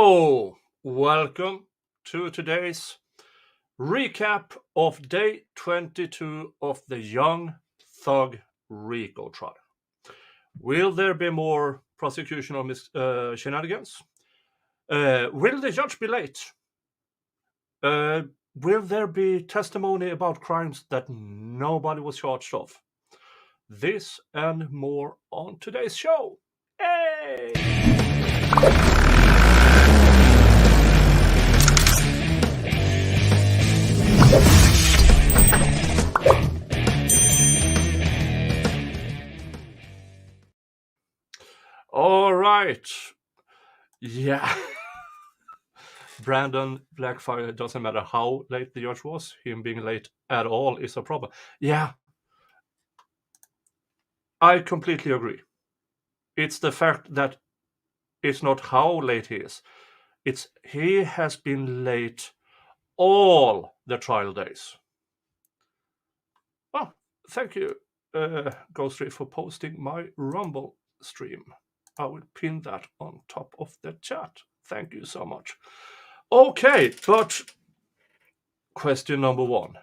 So, welcome to today's recap of day 22 of the young Thug RICO-Trial. Will there be more prosecution of shenanigans? Will the judge be late? Will there be testimony about crimes that nobody was charged of? This and more on today's show. Hey! All right. Yeah. Brandon Blackfire, it doesn't matter how late the judge was, him being late at all is a problem. Yeah. I completely agree. It's the fact that it's not how late he is. It's he has been late all the trial days. Oh, thank you, Ghost Ray, for posting my Rumble stream. I will pin that on top of the chat. Thank you so much. Okay, but question number one.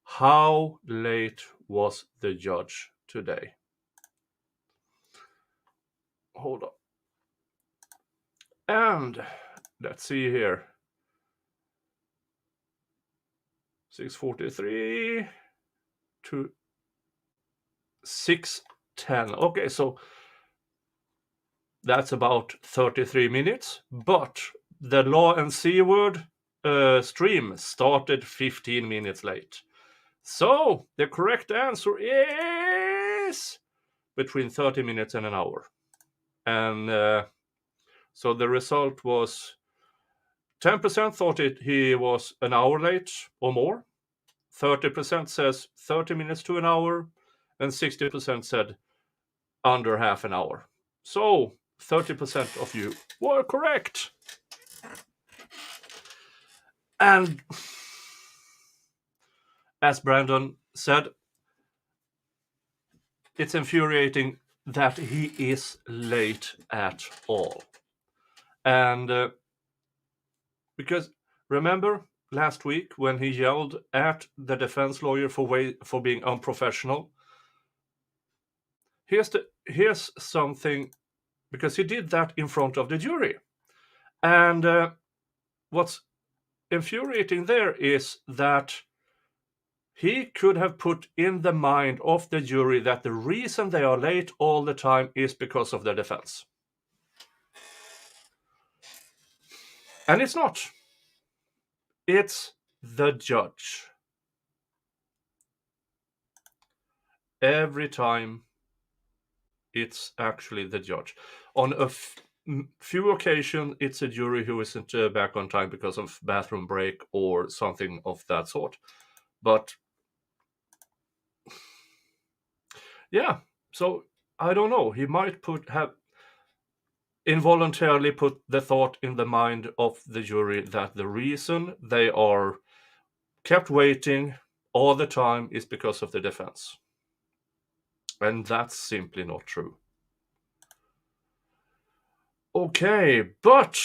How late was the judge today? Hold on. And let's see here. 6:43 to 6:10. Okay, so that's about 33 minutes. But the Law and C-Word stream started 15 minutes late. So the correct answer is between 30 minutes and an hour. And so the result was 10% thought he was an hour late or more. 30% says 30 minutes to an hour. And 60% said under half an hour. So 30% of you were correct. And as Brandon said, it's infuriating that he is late at all. And because remember last week when he yelled at the defense lawyer for being unprofessional? Here's something, because he did that in front of the jury. And what's infuriating there is that he could have put in the mind of the jury that the reason they are late all the time is because of the defense. And it's not. It's the judge. Every time it's actually the judge. On a few occasions, it's a jury who isn't back on time because of bathroom break or something of that sort. But yeah, so I don't know. He might have involuntarily put the thought in the mind of the jury that the reason they are kept waiting all the time is because of the defense. And that's simply not true. Okay, but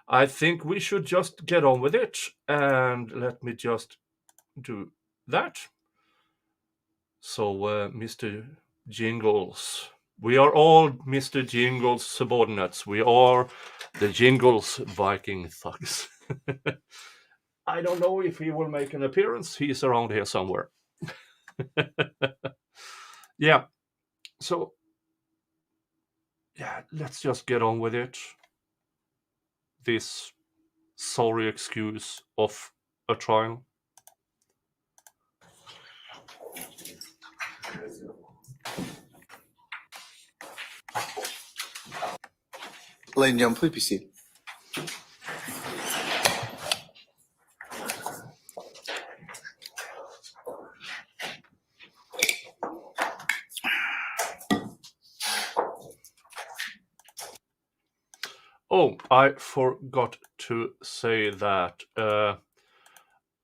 I think we should just get on with it. And let me just do that. So, Mr. Jingles, we are all Mr. Jingles subordinates. We are the Jingles Viking thugs. I don't know if he will make an appearance. He's around here somewhere. Yeah. So, yeah, let's just get on with it. This sorry excuse of a trial. Ladies and gentlemen, please be seated. Oh, I forgot to say that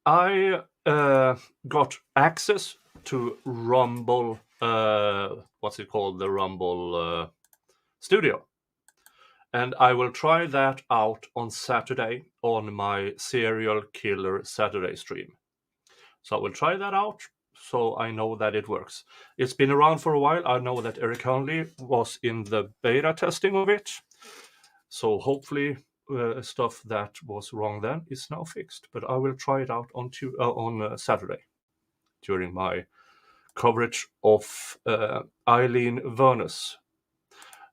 I got access to Rumble, what's it called? The Rumble studio. And I will try that out on Saturday on my Serial Killer Saturday stream. So I will try that out so I know that it works. It's been around for a while. I know that Eric Hunley was in the beta testing of it. So hopefully stuff that was wrong then is now fixed. But I will try it out on Saturday during my coverage of Eileen Vernus,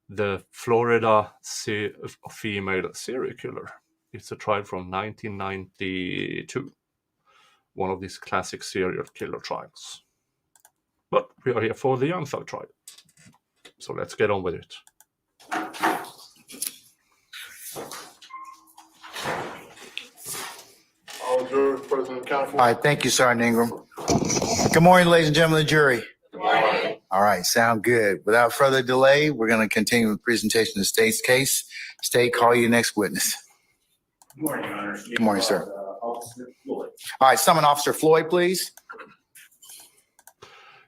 the Florida female serial killer. It's a trial from 1992. One of these classic serial killer trials. But we are here for the Young Thug trial. So let's get on with it. All jurors present and accounted for. All right, thank you, Sergeant Ingram. Good morning, ladies and gentlemen of the jury. Good morning. All right, sound good. Without further delay, we're going to continue with the presentation of the state's case. State, call your next witness. Good morning, Your Honor. Good morning, sir. Officer Floyd. All right, summon Officer Floyd, please.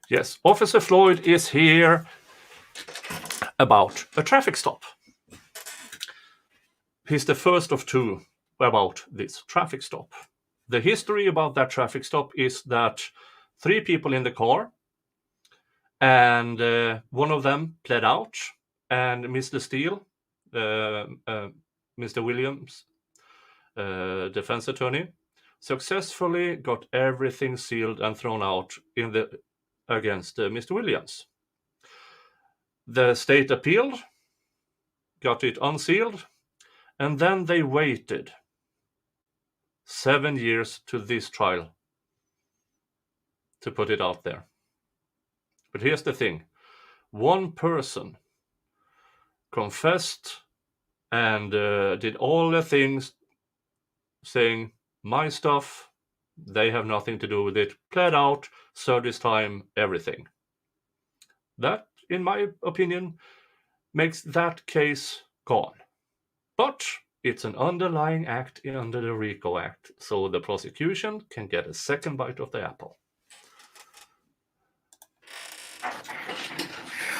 Yes, Officer Floyd is here about a traffic stop. He's the first of two about this traffic stop. The history about that traffic stop is that 3 people in the car, and one of them pled out, and Mr. Steele, Mr. Williams, defense attorney, successfully got everything sealed and thrown out against Mr. Williams. The state appealed, got it unsealed, and then they waited 7 years to this trial to put it out there. But here's the thing. One person confessed and did all the things saying, my stuff, they have nothing to do with it, pled out, served his time, everything. That, in my opinion, makes that case gone. But it's an underlying act under the RICO-act, so the prosecution can get a second bite of the apple.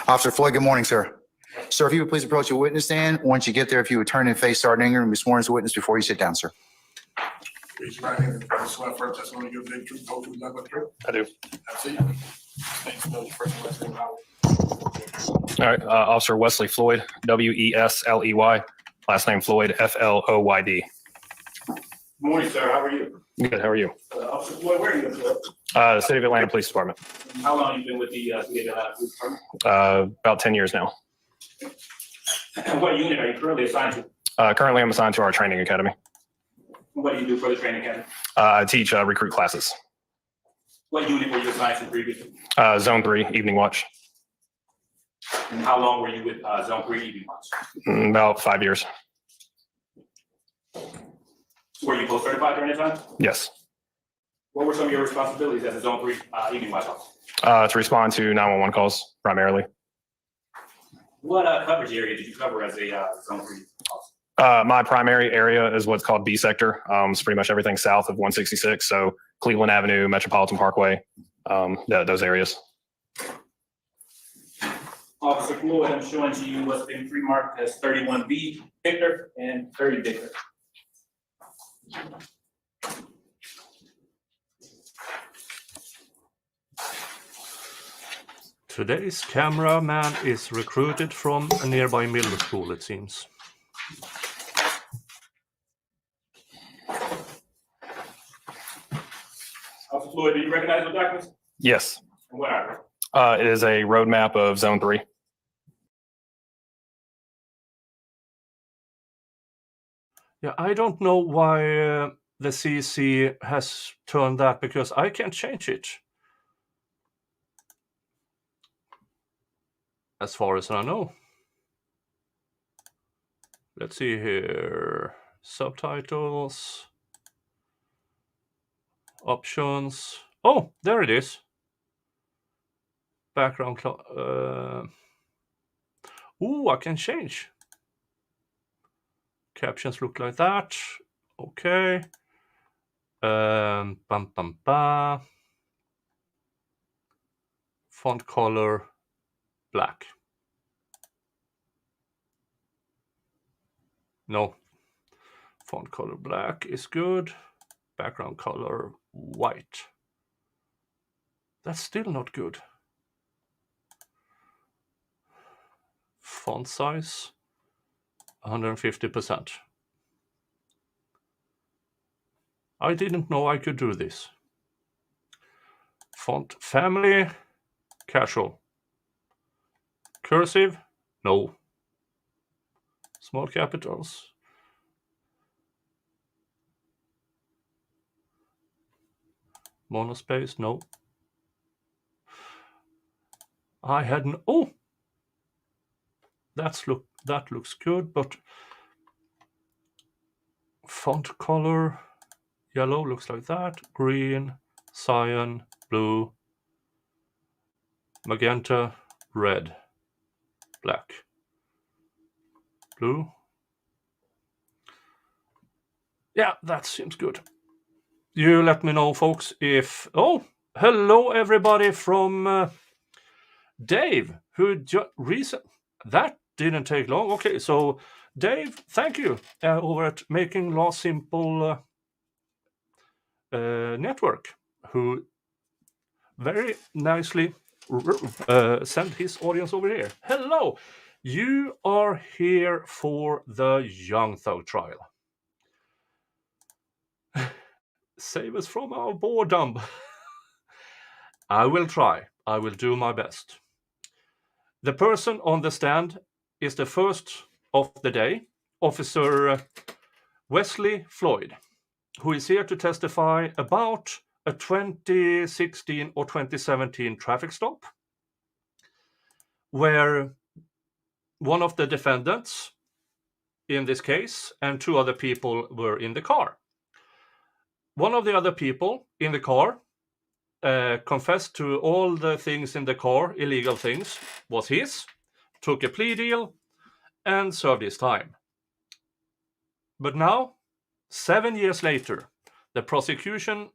Officer Floyd, good morning, sir. Sir, if you would please approach the witness stand. Once you get there, if you would turn and face Sergeant Ingram and be sworn as a witness before you sit down, sir. Raise your right hand. I swear first testimony you give the truth, whole truth, nothing but the truth. I do. Have a seat. Thanks, spell your first and last name out. All right. Officer Wesley Floyd, Wesley. Last name Floyd, Floyd. Good morning, sir. How are you? Good. How are you? Officer Floyd, where are you from? The City of Atlanta Police Department. How long have you been with the City of Atlanta Police Department? About 10 years now. And what unit are you currently assigned to? Currently, I'm assigned to our training academy. What do you do for the training academy? I teach recruit classes. What unit were you assigned to previously? Zone 3, evening watch. And how long were you with Zone 3 Evening Watch? About 5 years. Were you post-certified during that time? Yes. What were some of your responsibilities as a Zone 3 Evening Watch officer? To respond to 911 calls primarily. What coverage area did you cover as a Zone 3 officer? My primary area is what's called B sector. It's pretty much everything south of 166. So Cleveland Avenue, Metropolitan Parkway, those areas. Officer Floyd, I'm showing to you what's been pre-marked as 31B Victor and 30 Victor. Today's cameraman is recruited from a nearby middle school, it seems. Officer Floyd, do you recognize those documents? Yes. And what are they? It is a roadmap of Zone 3. Yeah, I don't know why the CC has turned that, because I can't change it. As far as I know. Let's see here. Subtitles. Options. Oh, there it is. Background. Ooh, I can change. Captions look like that. Okay. Bum, bum, bum. Font color black. No. Font color black is good. Background color white. That's still not good. Font size 150%. I didn't know I could do this. Font family, casual. Cursive, no. Small capitals. Monospace, no. I had oh, that looks good, but font color, yellow looks like that. Green, cyan, blue, magenta, red, black, blue. Yeah, that seems good. You let me know, folks, if... Oh, hello, everybody from Dave, who that didn't take long. Okay, so Dave, thank you over at Making Law Simple Network, who very nicely sent his audience over here. Hello, you are here for the Young Thug trial. Save us from our boredom. I will try. I will do my best. The person on the stand is the first of the day, Officer Wesley Floyd, who is here to testify about a 2016 or 2017 traffic stop where one of the defendants in this case and two other people were in the car. One of the other people in the car confessed to all the things in the car, illegal things, was his, took a plea deal, and served his time. But now, 7 years later, the prosecution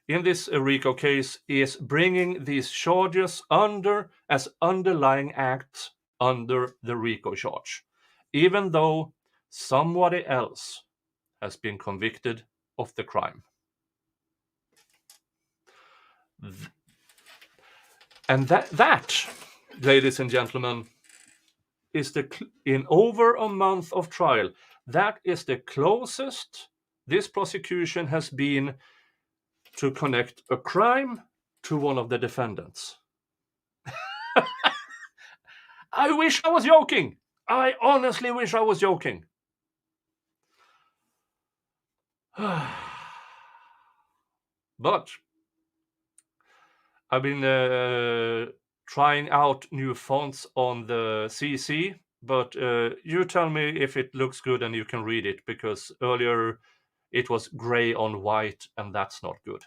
in this RICO case is bringing these charges under as underlying acts under the RICO charge, even though somebody else has been convicted of the crime. And that, ladies and gentlemen, is in over a month of trial, that is the closest this prosecution has been to connect a crime to one of the defendants. I wish I was joking. I honestly wish I was joking. But I've been trying out new fonts on the CC, but you tell me if it looks good and you can read it, because earlier it was gray on white, and that's not good.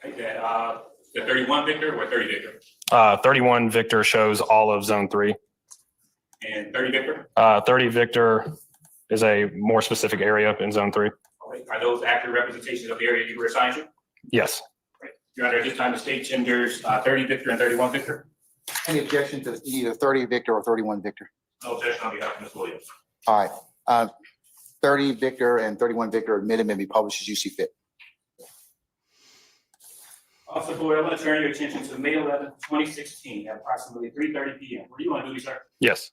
Okay, the 31 Victor or 30 Victor? 31 Victor shows all of Zone 3. And 30 Victor? 30 Victor is a more specific area in Zone 3. Okay. Are those accurate representations of the area you were assigned to? Yes. Right. Your Honor, at this time the state genders 30 Victor and 31 Victor. Any objection to either 30 Victor or 31 Victor? No objection on behalf of Ms. Williams. All right. 30 Victor and 31 Victor admitted and be published as you see fit. Officer Floyd, I want to turn your attention to May 11, 2016 at approximately 3:30 p.m. Were you on duty, sir? Yes.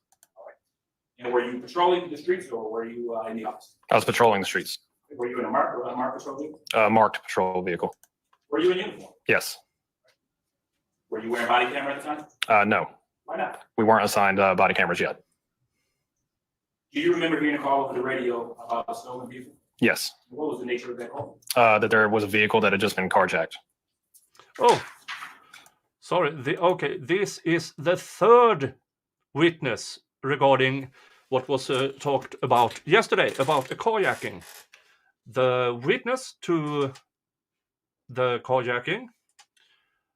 And were you patrolling the streets or were you in the office? I was patrolling the streets. Were you in a marked patrol vehicle? Marked patrol vehicle. Were you in uniform? Yes. Were you wearing body camera at the time? No. Why not? We weren't assigned body cameras yet. Do you remember hearing a call over the radio about a stolen vehicle? Yes. What was the nature of that call? That there was a vehicle that had just been carjacked. Oh, sorry. This is the third witness regarding what was talked about yesterday about the carjacking. The witness to the carjacking,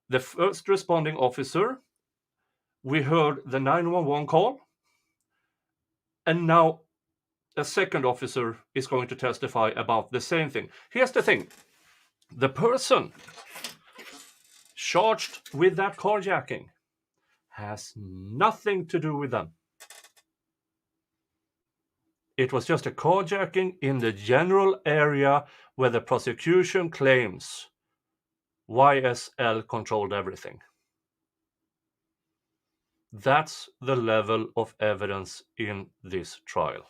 the first responding officer, we heard the 911 call, and now a second officer is going to testify about the same thing. Here's the thing. The person charged with that carjacking has nothing to do with them. It was just a carjacking in the general area where the prosecution claims YSL controlled everything. That's the level of evidence in this trial.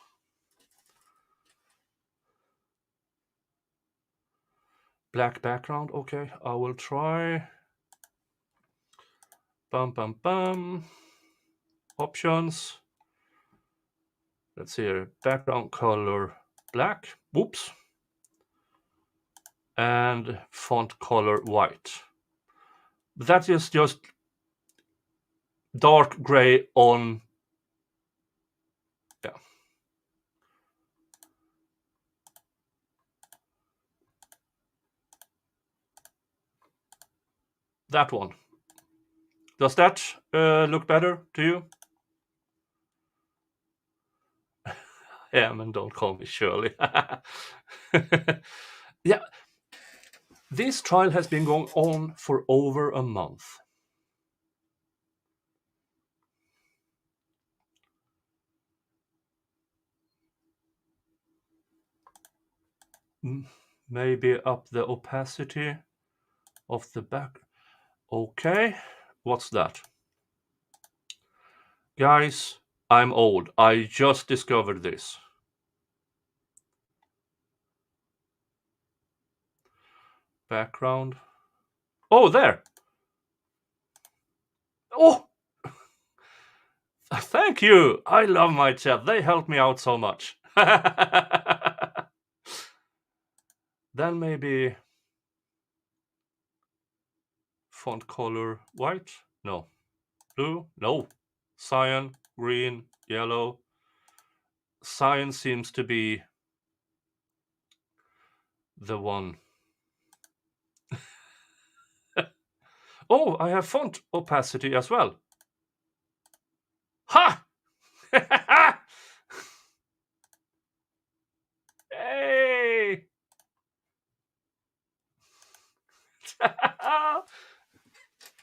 Black background, okay, I will try. Options. Let's see here, background color black, whoops. And font color white. That is just dark gray on, yeah. That one. Does that look better to you? And don't call me Shirley. Yeah. This trial has been going on for over a month. Maybe up the opacity of the back. Okay, what's that? Guys, I'm old. I just discovered this. Background. Oh, there. Oh, thank you. I love my chat. They help me out so much. Then maybe font color white? No. Blue? No. Cyan, green, yellow. Cyan seems to be the one. Oh, I have font opacity as well. Ha! Hey!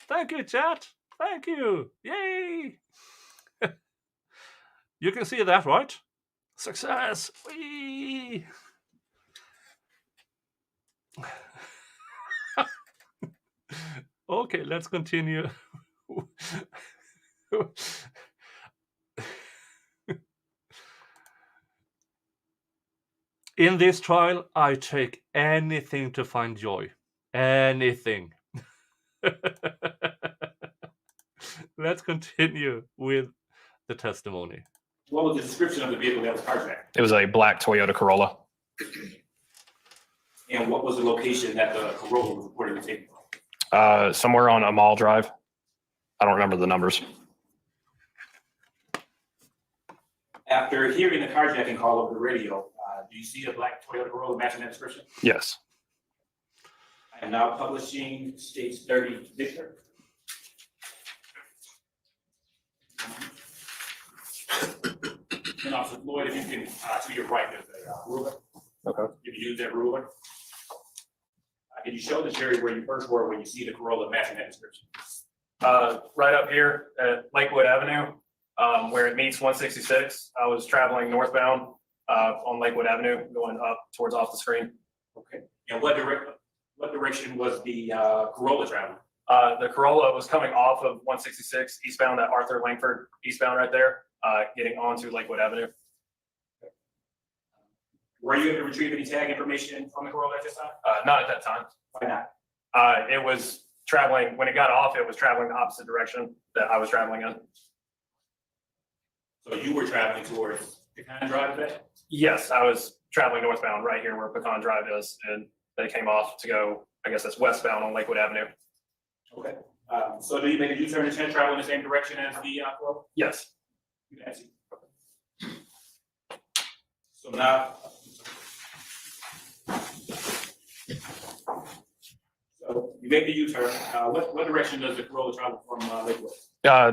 Thank you, chat. Thank you. Yay! You can see that, right? Success. Whee! Okay, let's continue. In this trial, I take anything to find joy. Anything. Let's continue with the testimony. What was the description of the vehicle that was carjacked? It was a black Toyota Corolla. And what was the location that the Corolla was reportedly taken from? Somewhere on Amal Drive. I don't remember the numbers. After hearing the carjacking call over the radio, do you see a black Toyota Corolla matching that description? Yes. I am now publishing States 30 Victor. And Officer Floyd, if you can, to your right, there's a ruler. Okay. If you use that ruler. Can you show the jury where you first were when you see the Corolla matching that description? Right up here at Lakewood Avenue, where it meets 166. I was traveling northbound on Lakewood Avenue, going up towards off the screen. Okay. And what direction was the Corolla traveling? The Corolla was coming off of 166 eastbound at Arthur Langford, eastbound right there, getting onto Lakewood Avenue. Were you able to retrieve any tag information from the Corolla at this time? Not at that time. Why not? It was traveling, when it got off, it was traveling the opposite direction that I was traveling in. So you were traveling towards Pecan Drive today? Yes, I was traveling northbound right here where Pecan Drive is, and they came off to go, I guess that's westbound on Lakewood Avenue. Okay. So do you make a U-turn and travel in the same direction as the Corolla? Yes. I see. So now, so you make the U-turn. What direction does the Corolla travel from Lakewood?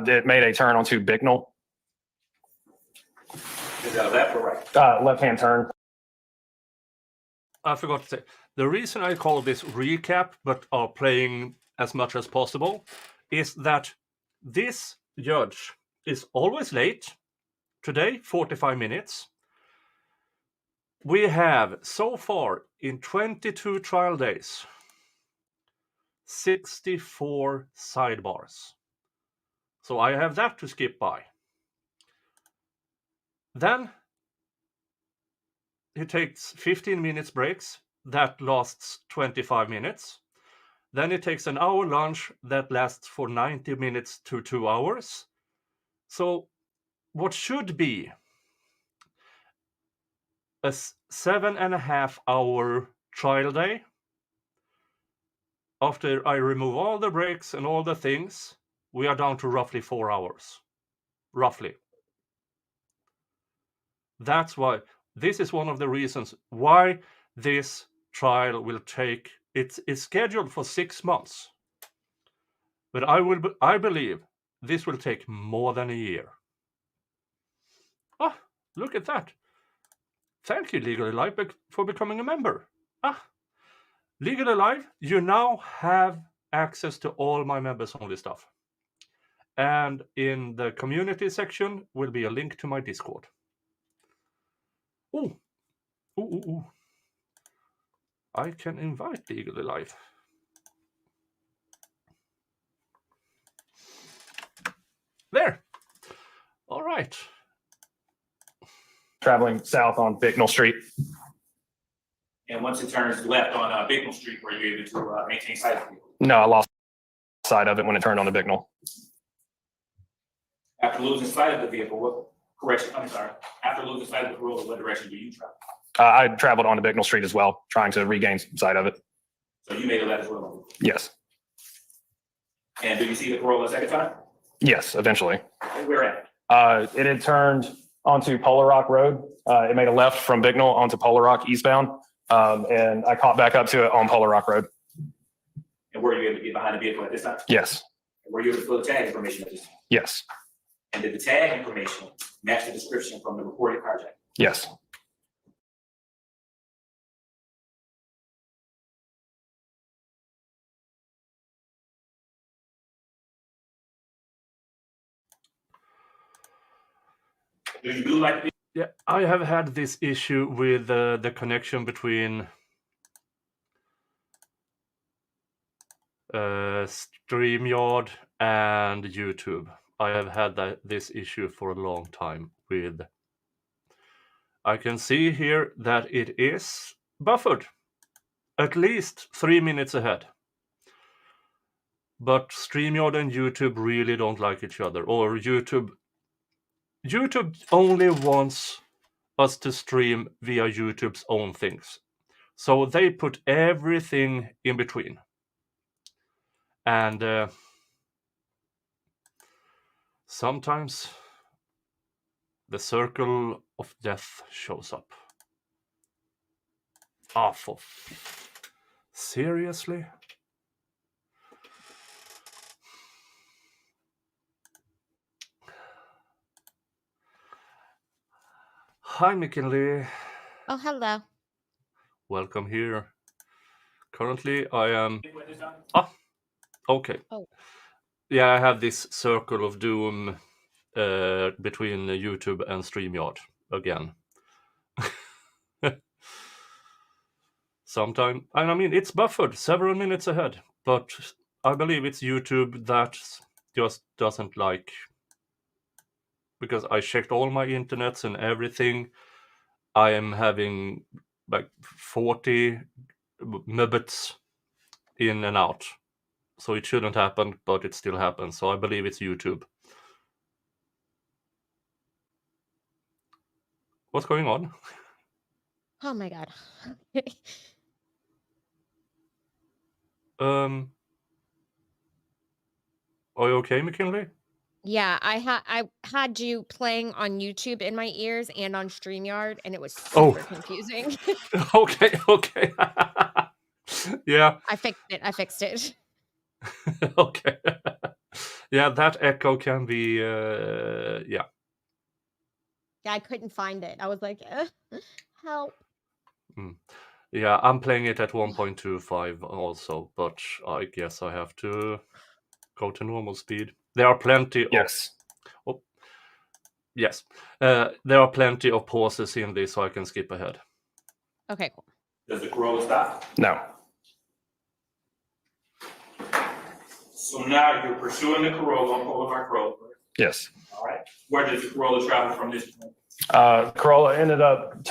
It made a turn onto Bicknell. Is that left or right? Left-hand turn. I forgot to say, the reason I call this recap, but are playing as much as possible, is that this judge is always late. Today, 45 minutes. we have so far in 22 trial days 64 sidebars. So I have that to skip by. Then he takes 15 minutes breaks. That lasts 25 minutes. Then he takes an hour lunch that lasts for 90 minutes to 2 hours. So what should be a 7.5 hour trial day, after I remove all the breaks and all the things, we are down to roughly 4 hours. Roughly. That's why this is one of the reasons why this trial will take, it's scheduled for 6 months. But I believe this will take more than a year. Ah, look at that. Thank you, Legally Alive, for becoming a member. Legally Alive, you now have access to all my members-only stuff. And in the community section will be a link to my Discord. Ooh. I can invite Legally Alive. There. All right. Traveling south on Bicknell Street. And once it turns left on Bicknell Street, were you able to maintain sight of the vehicle? No, I lost sight of it when it turned onto Bicknell. After losing sight of the vehicle, after losing sight of the road, what direction do you travel? I traveled onto Bicknell Street as well, trying to regain sight of it. So you made a left as well? Yes. And do you see the Corolla a second time? Yes, eventually. And where at? It had turned onto Polar Rock Road. It made a left from Bicknell onto Polar Rock eastbound, and I caught back up to it on Polar Rock Road. And were you able to get behind the vehicle at this time? Yes. And were you able to pull the tag information at this time? Yes. And did the tag information match the description from the reported carjacking? Yes. Do you do like Yeah, I have had this issue with the connection between StreamYard and YouTube. I have had this issue for a long time with. I can see here that it is buffered at least 3 minutes ahead. But StreamYard and YouTube really don't like each other, or YouTube only wants us to stream via YouTube's own things. So they put everything in between. And sometimes the circle of death shows up. Seriously? Hi, McKinley. Oh, hello. Welcome here. Currently, I am... Okay. Oh. Yeah, I have this circle of doom between YouTube and StreamYard again. Sometime, and I mean, it's buffered several minutes ahead, but I believe it's YouTube that just doesn't like, because I checked all my internets and everything. I am having like 40 Mbits in and out. So it shouldn't happen, but it still happens. So I believe it's YouTube. What's going on? Oh my God. Are you okay, McKinley? Yeah, I had you playing on YouTube in my ears and on StreamYard, and it was super confusing. Okay. Yeah. I fixed it. Okay. Yeah, that echo can be, yeah. Yeah, I couldn't find it. I was like, help. Yeah, I'm playing it at 1.25 also, but I guess I have to go to normal speed. There are plenty Yes. Yes. There are plenty of pauses in this, so I can skip ahead. Okay, cool. Does the Corolla stop? No. So now you're pursuing the Corolla on Boulevard Road. Yes. All right. Where does the Corolla travel from this point? Corolla ended up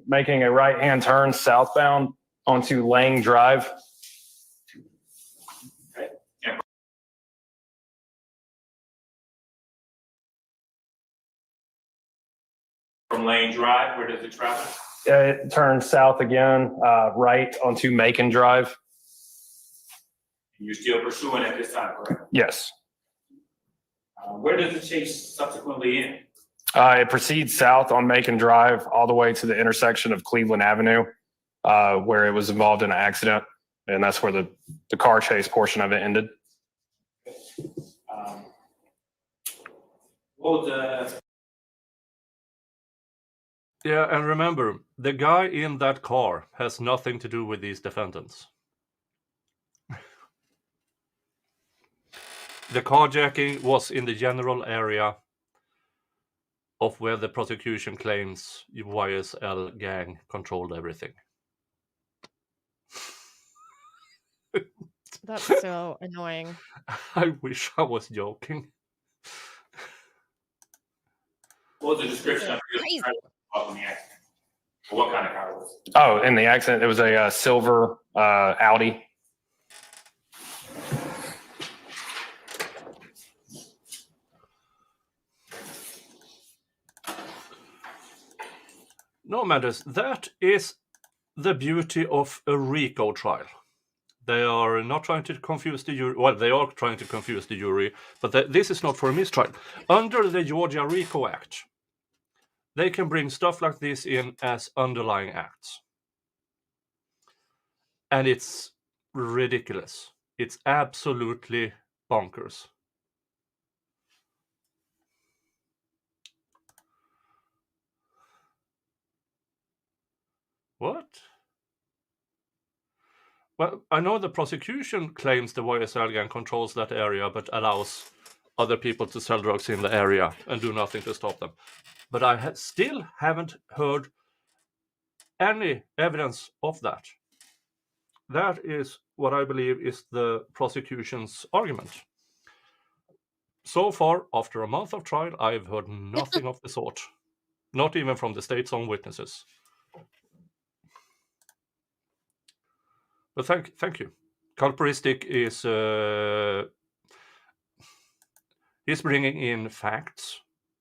making a right-hand turn southbound onto Lang Drive. Okay. And from Lane Drive, where does it travel? It turned south again, right onto Macon Drive. And you're still pursuing at this time, correct? Yes. Where does the chase subsequently end? It proceeds south on Macon Drive all the way to the intersection of Cleveland Avenue, where it was involved in an accident. And that's where the car chase portion of it ended. What was the Yeah, and remember, the guy in that car has nothing to do with these defendants. The carjacking was in the general area of where the prosecution claims YSL gang controlled everything. That's so annoying. I wish I was joking. what was the description of Crazy. the accident? Or what kind of car was it? Oh, in the accident, it was a silver Audi. No matters. That is the beauty of a RICO trial. They are not trying to confuse the jury. Well, they are trying to confuse the jury, but this is not for a mistrial. Under the Georgia RICO-act, they can bring stuff like this in as underlying acts. And it's ridiculous. It's absolutely bonkers. What? Well, I know the prosecution claims the YSL gang controls that area, but allows other people to sell drugs in the area and do nothing to stop them. But I still haven't heard any evidence of that. That is what I believe is the prosecution's argument. So far, after a month of trial, I've heard nothing of the sort. Not even from the state's own witnesses. But thank you. Culperistic is he's bringing in facts,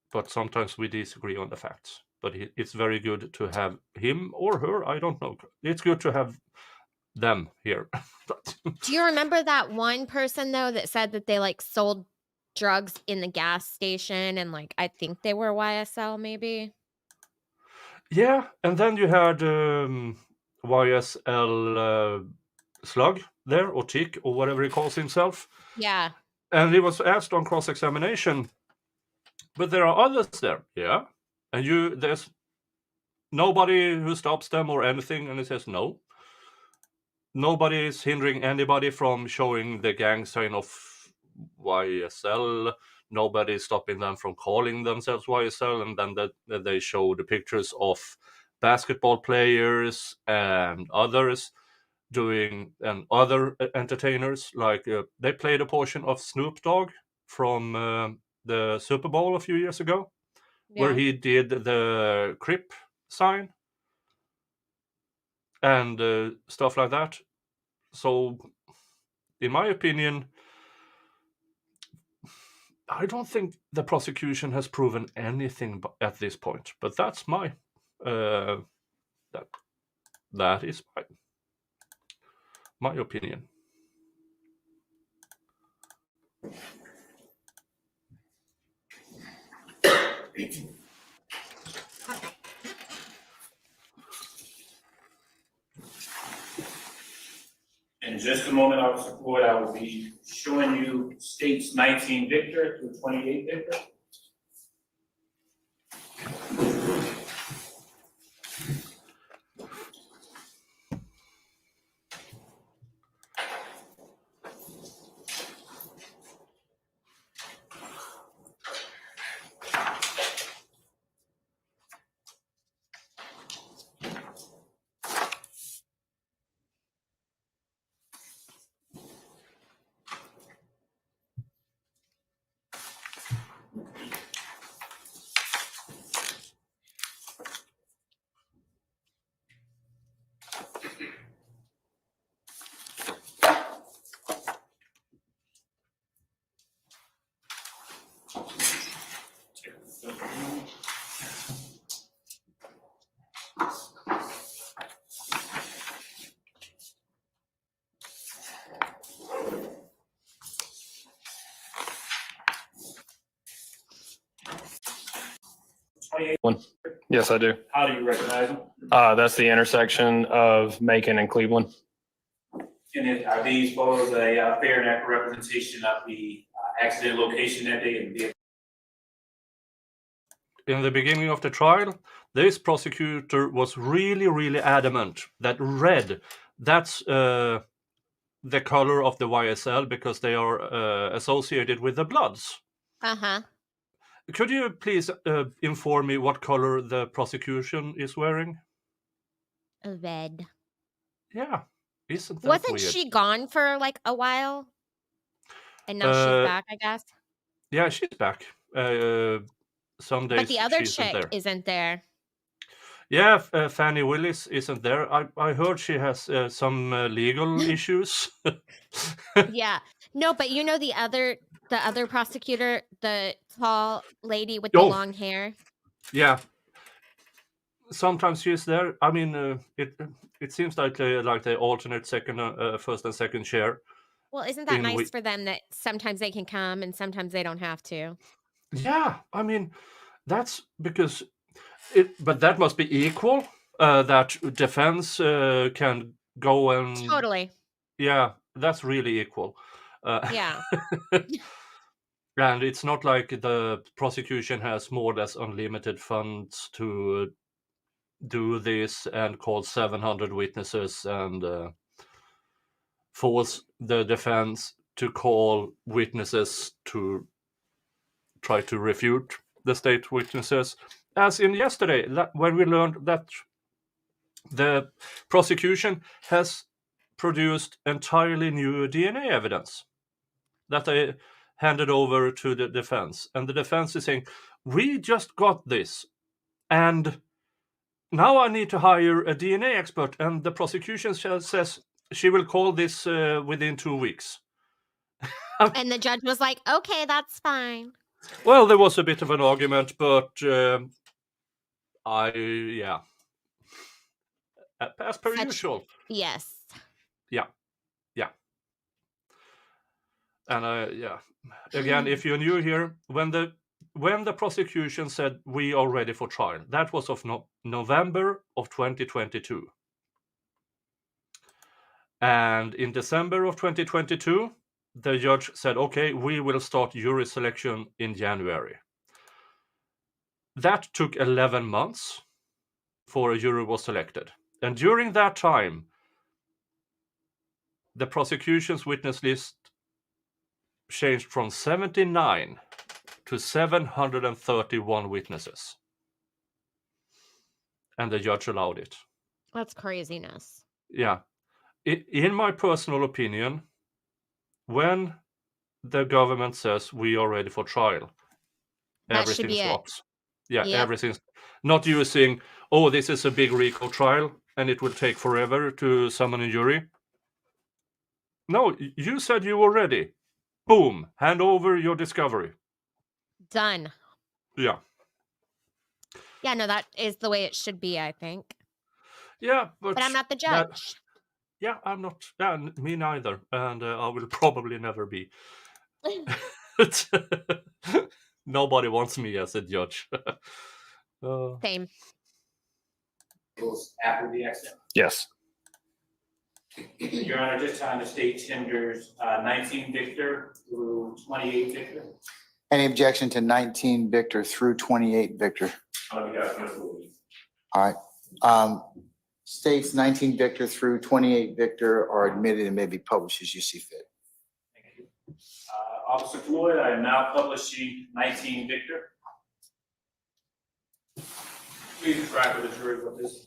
but sometimes we disagree on the facts. But it's very good to have him or her. I don't know. It's good to have them here. Do you remember that one person though that said that they like sold drugs in the gas station and like I think they were YSL maybe? Yeah, and then you had YSL Slug there, or Tick, or whatever he calls himself. Yeah. And he was asked on cross-examination, but there are others there, yeah? And there's nobody who stops them or anything, and he says no. Nobody is hindering anybody from showing the gang sign of YSL. Nobody is stopping them from calling themselves YSL, and then they show the pictures of basketball players and others and other entertainers. Like they played a portion of Snoop Dogg from the Super Bowl a few years ago, where he did the Crip sign and stuff like that. So, in my opinion, I don't think the prosecution has proven anything at this point. But that's my that is my opinion. In just a moment, Officer Floyd, I will be showing you states 19 Victor through 28 Victor. Yes, I do. How do you recognize them? That's the intersection of Macon and Cleveland. Are these photos a fair and accurate representation of the accident location that day and the In the beginning of the trial, this prosecutor was really adamant that red, that's the color of the YSL because they are associated with the bloods. Uh-huh. Could you please inform me what color the prosecution is wearing? Red. Yeah, isn't that Wasn't weird? she gone for like a while? And now she's back, I guess. Yeah, she's back. Some days But the other she isn't chick there. isn't there. Yeah, Fannie Willis isn't there. I heard she has some legal issues. Yeah. No, but you know the other prosecutor, the tall lady with the Oh. long hair. Yeah, sometimes she's there. I mean, it seems like they alternate second, first and second chair. Well, isn't that In nice we- for them that sometimes they can come and sometimes they don't have to? Yeah, I mean, that's because but that must be equal. That defense can go and Totally. yeah, that's really equal. Yeah. And it's not like the prosecution has more or less unlimited funds to do this and call 700 witnesses and force the defense to call witnesses to try to refute the state witnesses. As in yesterday, when we learned that the prosecution has produced entirely new DNA evidence that they handed over to the defense. And the defense is saying, we just got this. And now I need to hire a DNA expert. And the prosecution says she will call this within 2 weeks. And the judge was like, okay, that's fine. Well, there was a bit of an argument, but as per usual. Yes. Yeah. And again, if you're new here, when the prosecution said we are ready for trial, that was of November of 2022. And in December of 2022, the judge said, okay, we will start jury selection in January. That took 11 months before a jury was selected. And during that time, the prosecution's witness list changed from 79 to 731 witnesses. And the judge allowed it. That's craziness. Yeah. In my personal opinion, when the government says we are ready for trial, That should everything be it. stops. Yeah, Yep. everything's not using, oh, this is a big RICO trial and it will take forever to summon a jury. No, you said you were ready. Boom, hand over your discovery. Done. Yeah. Yeah, no, that is the way it should be, I think. Yeah, But I'm not the judge. Yeah, I'm not. Yeah, me neither. And I will probably never be. Nobody wants me as a judge. Same. after the accident? Yes. Your Honor, just time to state tenders 19 Victor through 28 Victor. Any objection to 19 Victor through 28 Victor? All right. States 19 Victor through 28 Victor are admitted and may be published as you see fit. Thank you. Officer Floyd, I am now publishing 19 Victor. Please describe to the jury what this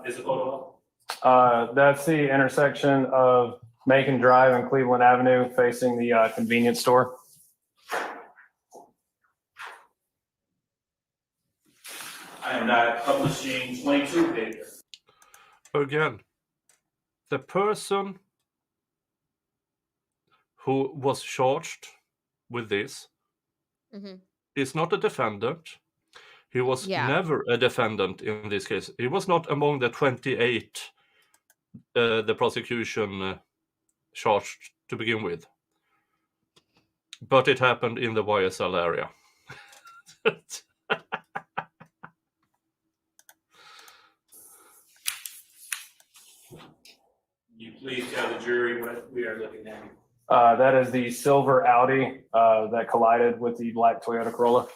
is a photo of. That's the intersection of Macon Drive and Cleveland Avenue facing the convenience store. I am now publishing 22 Victor. Again, the person who was charged with this is not a defendant. He was never a defendant in this case. He was not among the 28 the prosecution charged to begin with. But it happened in the YSL area. You please tell the jury what we are looking at. That is the silver Audi that collided with the black Toyota Corolla.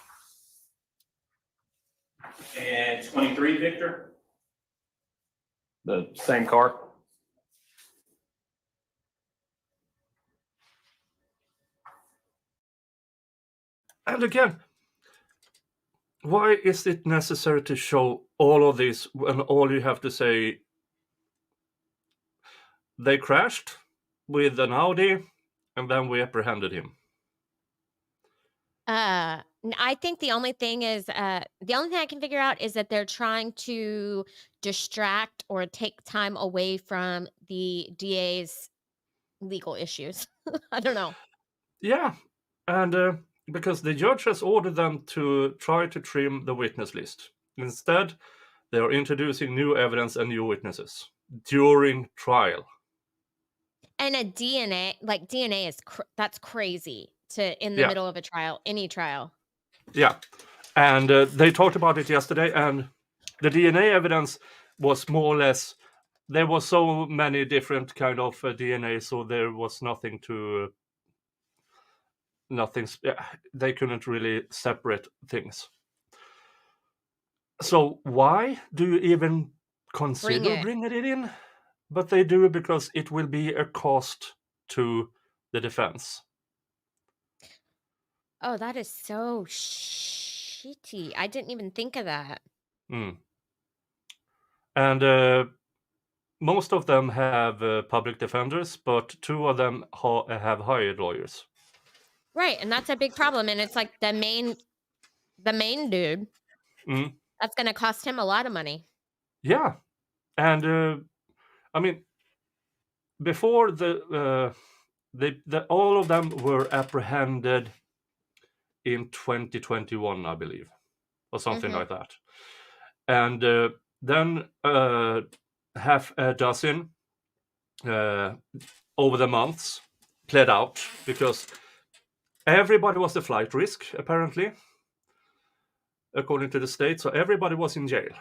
And 23, Victor? The same car. And again, why is it necessary to show all of this when all you have to say, they crashed with an Audi and then we apprehended him? I think the only thing I can figure out is that they're trying to distract or take time away from the DA's legal issues. I don't know. Yeah, and because the judge has ordered them to try to trim the witness list. Instead, they are introducing new evidence and new witnesses during trial. And a DNA is that's crazy in the Yeah. middle of a trial, any trial. Yeah, and they talked about it yesterday, and the DNA evidence was more or less, there was so many different kind of DNA, so there was nothing, they couldn't really separate things. So why do you even consider bringing it in? But they do it because it will be a cost to the defense. Oh, that is so shitty. I didn't even think of that. And most of them have public defenders, but 2 of them have hired lawyers. Right, and that's a big problem. And it's like the main dude. That's going to cost him a lot of money. Yeah, and I mean, before all of them were apprehended in 2021, I believe, or something like that, and then half a dozen over the months pled out because everybody was a flight risk, apparently, according to the state. So everybody was in jail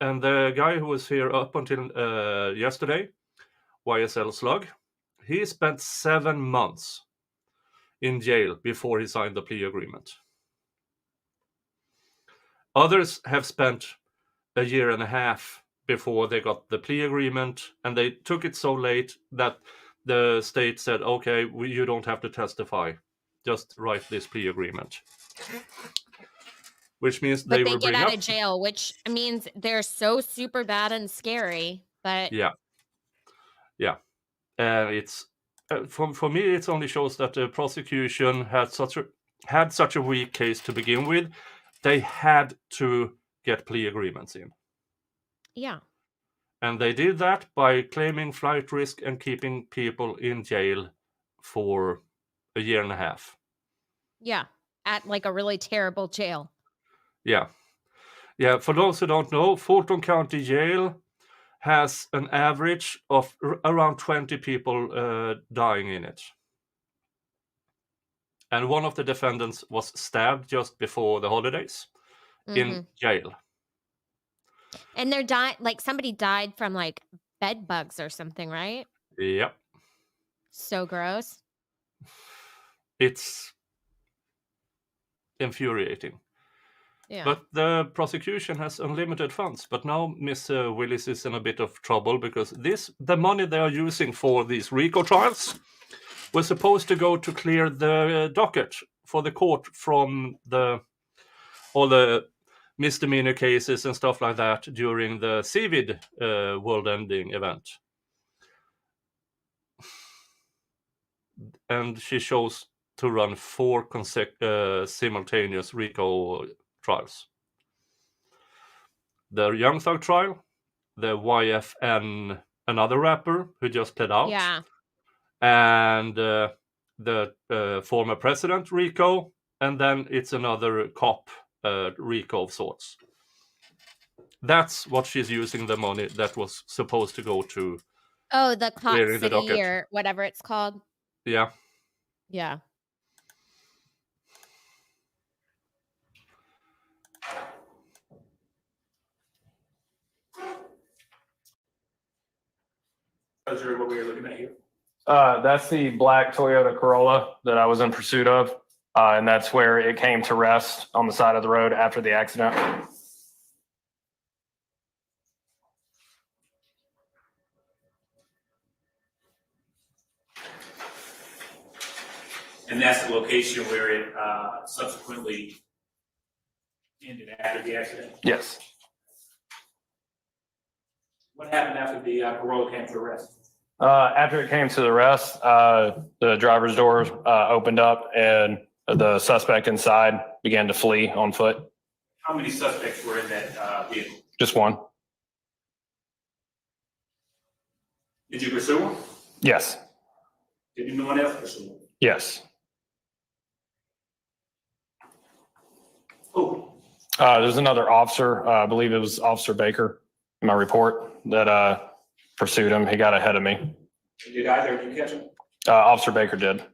and the guy who was here up until yesterday, YSL Slug, he spent 7 months in jail before he signed the plea agreement. Others have spent a year and a half before they got the plea agreement, and they took it so late that the state said, okay, you don't have to testify, just write this plea agreement. Which means they get out of jail, which means they're so super bad and scary. But yeah, and it's for me, it only shows that the prosecution had such a weak case to begin with. They had to get plea agreements in. Yeah, and they did that by claiming flight risk and keeping people in jail for a year and a half. Yeah, at like a really terrible jail. Yeah, for those who don't know, Fulton County Jail has an average of around 20 people dying in it. And one of the defendants was stabbed just before the holidays in jail. And they're like somebody died from like bed bugs or something, right? Yep. So gross. It's infuriating. Yeah. But the prosecution has unlimited funds. But now Miss Willis is in a bit of trouble because the money they are using for these RICO trials was supposed to go to clear the docket for the court from all the misdemeanor cases and stuff like that during the CVID world-ending event. And she chose to run 4 simultaneous RICO trials. The Young Thug trial, the YFN, another rapper who just pled out. Yeah. And the former president RICO, and then it's another cop RICO of sorts. That's what she's using the money that was supposed to go to. Oh, the Cop City or whatever it's called. Yeah. Yeah. Those are what we were looking at here. That's the black Toyota Corolla that I was in pursuit of. And that's where it came to rest on the side of the road after the accident. And that's the location where it subsequently ended after the accident. Yes. What happened after the Corolla came to rest? After it came to the rest, the driver's doors opened up and the suspect inside began to flee on foot. How many suspects were in that vehicle? Just one. Did you pursue him? Yes. Did anyone else pursue him? Yes. Who? There's another officer, I believe it was Officer Baker in my report that pursued him. He got ahead of me. Did either of you catch him? Officer Baker did.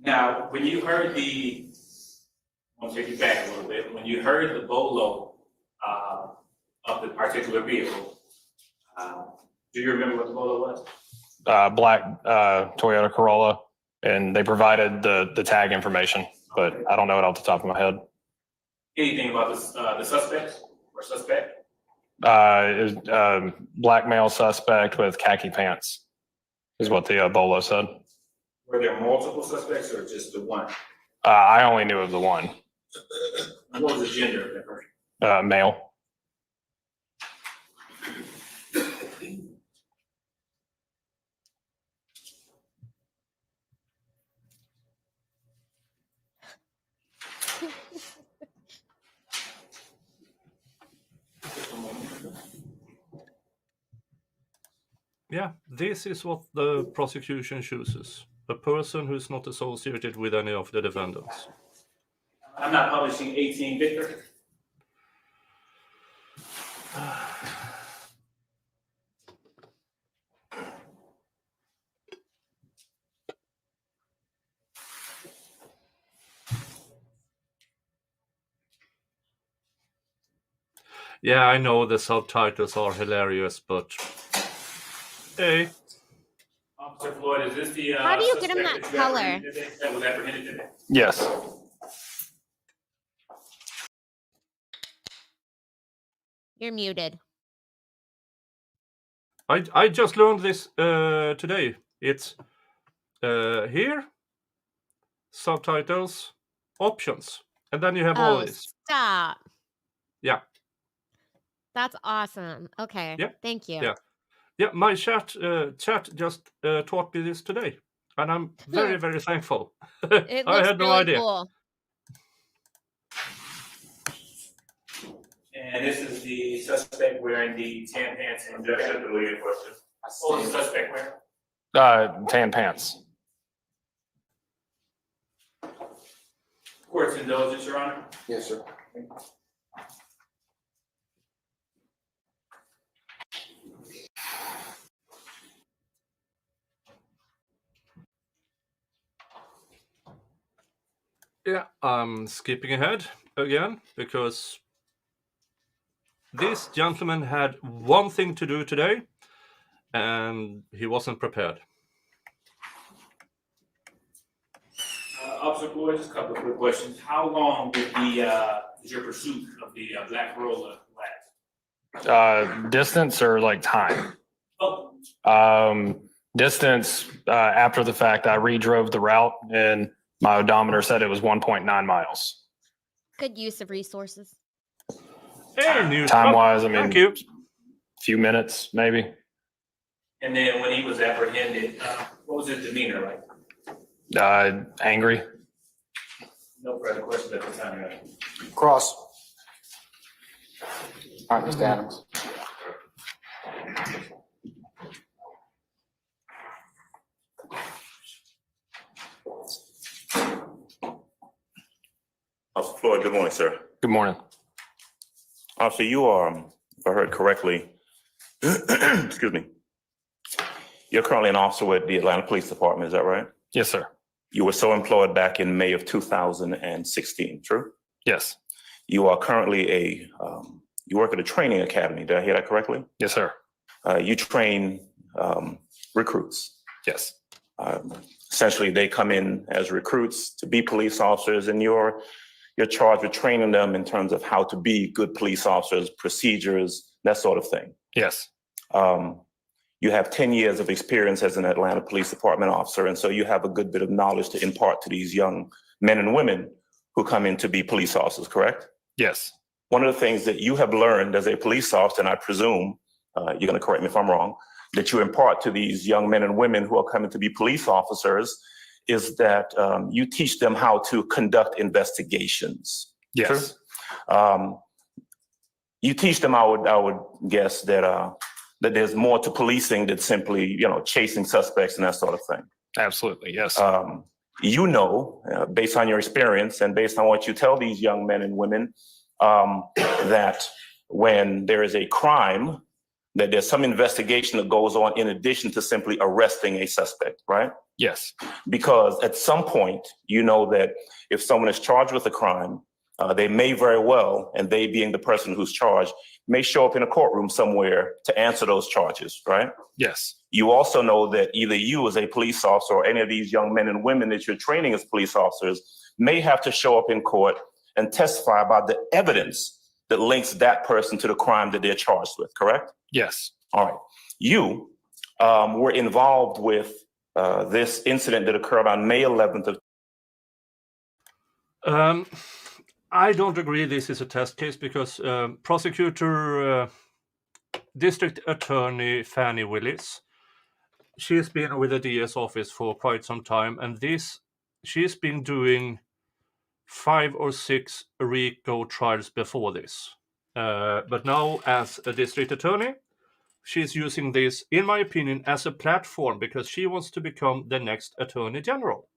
Now, when you heard I'll take you back a little bit. When you heard the bolo of the particular vehicle, do you remember what the bolo was? Black Toyota Corolla, and they provided the tag information, but I don't know it off the top of my head. Anything about the suspects or suspect? It was black male suspect with khaki pants, is what the bolo said. Were there multiple suspects or just the one? I only knew of the one. What was the gender of that person? Male. Yeah, this is what the prosecution chooses. A person who's not associated with any of the defendants. I'm not publishing 18 Victor. Yeah, I know the subtitles are hilarious, but hey. Officer Floyd, is this the How do you get him suspect that you color? apprehended today, that was apprehended today? Yes. You're muted. I just learned this today. It's here, subtitles, options, and then you have all Oh, this. stop. Yeah. That's awesome. Okay. Yeah, Thank you. yeah. Yeah, my chat just taught me this today, and I'm very, very thankful. It I looks had no really idea. cool. And this is the suspect wearing the tan pants and just a deleted question. What was the suspect wearing? Tan pants. Court's indulgence, Your Honor. Yes, sir. Yeah, I'm skipping ahead again because this gentleman had one thing to do today, and he wasn't prepared. Officer Floyd, just a couple of quick questions. How long did your pursuit of the black Corolla last? Distance or like time? Oh, Distance, after the fact, I redrove the route and my odometer said it was 1.9 miles. Good use of resources. Hey, news. Time wise, I mean, Thank you. few minutes maybe. and then when he was apprehended, what was his demeanor like? Angry. No further questions at this time, Your Honor. Cross. All right, Mr. Adams. Officer Floyd, good morning, sir. Good morning. Officer, you are, if I heard correctly, excuse me, you're currently an officer with the Atlanta Police Department, is that right? Yes, sir. You were so employed back in May of 2016, true? Yes. You are currently you work at a training academy. Did I hear that correctly? Yes, sir. You train recruits. Yes. Essentially, they come in as recruits to be police officers, and you're charged with training them in terms of how to be good police officers, procedures, that sort of thing. Yes. You have 10 years of experience as an Atlanta Police Department officer, and so you have a good bit of knowledge to impart to these young men and women who come in to be police officers, correct? Yes. One of the things that you have learned as a police officer, and I presume, you're going to correct me if I'm wrong, that you impart to these young men and women who are coming to be police officers is that you teach them how to conduct investigations. Yes. You teach them, I would guess, that there's more to policing than simply, chasing suspects and that sort of thing. Absolutely. Yes. Based on your experience and based on what you tell these young men and women, that when there is a crime, that there's some investigation that goes on in addition to simply arresting a suspect, right? Yes. Because at some point, that if someone is charged with a crime, they may very well, and they being the person who's charged, may show up in a courtroom somewhere to answer those charges, right? Yes. You also know that either you as a police officer or any of these young men and women that you're training as police officers may have to show up in court and testify about the evidence that links that person to the crime that they're charged with, correct? Yes. All right. You were involved with this incident that occurred on May 11th of. I don't agree this is a test case because prosecutor, district attorney Fannie Willis, she's been with the DS office for quite some time, and she's been doing 5 or 6 RICO trials before this. But now as a district attorney, she's using this, in my opinion, as a platform because she wants to become the next attorney general.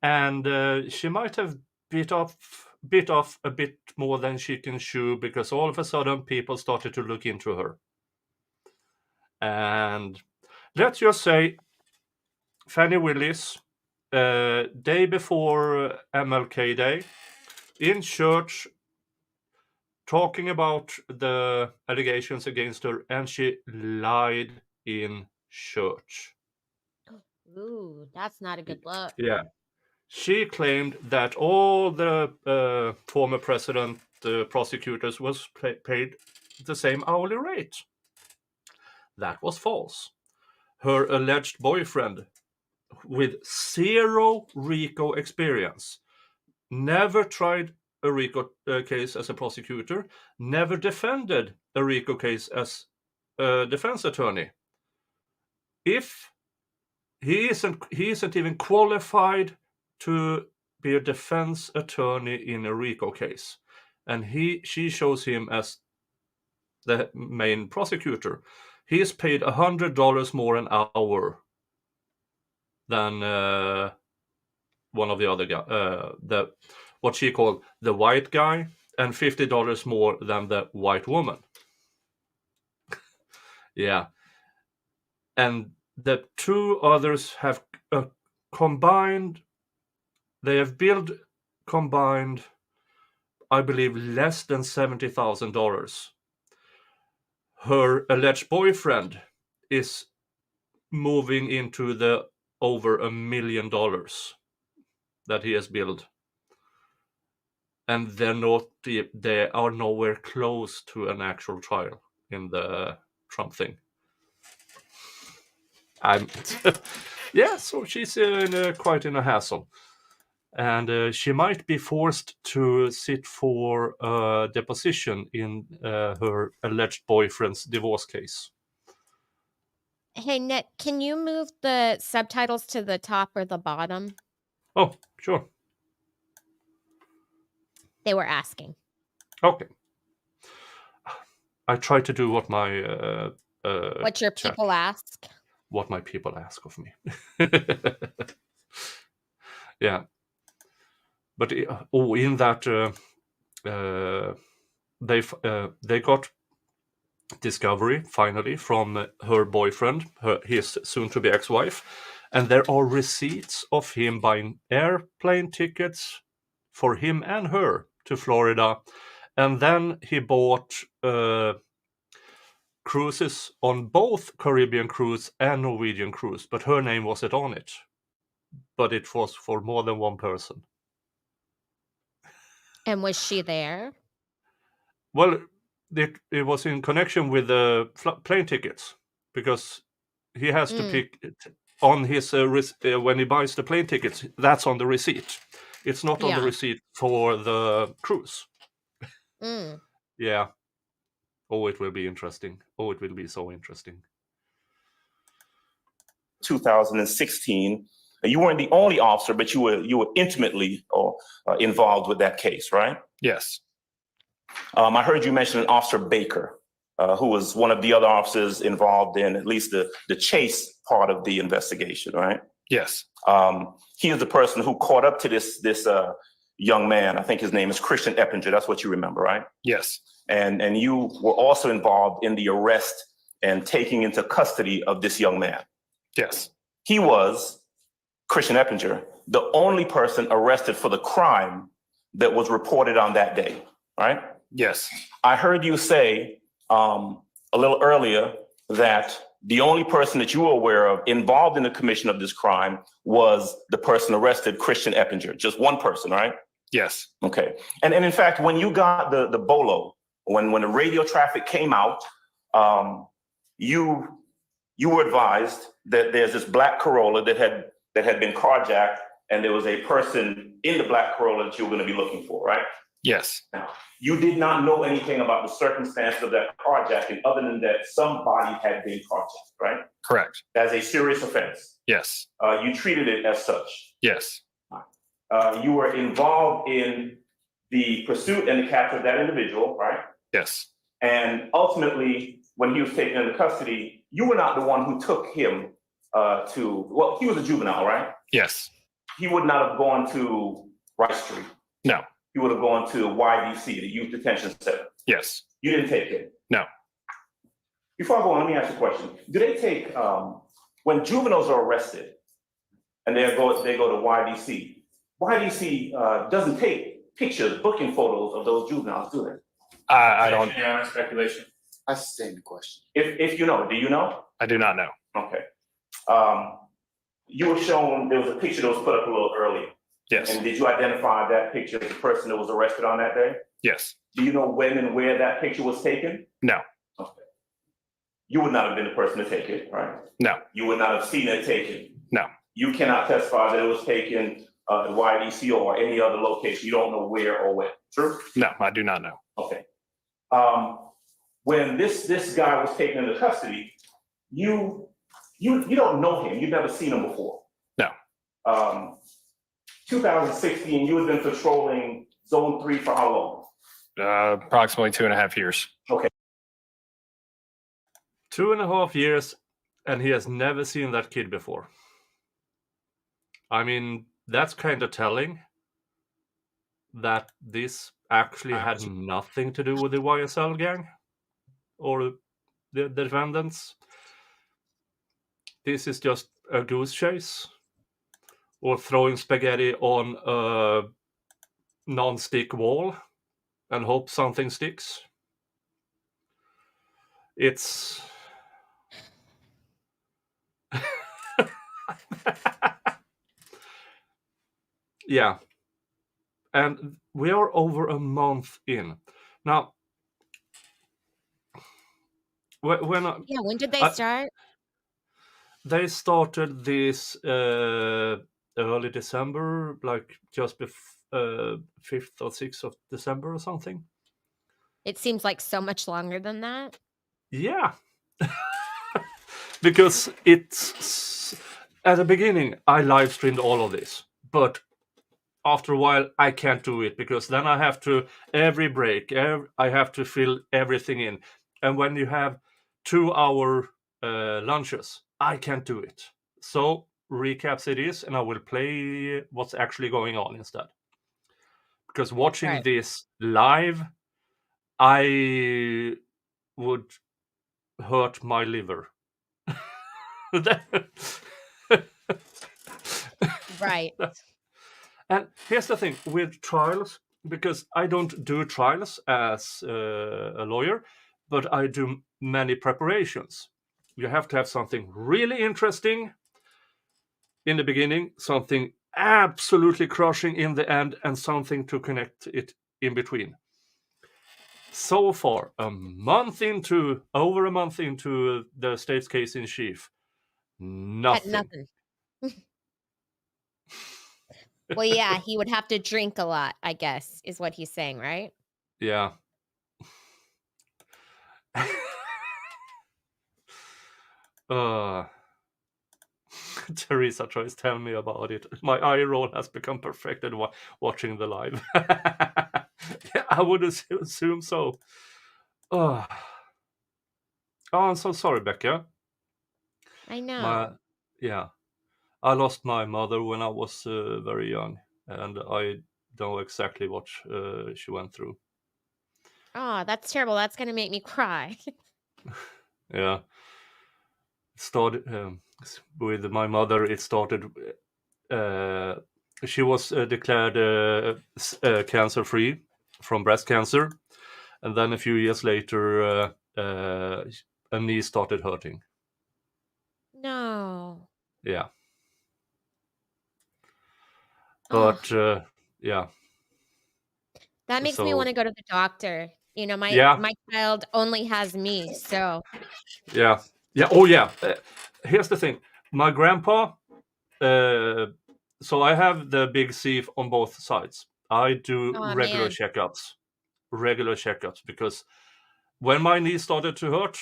And she might have bit off a bit more than she can chew because all of a sudden people started to look into her. And let's just say Fannie Willis, day before MLK Day, in church, talking about the allegations against her, and she lied in church. Ooh, that's not a good look. Yeah. She claimed that all the former president prosecutors was paid the same hourly rate. That was false. Her alleged boyfriend, with 0 RICO experience, never tried a RICO case as a prosecutor, never defended a RICO case as a defense attorney. If he isn't even qualified to be a defense attorney in a RICO case, and she shows him as the main prosecutor. He is paid $100 more an hour than one of the other guy, what she called the white guy, and $50 more than the white woman. Yeah, and the 2 others have combined. They have billed combined, I believe, less than $70,000. Her alleged boyfriend is moving into the over $1 million that he has billed. And they are nowhere close to an actual trial in the Trump thing. Yeah, so she's quite in a hassle. And she might be forced to sit for a deposition in her alleged boyfriend's divorce case. Hey, Nick, can you move the subtitles to the top or the bottom? Oh, sure. They were asking. Okay. I try to do what my What your people ask. What my people ask of me. Yeah. But in that they got discovery finally from her boyfriend, his soon-to-be ex-wife, and there are receipts of him buying airplane tickets for him and her to Florida, and then he bought cruises on both Caribbean cruise and Norwegian cruise, but her name wasn't on it. But it was for more than one person. And was she there? Well, it was in connection with the plane tickets, because he has to pick it on his when he buys the plane tickets. That's on the receipt. It's not on the Yeah. receipt for the cruise. Mm. Yeah. Oh, it will be interesting. Oh, it will be so interesting. 2016. You weren't the only officer, but you were intimately involved with that case, right? Yes. I heard you mention Officer Baker, who was one of the other officers involved in at least the chase part of the investigation, right? Yes. He is the person who caught up to this young man. I think his name is Christian Eppinger. That's what you remember, right? Yes. And you were also involved in the arrest and taking into custody of this young man. Yes. He was, Christian Eppinger, the only person arrested for the crime that was reported on that day, right? Yes. I heard you say a little earlier that the only person that you were aware of involved in the commission of this crime was the person arrested, Christian Eppinger. Just one person, right? Yes. Okay. And in fact, when you got the bolo, when the radio traffic came out, you were advised that there's this black Corolla that had been carjacked, and there was a person in the black Corolla that you were going to be looking for, right? Yes. Now, you did not know anything about the circumstance of that carjacking other than that somebody had been carjacked, right? Correct. As a serious offense. Yes. You treated it as such. Yes. You were involved in the pursuit and the capture of that individual, right? Yes. And ultimately, when he was taken into custody, you were not the one who took him well, he was a juvenile, right? Yes. He would not have gone to Rice Street. No. He would have gone to YDC, the Youth Detention Center. Yes. You didn't take him. No. Before I go on, let me ask you a question. Do they take, when juveniles are arrested and they go to YDC, YDC doesn't take pictures, booking photos of those juveniles, do they? I don't. Yeah, speculation. I sustain the question. If you know, do you know? I do not know. Okay. You were shown, there was a picture that was put up a little earlier. Yes. And did you identify that picture as the person that was arrested on that day? Yes. Do you know when and where that picture was taken? No. Okay. You would not have been the person to take it, right? No. You would not have seen it taken. No. You cannot testify that it was taken at YDC or any other location. You don't know where or when. True? No, I do not know. Okay. When this guy was taken into custody, you don't know him. You've never seen him before. No. 2016, you had been patrolling Zone 3 for how long? Approximately 2.5 years. 2.5 years, and he has never seen that kid before. I mean, that's kind of telling that this actually had nothing to do with the YSL gang or the defendants. This is just a goose chase or throwing spaghetti on a non-stick wall and hope something sticks. It's yeah. And we are over a month in. Now, when when did they start? They started this early December, like just 5th or 6th of December or something. It seems like so much longer than that. Yeah. Because it's at the beginning, I live streamed all of this, but after a while, I can't do it because then I have to, every break, I have to fill everything in. And when you have 2-hour lunches, I can't do it. So recaps it is, and I will play what's actually going on instead. Because watching this live, I would hurt my liver. Right. And here's the thing with trials, because I don't do trials as a lawyer, but I do many preparations. You have to have something really interesting in the beginning, something absolutely crushing in the end, and something to connect it in between. So far, over a month into the state's case in chief, Had nothing. nothing. Well, yeah, he would have to drink a lot, I guess, is what he's saying, right? Yeah. uh, Teresa tries to tell me about it. My eye roll has become perfected watching the live. Yeah, I would assume so. Oh, I'm so sorry, Becca. I know. Yeah, I lost my mother when I was very young, and I know exactly what she went through. Oh, that's terrible. That's going to make me cry. Yeah, it started with my mother. It started. She was declared cancer-free from breast cancer, and then a few years later, a knee started hurting. No. Yeah, Oh, but yeah. that makes me want So to go to the doctor. You know, yeah, my child only has me, so yeah, yeah. Oh yeah. Here's the thing. My grandpa. So I have the big C on both sides. I do oh regular man. checkups, because when my knee started to hurt,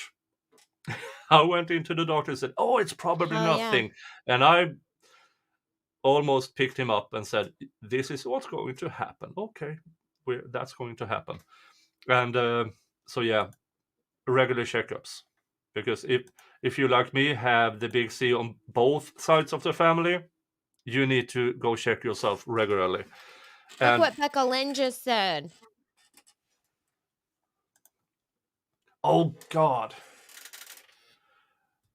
I went into the doctor and said, "Oh, it's probably Hell yeah. nothing," and I almost picked him up and said, "This is what's going to happen." Okay, that's going to happen, and so yeah, regular checkups, because if you, like me, have the big C on both sides of the family, you need to go check yourself regularly. Look And what Becca Lynn just said. oh God,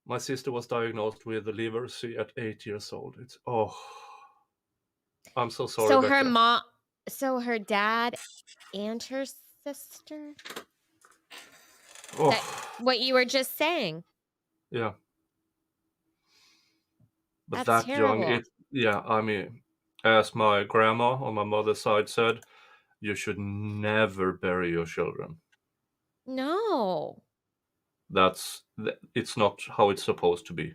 my sister was diagnosed with the liver C at 8 years old. I'm so sorry, So Becca. her dad and her sister? Oh That what you were just saying. yeah, but That's that young, terrible. I mean, as my grandma on my mother's side said, you should never bury your children. No. It's not how it's supposed to be.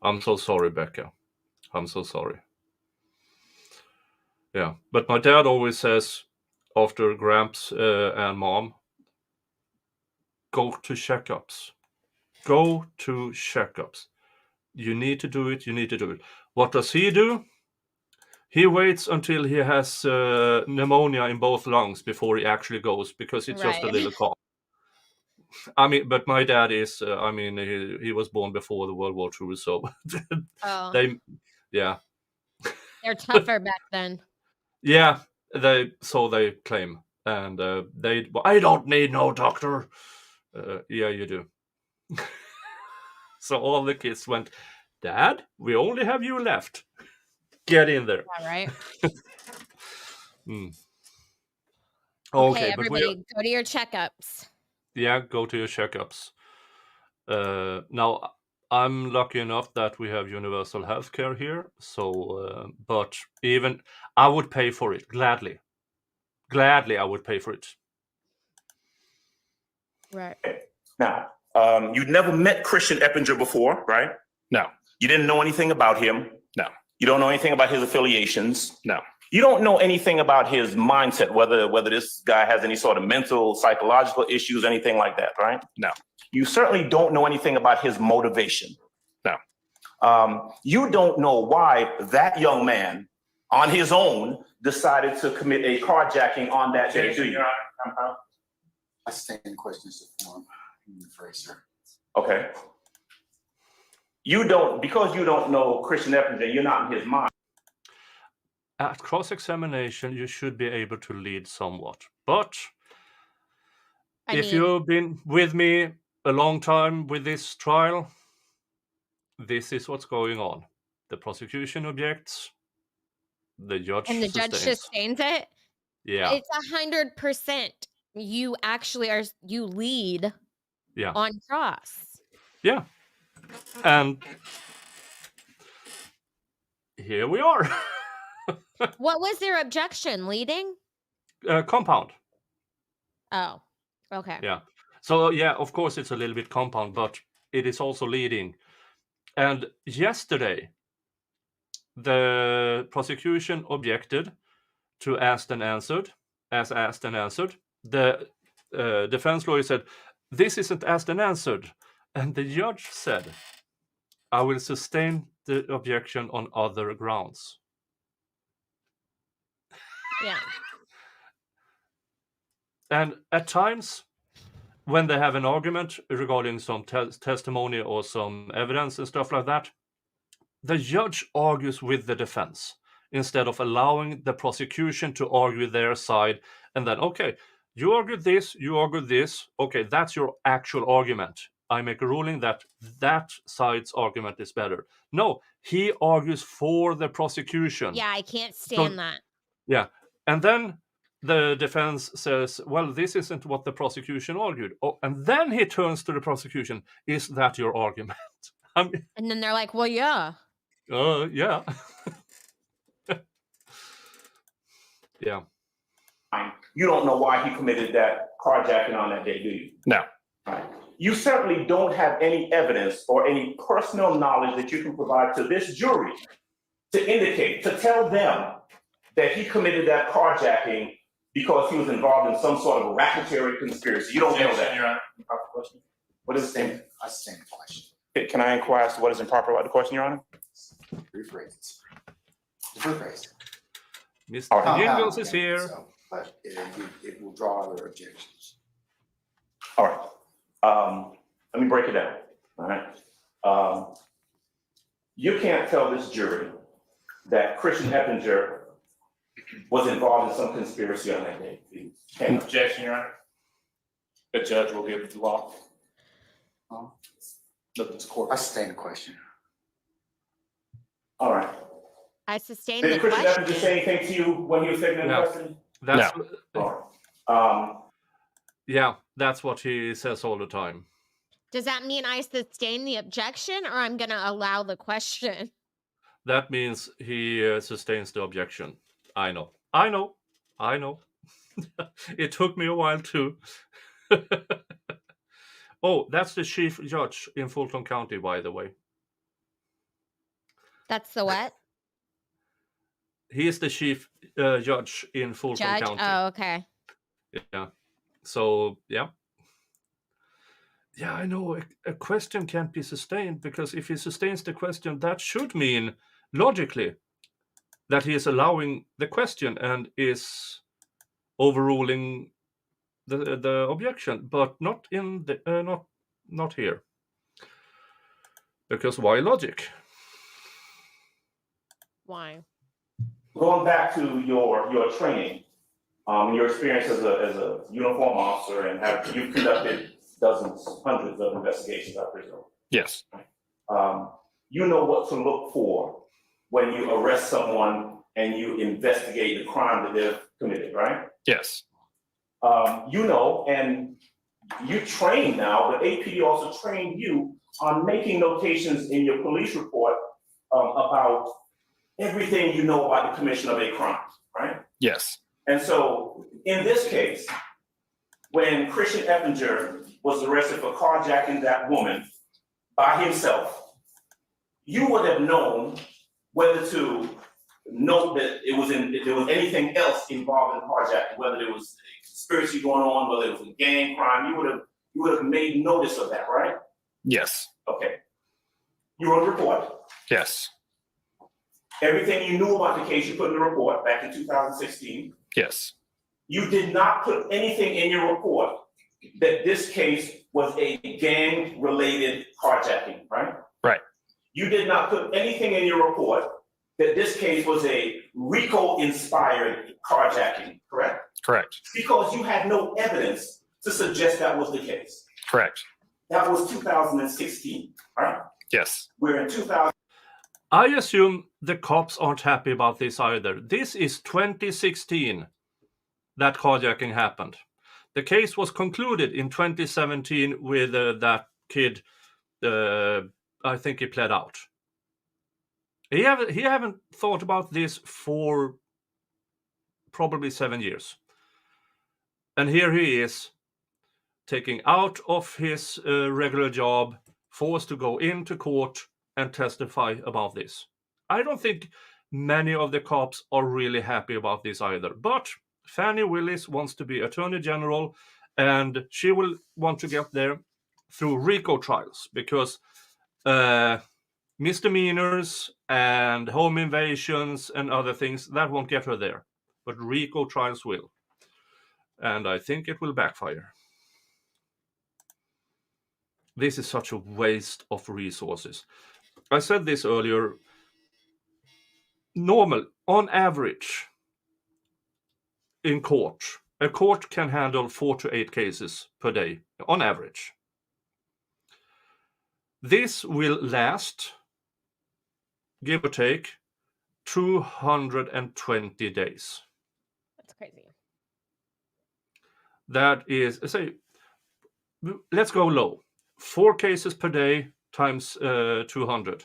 I'm so sorry, Becca. I'm so sorry. Yeah, but my dad always says, after Gramps and Mom, go to checkups. Go to checkups. You need to do it. You need to do it. What does he do? He waits until he has pneumonia in both lungs before he actually goes, because it's just a Right. little cough. I mean, but my dad is, I mean, he was born before the World War II, so Oh, they, yeah, they're tougher back then. yeah, they claim, and I don't need no doctor. Yeah, you do. So all the kids went, Dad, we only have you left. Get in there. Yeah, right. Mm. Okay, Okay, but everybody, go to your checkups. go to your checkups. Now, I'm lucky enough that we have universal health care here. So, but even I would pay for it gladly. Gladly, I would pay for it. Right. Now, you'd never met Christian Eppinger before, right? No, You didn't know anything about him. no, You don't know anything about his affiliations. no, You don't know anything about his mindset, whether this guy has any sort of mental, psychological issues, anything like that, right? no, You certainly don't know anything about his motivation. no. You don't know why that young man on his own decided to commit a carjacking on that day, do you? I stand questions to form. I'm afraid, sir. Okay. Because you don't know Christian Eppinger, you're not in his mind. At cross-examination, you should be able to lead somewhat. But if you've been with me a long time with this trial, this is what's going on. The prosecution objects, the judge And the judge sustains. sustains it? Yeah. It's 100%. You actually you lead Yeah. on cross. Yeah. And here we are. What was their objection? Leading? Compound. Oh, okay. Yeah. So yeah, of course it's a little bit compound, but it is also leading. And yesterday, the prosecution objected to asked and answered, as asked and answered. The defense lawyer said, "This isn't asked and answered," and the judge said, "I will sustain the objection on other grounds." Yeah. And at times, when they have an argument regarding some testimony or some evidence and stuff like that, the judge argues with the defense instead of allowing the prosecution to argue their side. And then, okay, you argued this, you argued this. Okay, that's your actual argument. I make a ruling that that side's argument is better. No, he argues for the prosecution. Yeah, I can't stand that. Yeah. And then the defense says, well, this isn't what the prosecution argued. Oh, and then he turns to the prosecution. Is that your argument? I mean, And then they're like, well, yeah. yeah. Yeah. You don't know why he committed that carjacking on that day, do you? No. Right. You certainly don't have any evidence or any personal knowledge that you can provide to this jury to indicate, to tell them that he committed that carjacking because he was involved in some sort of racketeering conspiracy. You don't know that. Your Honor, proper question. What is the same? I stand the question. Can I inquire as to what is improper about the question, Your Honor? Rephrase. Rephrase. Mr. Jingles is here. So, but it will draw other objections. All right. Let me break it down. All right. You can't tell this jury that Christian Eppinger was involved in some conspiracy on that day. You can't. Objection, Your Honor. The judge will give the law. Look, this court. I stand the question. All right. I sustained the Did Christian Eppinger question. say anything to you when he was taking the No. question? That's All right. yeah, that's what he says all the time. Does that mean I sustain the objection or I'm going to allow the question? That means he sustains the objection. I know. It took me a while too. Oh, that's the chief judge in Fulton County, by the way. That's the what? He is the chief judge in Fulton Judge? County. Oh, okay. Yeah. So, yeah. Yeah, I know. A question can't be sustained because if he sustains the question, that should mean logically that he is allowing the question and is overruling the objection, but not in the not here. Because why logic? Why? Going back to your training, your experience as a uniform officer, and you've conducted dozens, hundreds of investigations, I presume. Yes. You know what to look for when you arrest someone and you investigate the crime that they've committed, right? Yes. You know, and you train now, but APD also trained you on making notations in your police report about everything you know about the commission of a crime, right? Yes. And so in this case, when Christian Eppinger was arrested for carjacking that woman by himself, you would have known whether to note that if there was anything else involved in carjacking, whether there was a conspiracy going on, whether it was a gang crime, you would have made notice of that, right? Yes. Okay. You wrote a report. Yes. Everything you knew about the case you put in the report back in 2016. Yes. You did not put anything in your report that this case was a gang-related carjacking, right? Right. You did not put anything in your report that this case was a RICO-inspired carjacking, correct? Correct. Because you had no evidence to suggest that was the case. Correct. That was 2016, right? Yes. We're in 2000. I assume the cops aren't happy about this either. This is 2016. that carjacking happened. The case was concluded in 2017 with that kid. I think he pled out. He haven't thought about this for probably 7 years. And here he is, taking out of his regular job, forced to go into court and testify about this. I don't think many of the cops are really happy about this either. But Fannie Willis wants to be Attorney General, and she will want to get there through RICO trials, because misdemeanors and home invasions and other things, that won't get her there. But RICO trials will. And I think it will backfire. This is such a waste of resources. I said this earlier. Normal, on average, in court, a court can handle 4 to 8 cases per day, on average. This will last, give or take, 220 days. That's crazy. That is, say, let's go low. 4 cases per day times 200.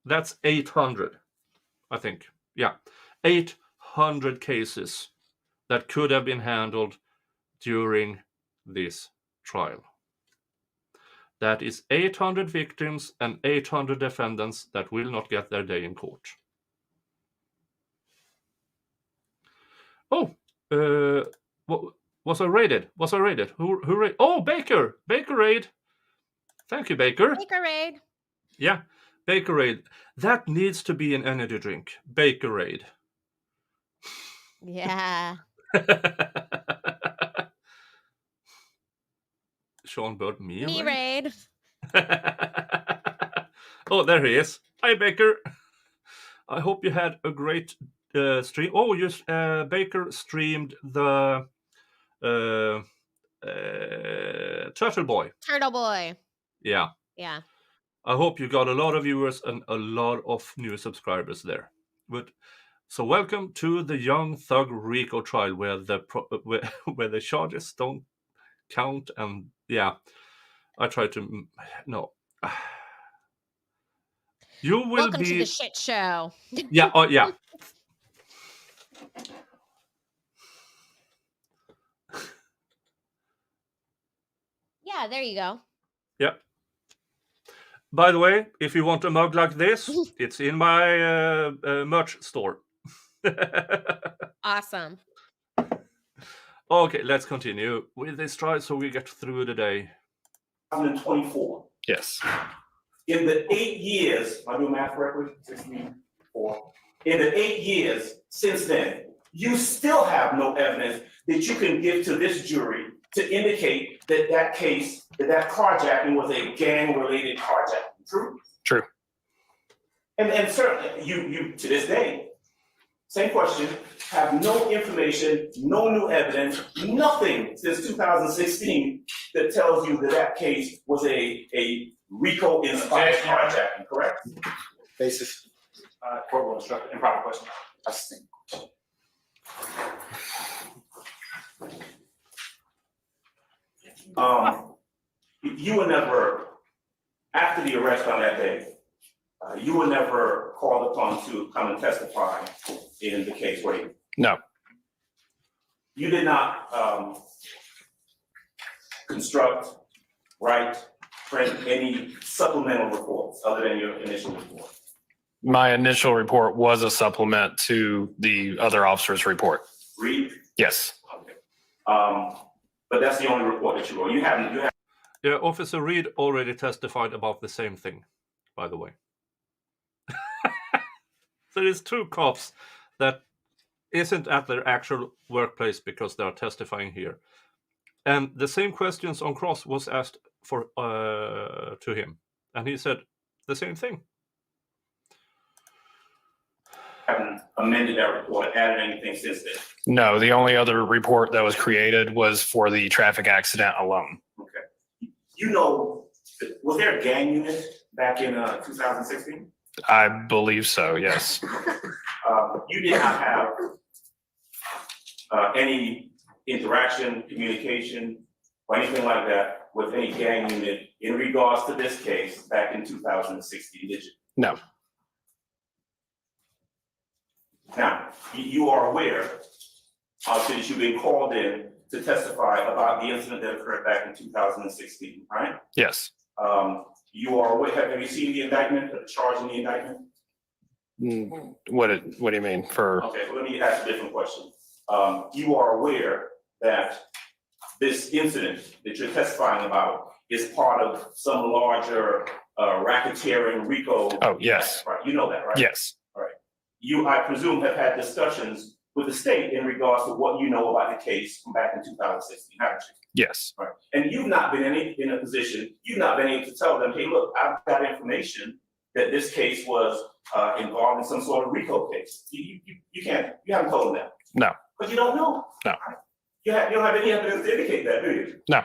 That's 800, I think. Yeah, 800 cases that could have been handled during this trial. That is 800 victims and 800 defendants that will not get their day in court. Oh, was I raided? Was I raided? Who raided? Oh, Baker! Baker raid! Thank you, Baker. Baker raid. Yeah, Baker raid. That needs to be an energy drink. Baker raid. Yeah. Sean Bird, me raid. Oh, there he is. Hi, Baker. I hope you had a great stream. Oh, Baker streamed the Turtle Boy. Turtle Boy. Yeah. Yeah. I hope you got a lot of viewers and a lot of new subscribers there. But so welcome to the young Thug RICO-Trial, where the charges don't count, and yeah, I try to no. You will Welcome to the shit show. Yeah. Oh, yeah. Yeah, there you go. Yep. By the way, if you want a mug like this, it's in my merch store. Awesome. Okay, let's continue with this trial so we get through the day. 2024. Yes. In the 8 years, am I doing math correctly? 64. In the 8 years since then, you still have no evidence that you can give to this jury to indicate that that case, that carjacking was a gang-related carjacking. True? True. And certainly, you to this day, same question, have no information, no new evidence, nothing since 2016 that tells you that that case was a RICO-inspired carjacking, correct? Basis. Court will instruct improper question. That's the thing. You were never, after the arrest on that day, you were never called upon to come and testify in the case, were you? No. You did not construct, write, print any supplemental reports other than your initial report? My initial report was a supplement to the other officer's report. Read? Yes. Okay. But that's the only report that you wrote. You haven't. Yeah, Officer Reed already testified about the same thing, by the way. So there's 2 cops that isn't at their actual workplace because they are testifying here. And the same questions on cross was asked for to him. And he said the same thing. Haven't amended that report, added anything since then? No, the only other report that was created was for the traffic accident alone. Okay. You know, was there a gang unit back in 2016? I believe so, yes. You did not have any interaction, communication, or anything like that with any gang unit in regards to this case back in 2016, did you? No. Now, you are aware, since you've been called in to testify about the incident that occurred back in 2016, right? Yes. You are aware, have you seen the indictment, the charge in the indictment? What do you mean for? Okay, well, let me ask a different question. You are aware that this incident that you're testifying about is part of some larger racketeering RICO? Oh, yes. Right, you know that, right? Yes. All right. You, I presume, have had discussions with the state in regards to what you know about the case from back in 2016, haven't you? Yes. Right. And you've not been in a position, you've not been able to tell them, hey, look, I've got information that this case was involved in some sort of RICO case. You haven't told them that. No. But you don't know. No. You don't have any evidence to indicate that, do you? No.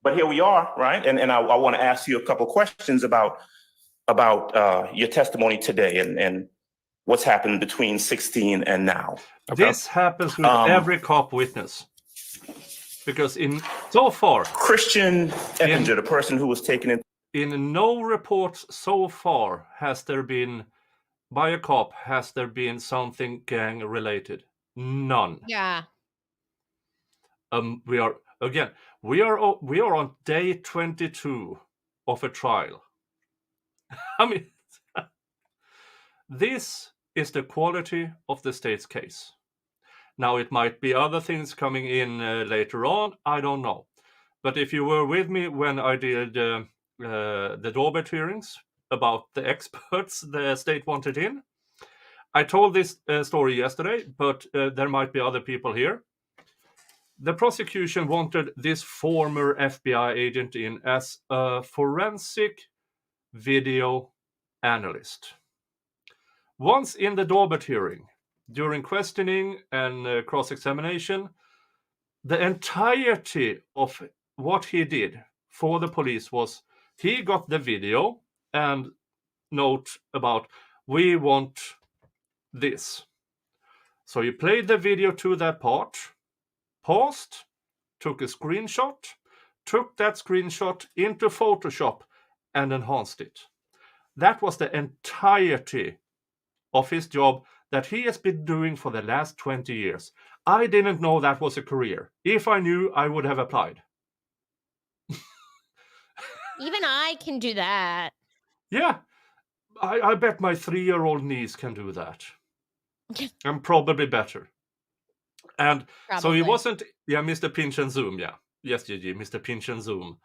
But here we are, right? And I want to ask you a couple questions about your testimony today and what's happened between 16 and now. Okay. This happens with every cop witness. Because so far, Christian Eppinger, the person who was taken in no reports so far has there been something gang related. None. Yeah. We are on day 22 of a trial. I mean, this is the quality of the state's case. Now, it might be other things coming in later on. I don't know. But if you were with me when I did the Daubert hearings about the experts the state wanted in, I told this story yesterday, but there might be other people here. The prosecution wanted this former FBI agent in as a forensic video analyst. Once in the Daubert hearing, during questioning and cross-examination, the entirety of what he did for the police was he got the video and note about, we want this. So he played the video to that part, paused, took a screenshot, took that screenshot into Photoshop and enhanced it. That was the entirety of his job that he has been doing for the last 20 years. I didn't know that was a career. If I knew, I would have applied. Even I can do that. Yeah, I bet my 3-year-old niece can do that. And probably better. And so he wasn't, Mr. Pinch and Zoom, yeah. Yes, Gigi, Mr. Pinch and Zoom.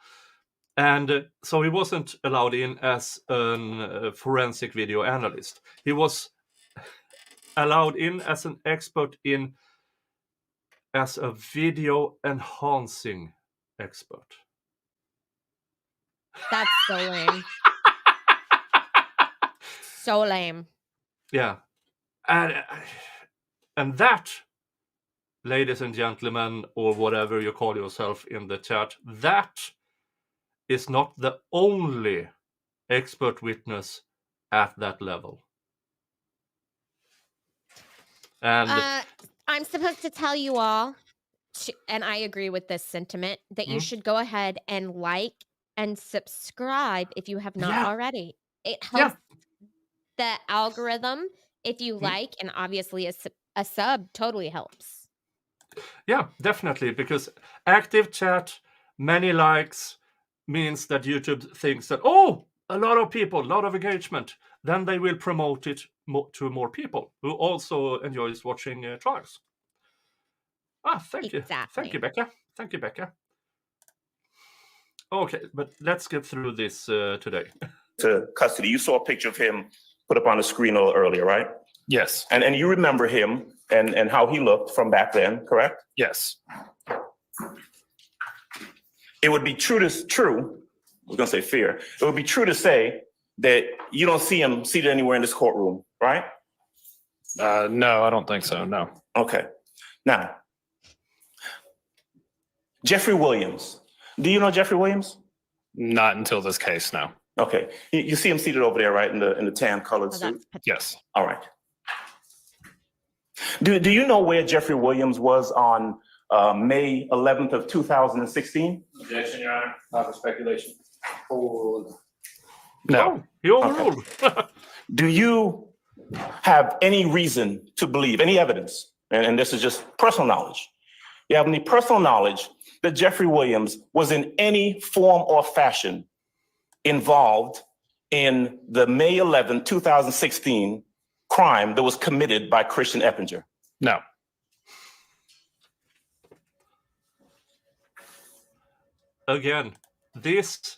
And so he wasn't allowed in as a forensic video analyst. He was allowed in as an expert as a video enhancing expert. That's so lame. So lame. Yeah. And that, ladies and gentlemen, or whatever you call yourself in the chat, that is not the only expert witness at that level. And I'm supposed to tell you all, and I agree with this sentiment, that you should go ahead and like and subscribe if you have not already. It helps the algorithm if you like, and obviously a sub totally helps. Yeah, definitely, because active chat, many likes, means that YouTube thinks that, oh, a lot of people, a lot of engagement. Then they will promote it to more people who also enjoys watching trials. Thank you. Thank you, Becca. Thank you, Becca. Okay, but let's get through this today. To custody, you saw a picture of him put up on the screen a little earlier, right? Yes. And you remember him and how he looked from back then, correct? Yes. It would be true, I was gonna say fear. It would be true to say that you don't see him seated anywhere in this courtroom, right? No, I don't think so. No. Okay. Now, Jeffrey Williams. Do you know Jeffrey Williams? Not until this case, no. Okay. You see him seated over there, right, in the tan colored suit? Yes. All right. Do you know where Jeffrey Williams was on May 11th of 2016? Objection, Your Honor. Not for speculation. No. Oh, he overruled. Do you have any reason to believe, any evidence, and this is just personal knowledge, you have any personal knowledge that Jeffrey Williams was in any form or fashion involved in the May 11, 2016 crime that was committed by Christian Eppinger? No. Again, this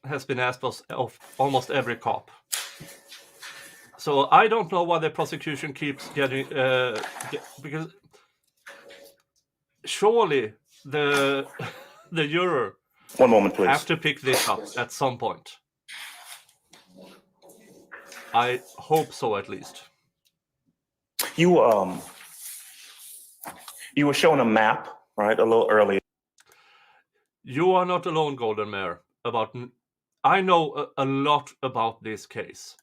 has been asked of almost every cop. So I don't know why the prosecution keeps getting because surely the juror One moment, please. have to pick this up at some point. I hope so, at least. You were shown a map, right, a little earlier. You are not alone, Golden Mare. I know a lot about this case.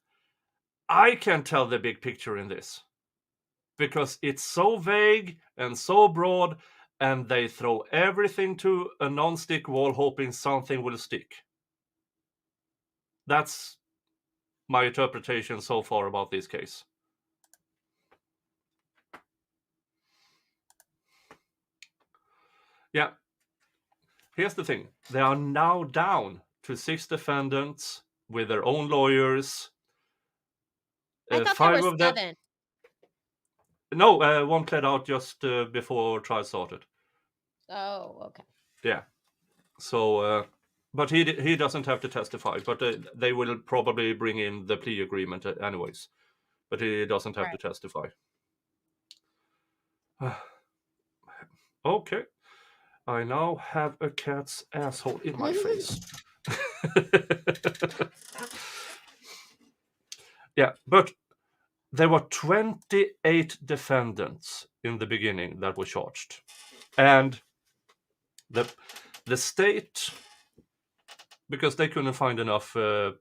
I can tell the big picture in this because it's so vague and so broad, and they throw everything to a non-stick wall hoping something will stick. That's my interpretation so far about this case. Yeah. Here's the thing. They are now down to 6 defendants with their own lawyers. I thought 5 there were of them. 7. No, one pled out just before trial started. Oh, okay. Yeah. So, but he doesn't have to testify. But they will probably bring in the plea agreement anyways. But he doesn't have to testify. Okay. I now have a cat's asshole in my face. Yeah, but there were 28 defendants in the beginning that were charged. And the state, because they couldn't find enough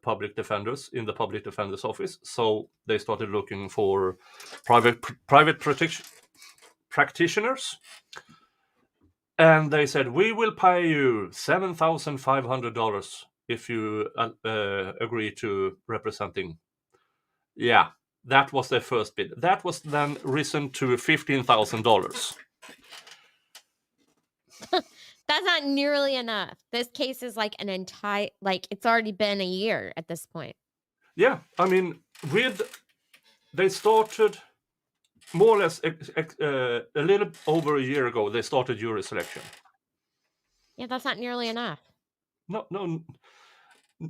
public defenders in the public defender's office, so they started looking for private practitioners. And they said, we will pay you $7,500 if you agree to representing. Yeah, that was their first bid. That was then risen to $15,000. That's not nearly enough. This case is like it's already been a year at this point. Yeah, I mean, they started more or less a little over a year ago. They started jury selection. Yeah, that's not nearly enough. No,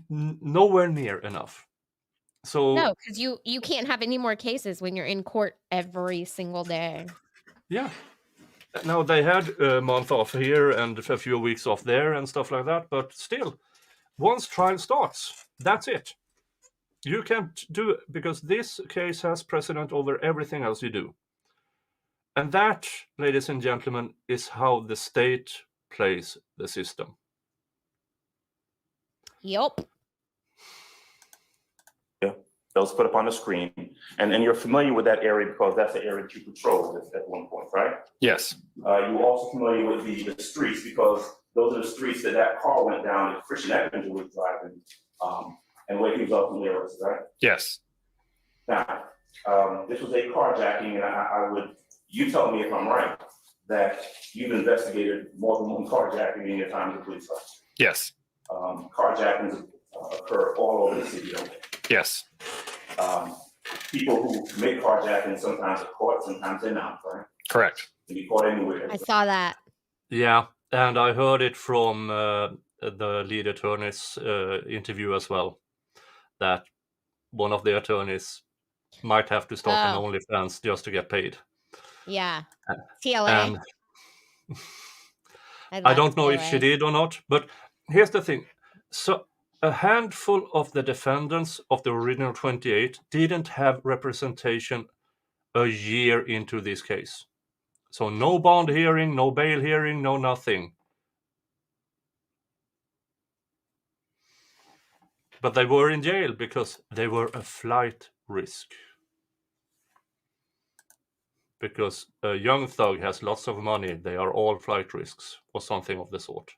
nowhere near enough. So No, because you can't have any more cases when you're in court every single day. yeah. Now they had a month off here and a few weeks off there and stuff like that, but still, once trial starts, that's it. You can't do it because this case has precedent over everything else you do. And that, ladies and gentlemen, is how the state plays the system. Yup. That was put up on the screen. And you're familiar with that area because that's the area that you patrolled at one point, right? Yes. You're also familiar with the streets because those are the streets that car went down that Christian Eppinger was driving and where he was ultimately arrested, right? Yes. Now, this was a carjacking, and you tell me if I'm right, that you've investigated more than one carjacking in your time as a police officer. Yes. Carjackings occur all over the city, don't they? Yes. People who commit carjacking sometimes are caught, sometimes they're not, right? Correct. Can be caught anywhere. I saw that. Yeah, and I heard it from the lead attorney's interview as well, that one of the attorneys might have to start an OnlyFans just to get paid. Yeah. TLA. And I don't know if she did or not, but here's the thing. So a handful of the defendants of the original 28 didn't have representation a year into this case. So no bond hearing, no bail hearing, no nothing. But they were in jail because they were a flight risk. because a young thug has lots of money. They are all flight risks or something of the sort.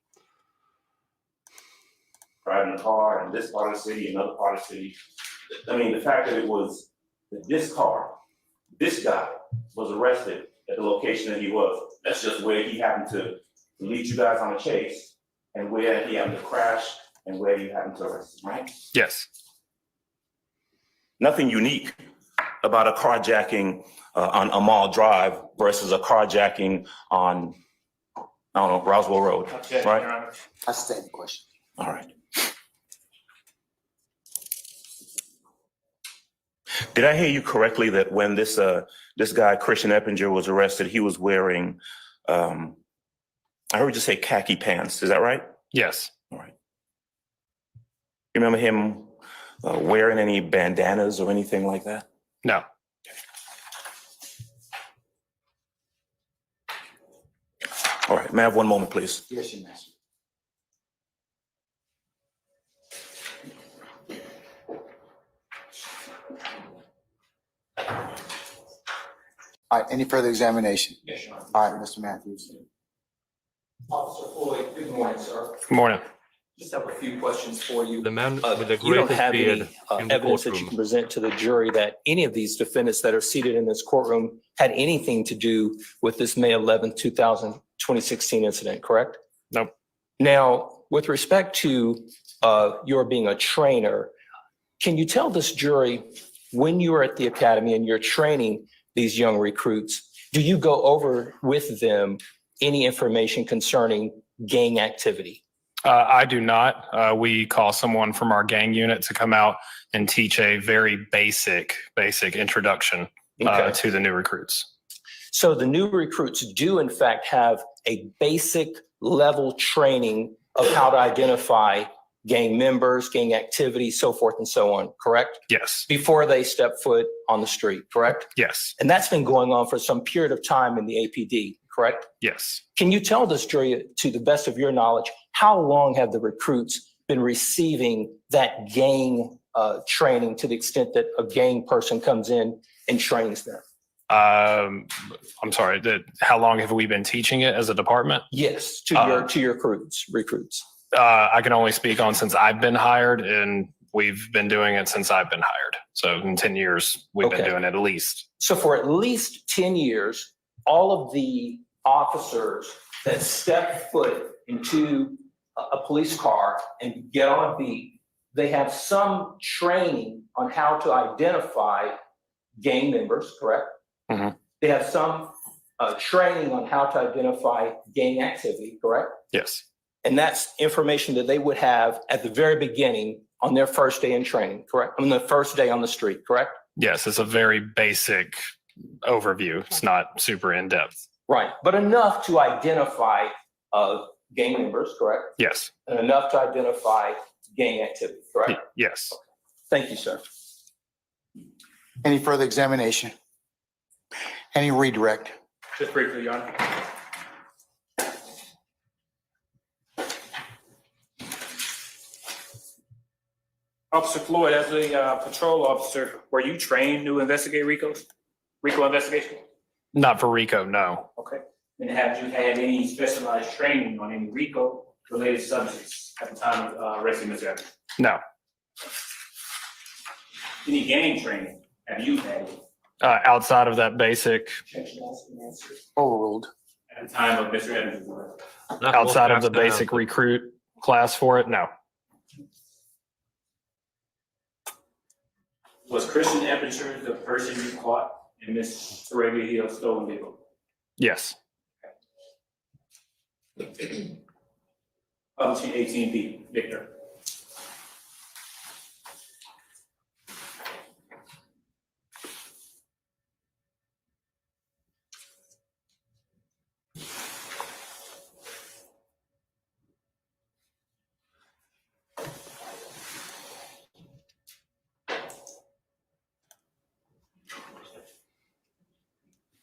Driving a car in this part of the city, another part of the city. I mean, the fact that it was that this guy was arrested at the location that he was, that's just where he happened to lead you guys on a chase and where he happened to crash and where you happened to arrest him, right? Yes. Nothing unique about a carjacking on Amal Drive versus a carjacking on, I don't know, Roswell Road, right? That's the same question. All right. Did I hear you correctly that when this guy, Christian Eppinger, was arrested, he was wearing, I heard you say khaki pants, is that right? Yes. All right. You remember him wearing any bandanas or anything like that? No. All right, may I have one moment, please? Yes, Your Master. All right, any further examination? Yes, Your Honor. All right, Mr. Matthews. Officer Floyd, good morning, sir. Good morning. Just have a few questions for you. The man with the You don't greatest have beard any in the evidence that you courtroom. can present to the jury that any of these defendants that are seated in this courtroom had anything to do with this May 11th, 2016 incident, correct? Nope. Now, with respect to your being a trainer, can you tell this jury when you were at the academy and you're training these young recruits, do you go over with them any information concerning gang activity? I do not. We call someone from our gang unit to come out and teach a very basic introduction Okay. to the new recruits. So the new recruits do in fact have a basic level training of how to identify gang members, gang activity, so forth and so on, correct? Yes. Before they step foot on the street, correct? Yes. And that's been going on for some period of time in the APD, correct? Yes. Can you tell this jury, to the best of your knowledge, how long have the recruits been receiving that gang training to the extent that a gang person comes in and trains them? I'm sorry. How long have we been teaching it as a department? Yes, to your recruits. I can only speak on since I've been hired, and we've been doing it since I've been hired. So in 10 years, we've been Okay. doing it at least. So for at least 10 years, all of the officers that step foot into a police car and get on a beat, they have some training on how to identify gang members, correct? Mhm. They have some training on how to identify gang activity, correct? Yes. And that's information that they would have at the very beginning on their first day in training, correct? On the first day on the street, correct? Yes. It's a very basic overview. It's not super in depth. Right, but enough to identify gang members, correct? Yes. And enough to identify gang activity, correct? Yes. Thank you, sir. Any further examination? Any redirect? Just briefly, Your Honor. Officer Floyd, as a patrol officer, were you trained to investigate RICO investigation? Not for RICO, no. Okay. And have you had any specialized training on any RICO-related subjects at the time of arresting Mr. Evans? No. Any gang training have you had Outside of that basic, Overruled. at the time of Mr. Evans' arrest? outside of the basic recruit class for it, no. Was Christian Eppinger the person you caught in Miss Arabia Hill's stolen vehicle? Yes. Between 18 feet, Victor.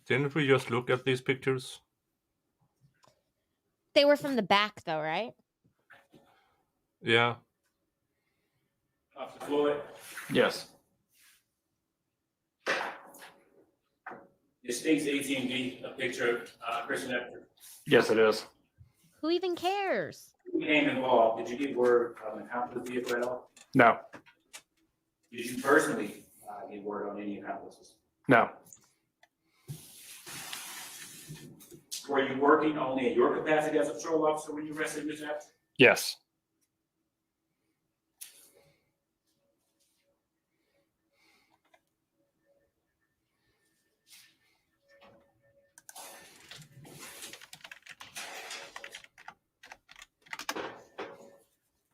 Didn't we just look at these pictures? They were from the back, though, right? Yeah. Officer Floyd, Yes. Is State's AT&T a picture of Christian Edward? Yes, it is. Who even cares? Who became involved? Did you get word of an accomplice vehicle at all? No, Did you personally get word on any accomplices? no, Were you working only in your capacity as a patrol officer when you arrested Mr. Epps? yes.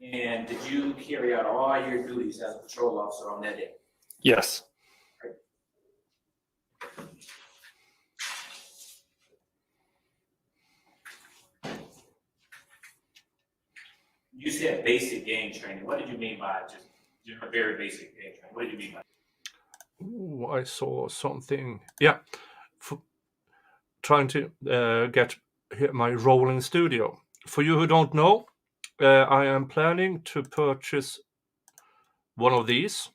And did you carry out all your duties as a patrol officer on that day? Yes. You said basic gang training. What did you mean by just very basic gang training? What did you mean by that? Ooh, I saw something. Yeah, trying to get my rolling studio. For you who don't know, I am planning to purchase one of these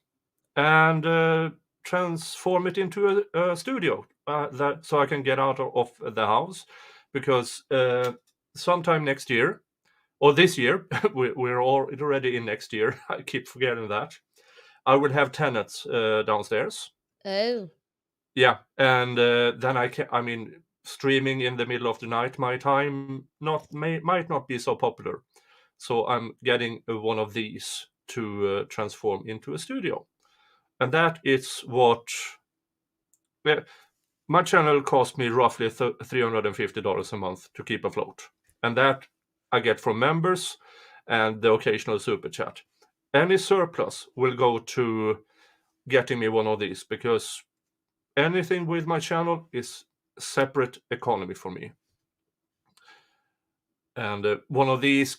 and transform it into a studio so I can get out of the house, because sometime next year or this year, we're already in next year. I keep forgetting that. I will have tenants downstairs. Oh, Yeah, and then I mean, streaming in the middle of the night, my time might not be so popular. So I'm getting one of these to transform into a studio. And that is what my channel cost me roughly $350 a month to keep afloat. And that I get from members and the occasional super chat. Any surplus will go to getting me one of these, because anything with my channel is separate economy for me. And one of these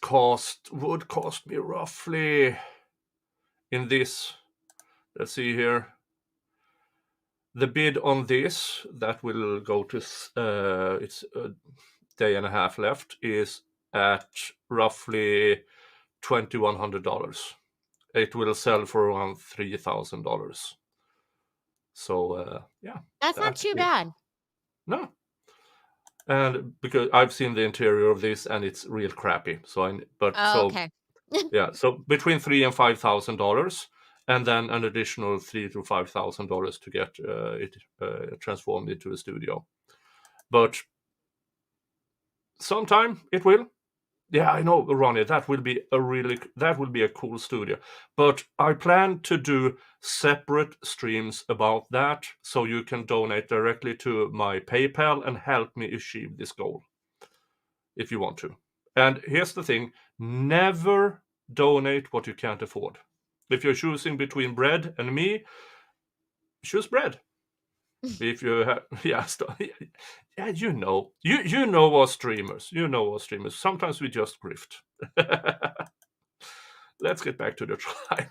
would cost me roughly, in this, let's see here, the bid on this that will go to it's a day and a half left, is at roughly $2,100. It will sell for around $3,000. So yeah, that's not that too is- bad. No. And because I've seen the interior of this and it's real crappy. So Okay. yeah, so between $3,000 and $5,000, and then an additional $3,000 to $5,000 to get it transformed into a studio. But sometime it will. Yeah, I know, Ronnie. That will be a cool studio. But I plan to do separate streams about that, so you can donate directly to my PayPal and help me achieve this goal, if you want to. And here's the thing: never donate what you can't afford. If you're choosing between bread and me, choose bread. If you have, yeah, you know us streamers. Sometimes we just grift. Let's get back to the trial.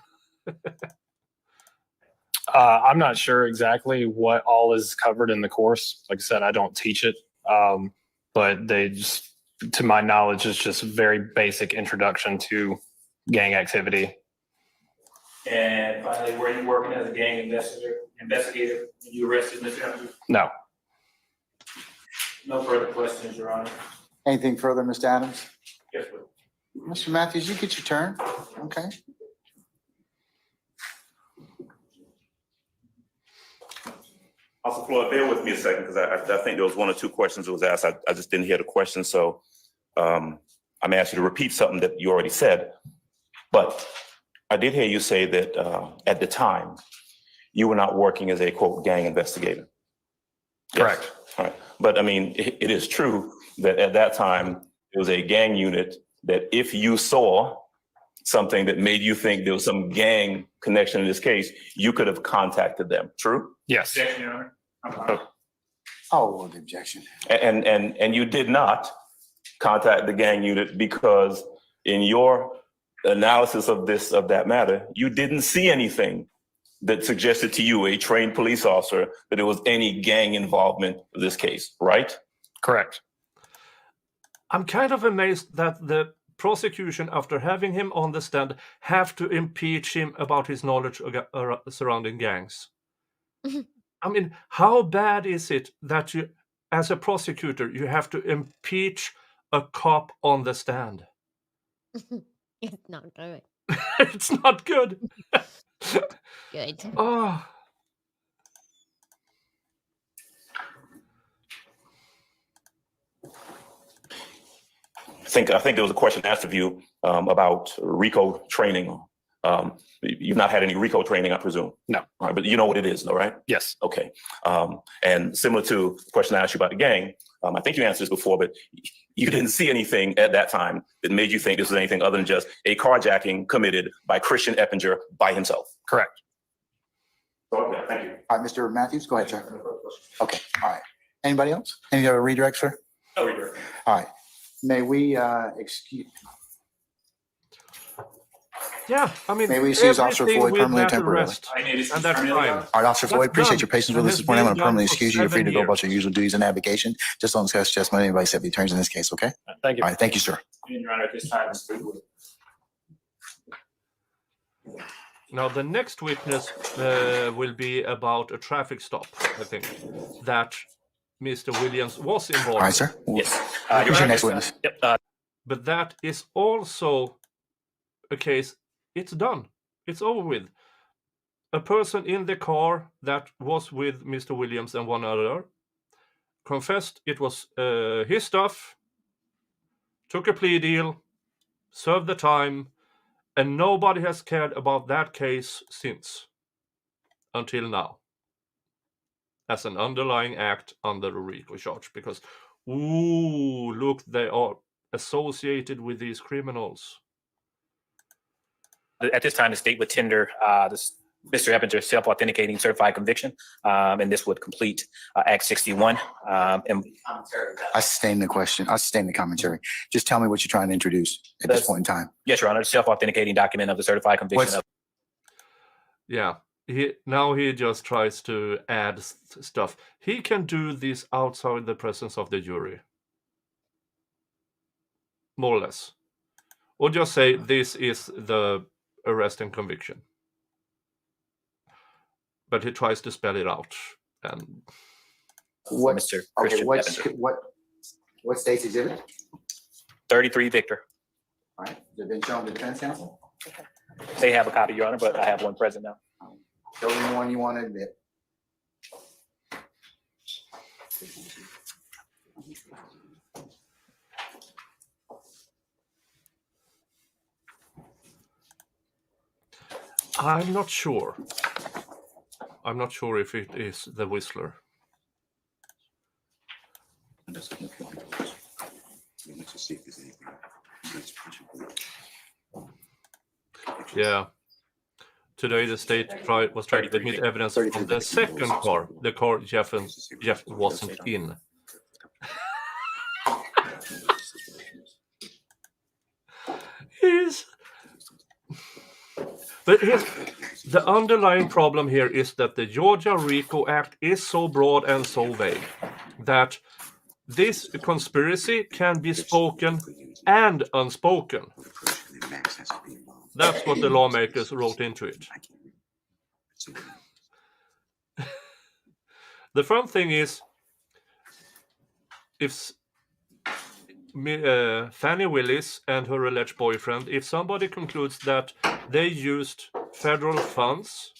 I'm not sure exactly what all is covered in the course. Like I said, I don't teach it, but they just, to my knowledge, it's just a very basic introduction to gang activity. And finally, were you working as a gang investigator when you arrested Mr. Evans? No. No further questions, Your Honor. Anything further, Mr. Adams? Yes, sir. Mr. Matthews, you get your turn. Okay. Also, Floyd, bear with me a second, because I think there was one or two questions that was asked. I just didn't hear the question, so I'm gonna ask you to repeat something that you already said. But I did hear you say that at the time, you were not working as a, quote, gang investigator. Correct. Yes. All right. But I mean, it is true that at that time, it was a gang unit that if you saw something that made you think there was some gang connection in this case, you could have contacted them. True? Yes. Objection, Your Honor. I'm sorry. Oh, the objection. And you did not contact the gang unit because in your analysis of that matter, you didn't see anything that suggested to you, a trained police officer, that there was any gang involvement in this case, right? Correct. I'm kind of amazed that the prosecution, after having him on the stand, have to impeach him about his knowledge surrounding gangs. I mean, how bad is it that you, as a prosecutor, you have to impeach a cop on the stand? It's not good. It's not good. Good. Oh, I think there was a question asked of you about RICO training. You've not had any RICO training, I presume. No. All right, but you know what it is, though, right? Yes. Okay. And similar to the question I asked you about the gang, I think you answered this before, but you didn't see anything at that time that made you think this was anything other than just a carjacking committed by Christian Eppinger by himself. Correct. Okay, thank you. All right, Mr. Matthews, go ahead, sir. Okay, all right. Anybody else? Any other redirects, sir? No, reader. All right. May we excuse, yeah. I mean, may we excuse Officer everything Floyd with permanently, that temporarily? arrest, and that's fine. All right, Officer Floyd, That's appreciate done. your patience It with us has this morning. I'm been gonna permanently done for excuse you. You're free to 7 go about years. your usual duties and avocation. Just don't discuss testimony anybody except the attorneys in this case, okay? Thank you. All right, thank you, sir. Your Honor, at this time, Mr. Wood. Now, the next witness will be about a traffic stop, I think, that Mr. Williams was involved All right, in. sir. Yes. Who's your next witness? Yep. But that is also a case, it's done. It's over with. A person in the car that was with Mr. Williams and one other confessed it was his stuff, took a plea deal, served the time, and nobody has cared about that case since, until now, as an underlying act under the RICO charge. Because, ooh, look, they are associated with these criminals. At this time, the state would tender Mr. Eppinger's self-authenticating certified conviction, and this would complete Act 61. And I sustain the question. I sustain the commentary. Just tell me what you're trying to introduce at this point in time. yes, Your Honor, the self-authenticating document of the certified conviction. Yeah, he just tries to add stuff. He can do this outside the presence of the jury, more or less, or just say this is the arrest and conviction. But he tries to spell it out. And What, Mr. okay, Christian what state's exhibit? 33 Victor. All right, has it been shown to the defense counsel? They have a copy, Your Honor, but I have one present now. Show me the one you want to admit. I'm not sure. I'm not sure if it is the Whistler. Yeah. Today, the state was trying to admit evidence from the second car, the car Jeff wasn't in. But the underlying problem here is that the Georgia RICO-act is so broad and so vague that this conspiracy can be spoken and unspoken. That's what the lawmakers wrote into it. The fun thing is, if Fannie Willis and her alleged boyfriend, if somebody concludes that they used federal funds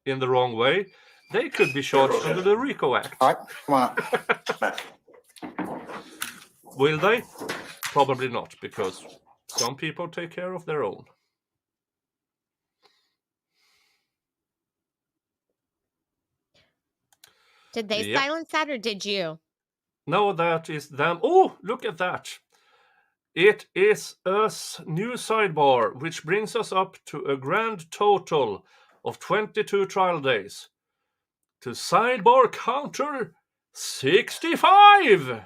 in the wrong way, they could be charged under the RICO-act. All right, come on up. Will they? Probably not, because some people take care of their own. Did they Yep. silence that or did you? No, that is them. Oh, look at that. It is a new sidebar, which brings us up to a grand total of 22 trial days. To sidebar counter 65!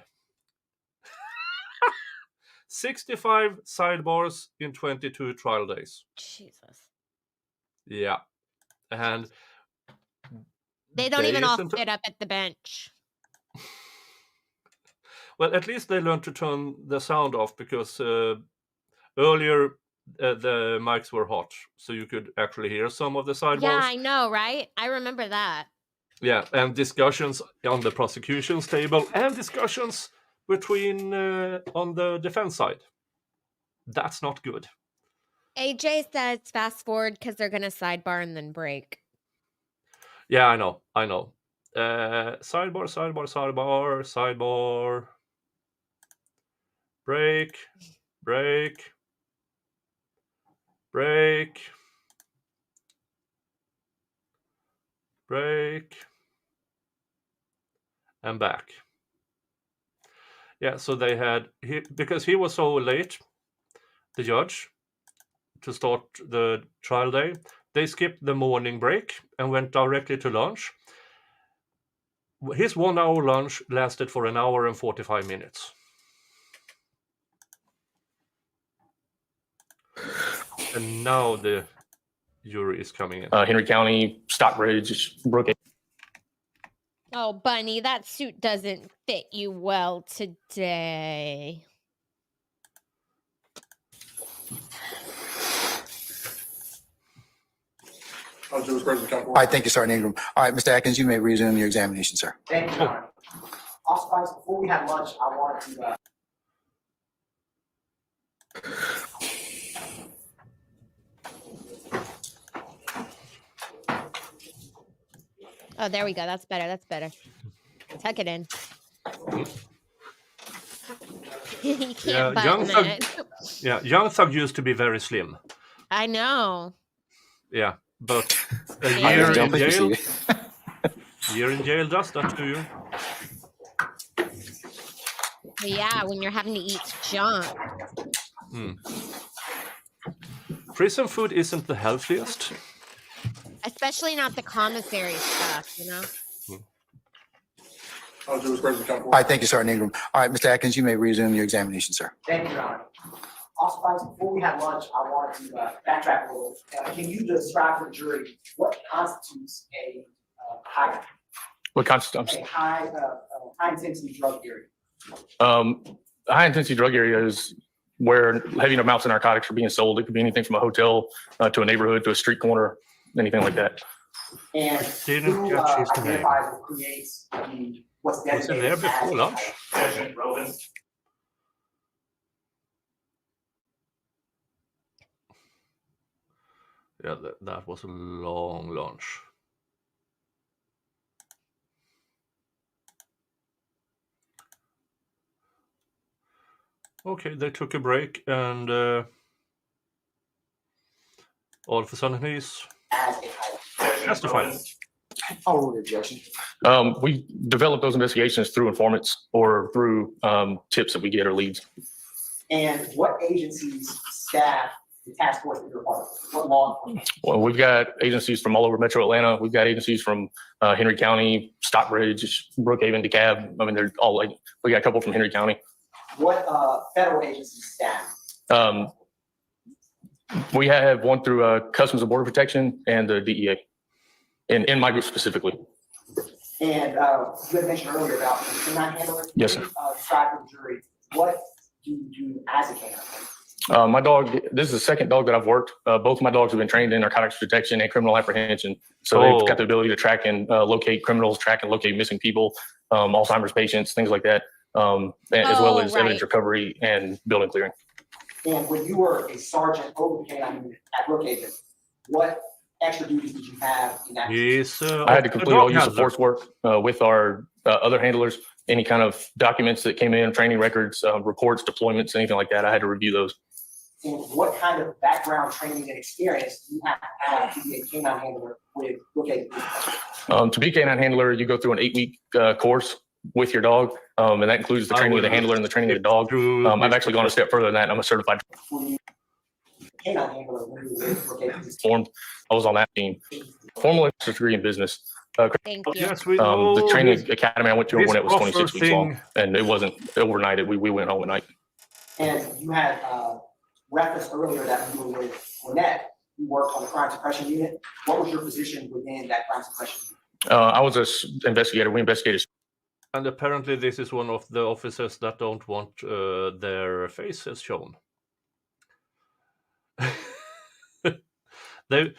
65 sidebars in 22 trial days. Jesus. Yeah. And They don't even all isn't- fit up at the bench. Well, at least they learned to turn the sound off, because earlier the mics were hot, so you could actually hear some of the sidebars. Yeah, I know, right? I remember that. Yeah, and discussions on the prosecution's table and discussions between on the defense side. That's not good. AJ says fast forward because they're going to sidebar and then break. Yeah, I know. Sidebar. Break. And back. Yeah, so they had, because he was so late, the judge, to start the trial day, they skipped the morning break and went directly to lunch. His 1 hour lunch lasted for 1 hour and 45 minutes. And now the jury is coming in. Henry County, Stockbridge, Brookhaven. Oh, Bunny, that suit doesn't fit you well today. Juris President, count All right, thank you, Sergeant Ingram. All right, Mr. Atkins, you may resume your examination, sir. Thank you, Your Honor. Also, guys, before we had lunch, I wanted to, Oh, there we go. That's better. Tuck it in. You can't button it. Young Thug used to be very slim. I know. Yeah, but a Yeah. year Don't in please jail, proceed. does that to you. But yeah, when you're having to eat junk. Prison food isn't the healthiest. Especially not the commissary stuff, you know? Juris President, count All right, thank you, Sergeant Ingram. All right, Mr. Atkins, you may resume your examination, sir. thank you, Your Honor. Also, guys, before we had lunch, I wanted to backtrack a little. Can you describe to the jury what constitutes a high intensity drug area? High intensity drug area is where heavy amounts of narcotics are being sold. It could be anything from a hotel to a neighborhood to a street corner, anything like that. And Didn't who catch his name. identifies or creates what's Was it there designated before as lunch? Sergeant Rowan. Yeah, that was a long lunch. Okay, they took a break, and all of a sudden he's as a high. testifying. I'll rule the objection. We develop those investigations through informants or through tips that we get or leads. And what agencies staff the task force that you're a part of? What law enforcement? Well, we've got agencies from all over Metro Atlanta. We've got agencies from Henry County, Stockbridge, Brookhaven, DeKalb. I mean, they're all like, we got a couple from Henry County. What federal agencies staff? We have one through Customs and Border Protection and the DEA, in my group specifically. And you had mentioned earlier about the canine handler. Yes, sir. Describe to the jury, what do you do as a canine handler? My dog, this is the second dog that I've worked. Both of my dogs have been trained in narcotics detection and criminal apprehension. So they've got the ability to track and locate criminals, track and locate missing people, Alzheimer's patients, things like that, as well as evidence recovery and building clearing. And when you were a sergeant over the canine unit at Brookhaven, what extra duties did you have in that? I had to complete all use of force work with our other handlers. Any kind of documents that came in, training records, reports, deployments, anything like that, I had to review those. And what kind of background training and experience do you have to have to be a canine handler with Brookhaven? To be a canine handler, you go through an 8-week course with your dog, and that includes the training of the handler and the training of the dog. I've actually gone a step further than that. I'm a certified Canine handler when you were with Brookhaven? formed. I was on that team. Formal degree in business. Thank you. Yes, we know. The training academy I went to when it was 26 weeks long, thing. and it wasn't overnight. We went home at night. And you had referenced earlier that you were with Lynette, you worked on the crime suppression unit. What was your position within that crime suppression unit? I was an investigator. We investigated. And apparently this is one of the officers that don't want their faces shown. The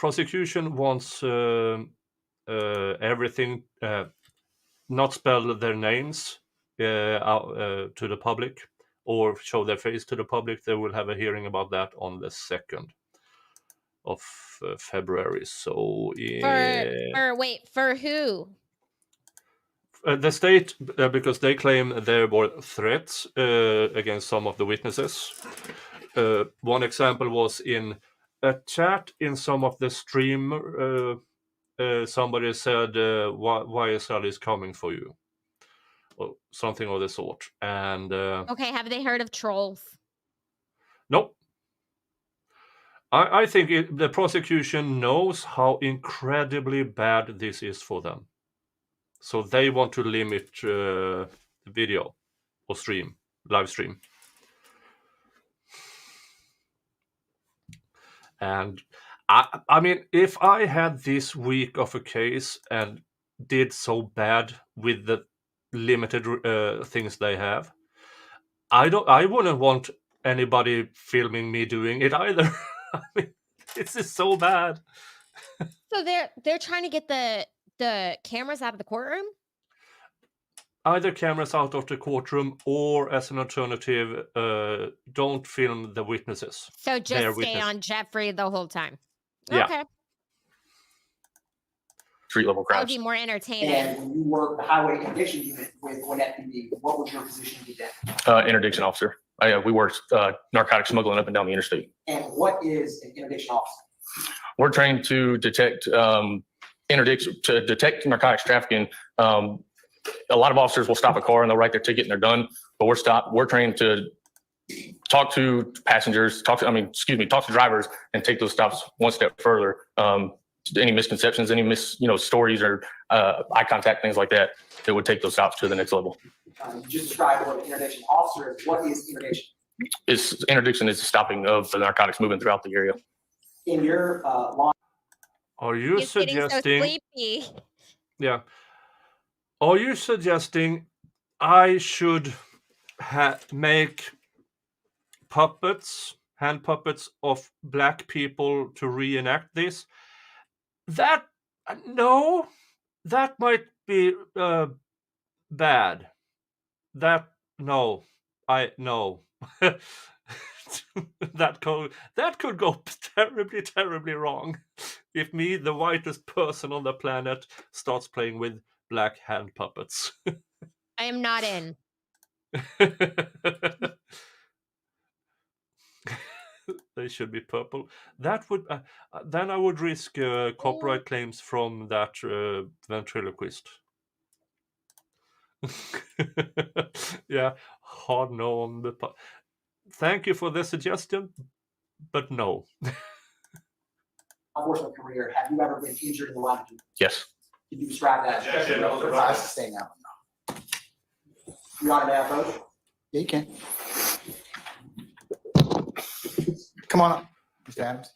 prosecution wants everything, not spell their names out to the public or show their face to the public. They will have a hearing about that on the 2nd of February. So For who? the state, because they claim there were threats against some of the witnesses. One example was in a chat in some of the stream. Somebody said, YSL is coming for you, or something of the sort. And Okay, have they heard of trolls? nope. I think the prosecution knows how incredibly bad this is for them. So they want to limit the video or live stream. And I mean, if I had this week of a case and did so bad with the limited things they have, I wouldn't want anybody filming me doing it either. I mean, this is so bad. So they're trying to get the cameras out of the courtroom? Either cameras out of the courtroom, or as an alternative, don't film the witnesses. So just stay on Jeffrey the whole time. Yeah. Okay. Street level That would crimes. be more entertaining. And when you worked the highway interdiction unit with Gwinnett PD, what was your position with that? Interdiction officer. We worked narcotic smuggling up and down the interstate. And what is an interdiction officer? We're trained to detect narcotics trafficking. A lot of officers will stop a car and they'll write their ticket and they're done. But we're trained to talk to passengers, talk to drivers and take those stops one step further. Any misconceptions, any stories or eye contact, things like that would take those stops to the next level. You just described what an interdiction officer is. What is interdiction? Interdiction is the stopping of the narcotics moving throughout the area. In your line. Are you He's getting so suggesting? sleepy. Yeah. Are you suggesting I should make hand puppets of black people to reenact this? No, that might be bad. No. That could go terribly, terribly wrong if me, the whitest person on the planet, starts playing with black hand puppets. I am not in. They should be purple. That would then I would risk copyright claims from that ventriloquist. Yeah, hard no on the Thank you for the suggestion, but no. Enforcement career, have you ever been injured in the line of duty? Yes. Can you describe that? Objection. I sustain that one. Your Honor, may I vote? Yeah, you can. Come on up, Mr. Adams.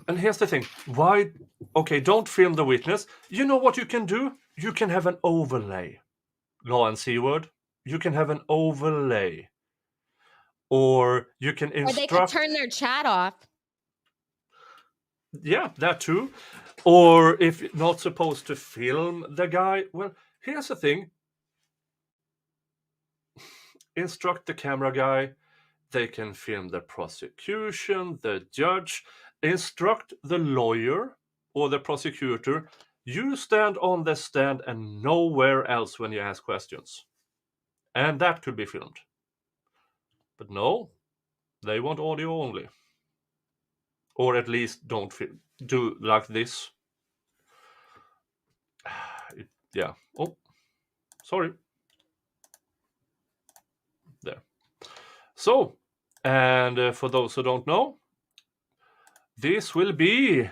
And here's the thing. Why? Okay, don't film the witness. You know what you can do? You can have an overlay. Law and C word. You can have an overlay. Or you can instruct. Or they could turn their chat off. Yeah, that too. Or if you're not supposed to film the guy, well, here's the thing. Instruct the camera guy. They can film the prosecution, the judge. Instruct the lawyer or the prosecutor. You stand on the stand and nowhere else when you ask questions. And that could be filmed. But no, they want audio only. Or at least don't do like this. Yeah. Oh, sorry. There. So, and for those who don't know, this will be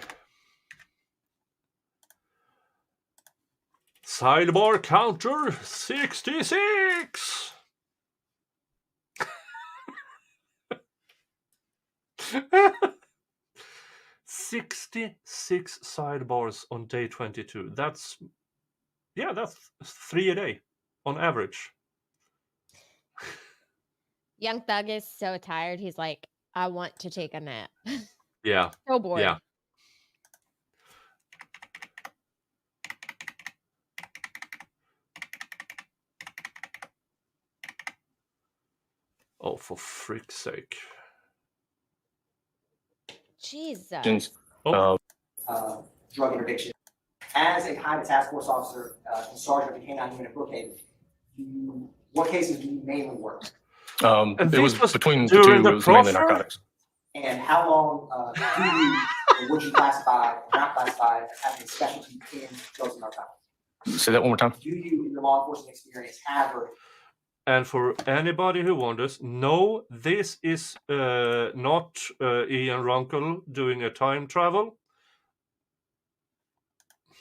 Sidebar counter 66. 66 sidebars on day 22. That's 3 a day on average. Young Thug is so tired. He's like, I want to take a nap. Yeah. So bored. Yeah. Oh, for frick's sake. Jesus. Oh. Drug interdiction. As a Highland Task Force officer, and Sergeant of the K-9 Unit Brookhaven, what cases do you mainly work? And It this was between the during two, the it was mainly proffer? narcotics. And how long do you, or would you classify, or not classify, as having a specialty in drugs and narcotics? Say that one more time. Do you, in your law enforcement experience, have or And for anybody who wonders, no, this is not Ian Runkle doing a time travel.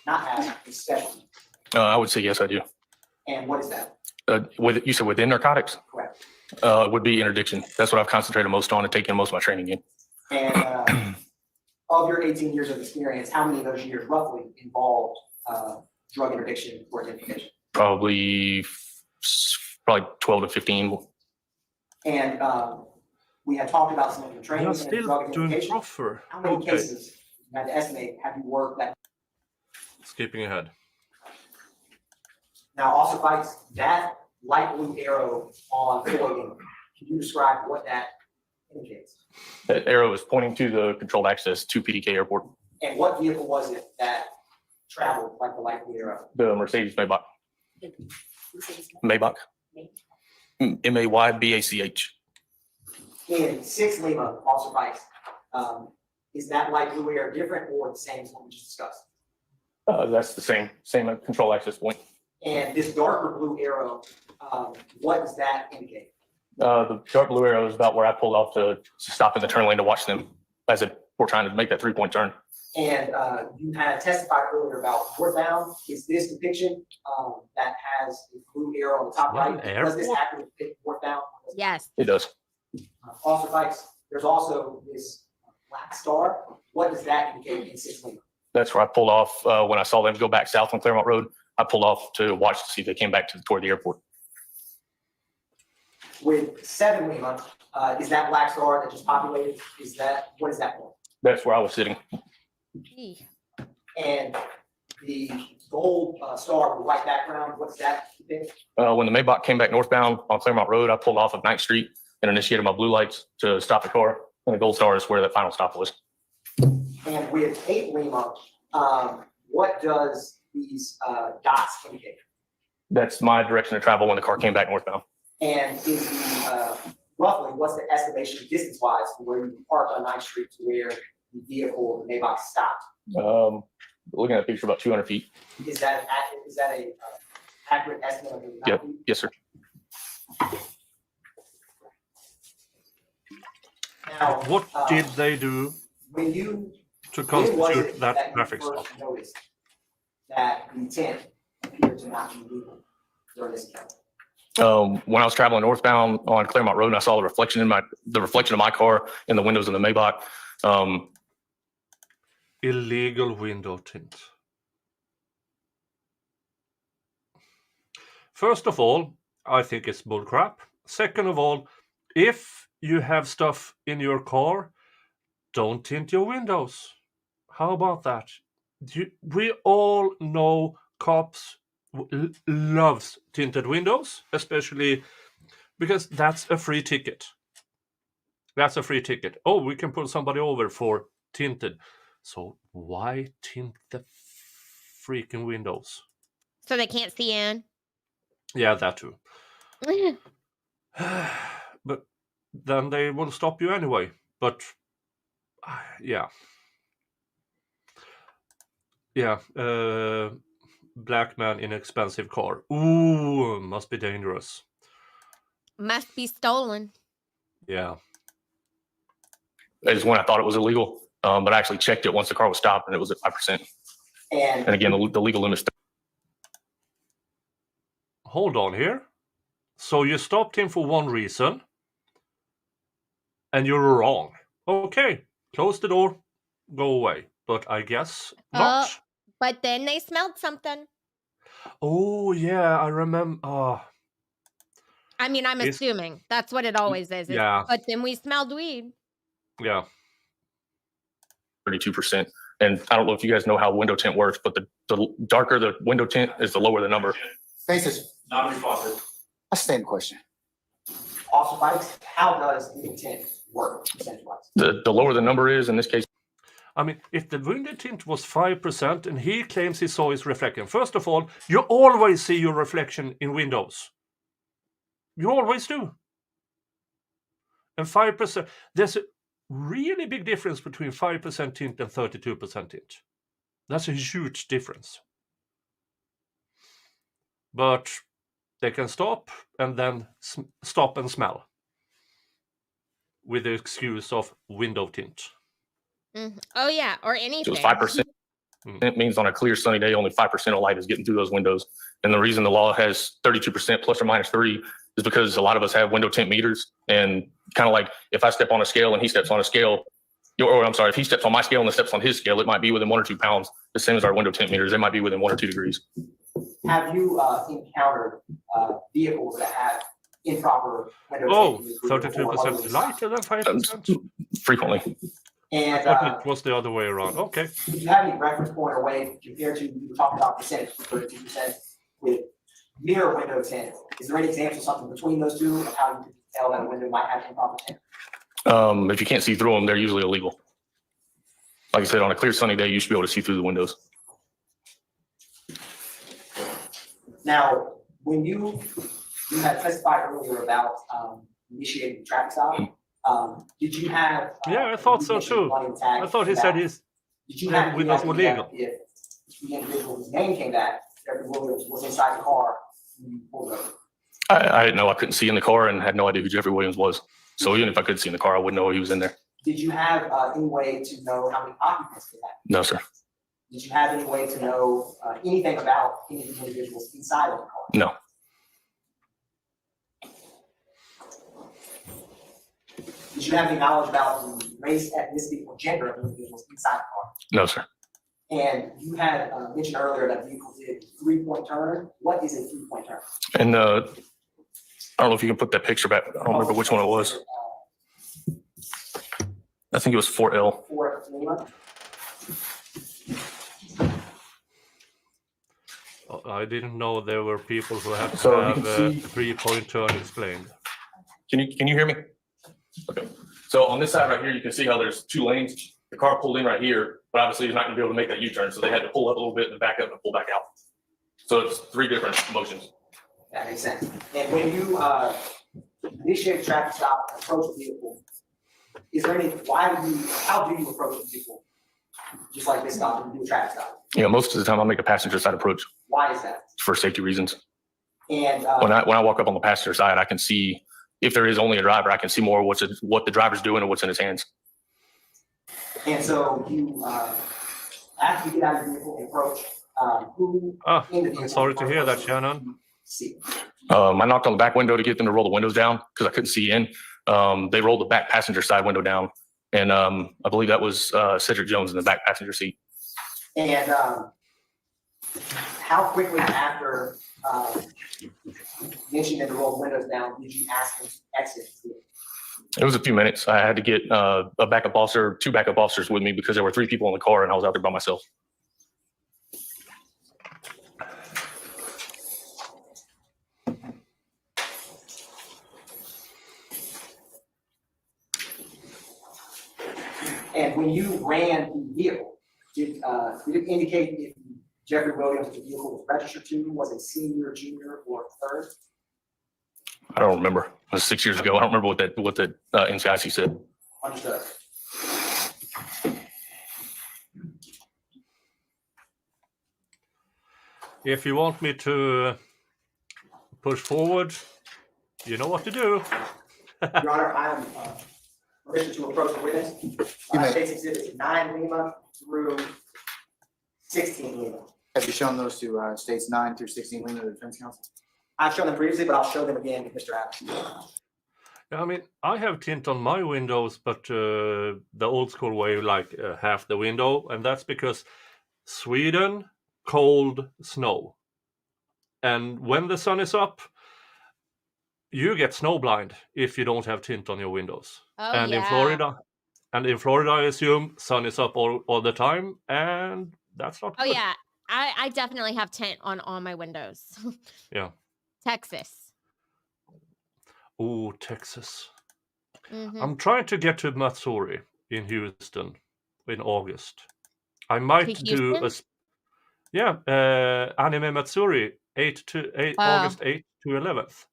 not have a specialty? I would say yes, I do. And what is that? You said within narcotics? Correct. Would be interdiction. That's what I've concentrated most on and taken most of my training in. And of your 18 years of experience, how many of those years roughly involved drug interdiction or identification? Probably 12 to 15. And we had talked about some of your training You're and still drug doing identification. proffer. How many Okay. cases, you had to estimate, have you worked that? Skipping ahead. Now, also fights, that light blue arrow on Floyd, can you describe what that indicates? That arrow is pointing to the controlled access to PDK Airport. And what vehicle was it that traveled like the light blue arrow? The Mercedes Maybach. Maybach. Maybach. In 6 Lima, also fights, is that light blue arrow different or the same as what we just discussed? That's the same control access point. And this darker blue arrow, what does that indicate? The dark blue arrow is about where I pulled off to stop in the turn lane to watch them as we're trying to make that 3-point turn. And you had testified earlier about northbound. Is this depiction that has a blue arrow on the top What, right? an Does this airport? accurately depict northbound? Yes. It does. Also, Fikes, there's also this black star. What does that indicate in 6 Lima? That's where I pulled off when I saw them go back south on Claremont Road. I pulled off to watch to see if they came back toward the airport. With 7 Lima, is that black star that just populated? What is that for? That's where I was sitting. Gee. And the gold star with white background, what's that depict? When the Maybach came back northbound on Claremont Road, I pulled off of 9th Street and initiated my blue lights to stop the car. And the gold star is where that final stop was. And with 8 Lima, what does these dots indicate? That's my direction of travel when the car came back northbound. And is the, roughly, what's the estimation distance-wise from where you parked on 9th Street to where the vehicle, the Maybach stopped? Looking at the picture, about 200 feet. Is that a accurate estimate of the amount of Yep. feet? Yes, sir. Now, What did they do when you, to when was constitute it that that you traffic stop? first noticed that the tent appeared to not be legal during this account? When I was traveling northbound on Claremont Road and I saw the reflection of my car in the windows of the Maybach. Illegal window tint. First of all, I think it's bullcrap. Second of all, if you have stuff in your car, don't tint your windows. How about that? We all know cops loves tinted windows, especially because that's a free ticket. That's a free ticket. Oh, we can pull somebody over for tinted. So why tint the freaking windows? So they can't see in. Yeah, that too. But then they will stop you anyway. But yeah. Black man in expensive car. Ooh, must be dangerous. Must be stolen. Yeah. That is when I thought it was illegal. But I actually checked it once the car was stopped and it was at 5%. And again, the legal limit is Hold on here. So you stopped him for one reason. And you're wrong. Okay, close the door, go away. But I guess not. But then they smelled something. Oh, yeah, I remember. I mean, I'm assuming that's what it always is. Yeah. But then we smelled weed. Yeah. 32%. And I don't know if you guys know how window tint works, but the darker the window tint is, the lower the number. Faces, Non-responsive. I stand question. Officer Fikes, how does the tint work percentage-wise? The lower the number is, in this case, I mean, if the window tint was 5% and he claims he saw his reflection, first of all, you always see your reflection in windows. You always do. And 5%, there's a really big difference between 5% tint and 32% tint. That's a huge difference. But they can stop and then stop and smell with the excuse of window tint. Oh yeah, or it anything. was 5%. It means on a clear sunny day, only 5% of light is getting through those windows. And the reason the law has 32% plus or minus 3 is because a lot of us have window tint meters. And kind of like if I step on a scale and he steps on a scale, or I'm sorry, if he steps on my scale and then steps on his scale, it might be within 1 or 2 pounds, the same as our window tint meters. They might be within 1 or 2 degrees. Have you encountered vehicles that have improper window Oh, tint? 32% lighter than 5%? Frequently. And I thought it was the other way around. Okay. do you have any reference point or way compared to, you were talking about percentage, 32% with mirror window tint? Is there any example of something between those two of how you can tell that a window might have improper tint? If you can't see through them, they're usually illegal. Like I said, on a clear sunny day, you should be able to see through the windows. Now, when you had testified earlier about initiating the traffic stop, did you have? Yeah, I thought so too. I thought he said his Did you have windows were legal. If the individual whose name came back, Jeffrey Williams, was inside the car when you pulled over? I didn't know. I couldn't see in the car and had no idea who Jeffrey Williams was. So even if I could see in the car, I wouldn't know he was in there. Did you have any way to know how many occupants they had? No, sir. Did you have any way to know anything about any of the individuals inside of the car? No. Did you have any knowledge about the race, ethnicity, or gender of individuals inside the car? No, sir. And you had mentioned earlier that vehicle did 3-point turn. What is a 3-point turn? And I don't know if you can put that picture back. I don't remember which one it was. I think it was 4L. For Lima? I didn't know there were people who had to So you have can a see- 3-point turn explained. Can you hear me? Okay. So on this side right here, you can see how there's 2 lanes. The car pulled in right here, but obviously he's not gonna be able to make that U-turn. So they had to pull up a little bit and back up and pull back out. So it's 3 different motions. That makes sense. And when you initiate a traffic stop and approach a vehicle, is there any, how do you approach a vehicle? Just like this stop, and do a traffic stop? Most of the time I make a passenger side approach Why is that? for safety reasons. And When I walk up on the passenger side, I can see, if there is only a driver, I can see more what the driver's doing and what's in his hands. And so you, after you get out of your vehicle and approach, who in the vehicle? I'm sorry to hear that, Shannon. See. I knocked on the back window to get them to roll the windows down because I couldn't see in. They rolled the back passenger side window down. And I believe that was Cedric Jones in the back passenger seat. And how quickly after mentioning that the roll the windows down, did you ask them to exit? It was a few minutes. I had to get a backup officer, 2 backup officers with me because there were 3 people in the car and I was out there by myself. And when you ran the vehicle, did it indicate if Jeffrey Williams, the vehicle was registered to, was a senior, junior, or third? I don't remember. It was 6 years ago. I don't remember what the NCIC said. Understood. If you want me to push forward, you know what to do. Your Honor, I am permission to approach the witness. You may. Case exhibits 9 Lima through 16 Lima. Have you shown those to states 9 through 16 Lima to the defense counsel? I've shown them previously, but I'll show them again with Mr. Adams. I mean, I have tint on my windows, but the old school way, like half the window, and that's because Sweden, cold, snow. And when the sun is up, you get snow blind if you don't have tint on your windows. Oh, and yeah. in Florida, I assume sun is up all the time, and that's not Oh good. yeah, I definitely have tint on all my windows. Yeah. Texas. Oh, Texas. Mhm. I'm trying to get to Missouri in Houston in August. I might To do Houston? Anime Matsuri, Oh. August 8th to 11th.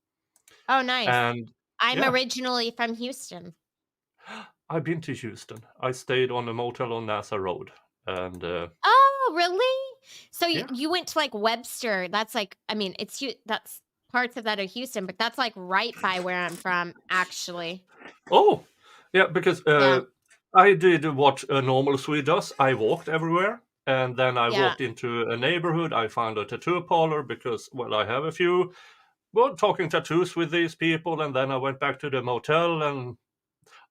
Oh, nice. And I'm yeah, originally from Houston. I've been to Houston. I stayed on a motel on NASA Road. And Oh, really? So yeah. you went to like Webster. That's like, I mean, that's parts of that are Houston, but that's like right by where I'm from, actually. Oh, yeah, because Yeah. I did what a normal Swede does. I walked everywhere. And then I Yeah. walked into a neighborhood. I found a tattoo parlor because, well, I have a few talking tattoos with these people. And then I went back to the motel and,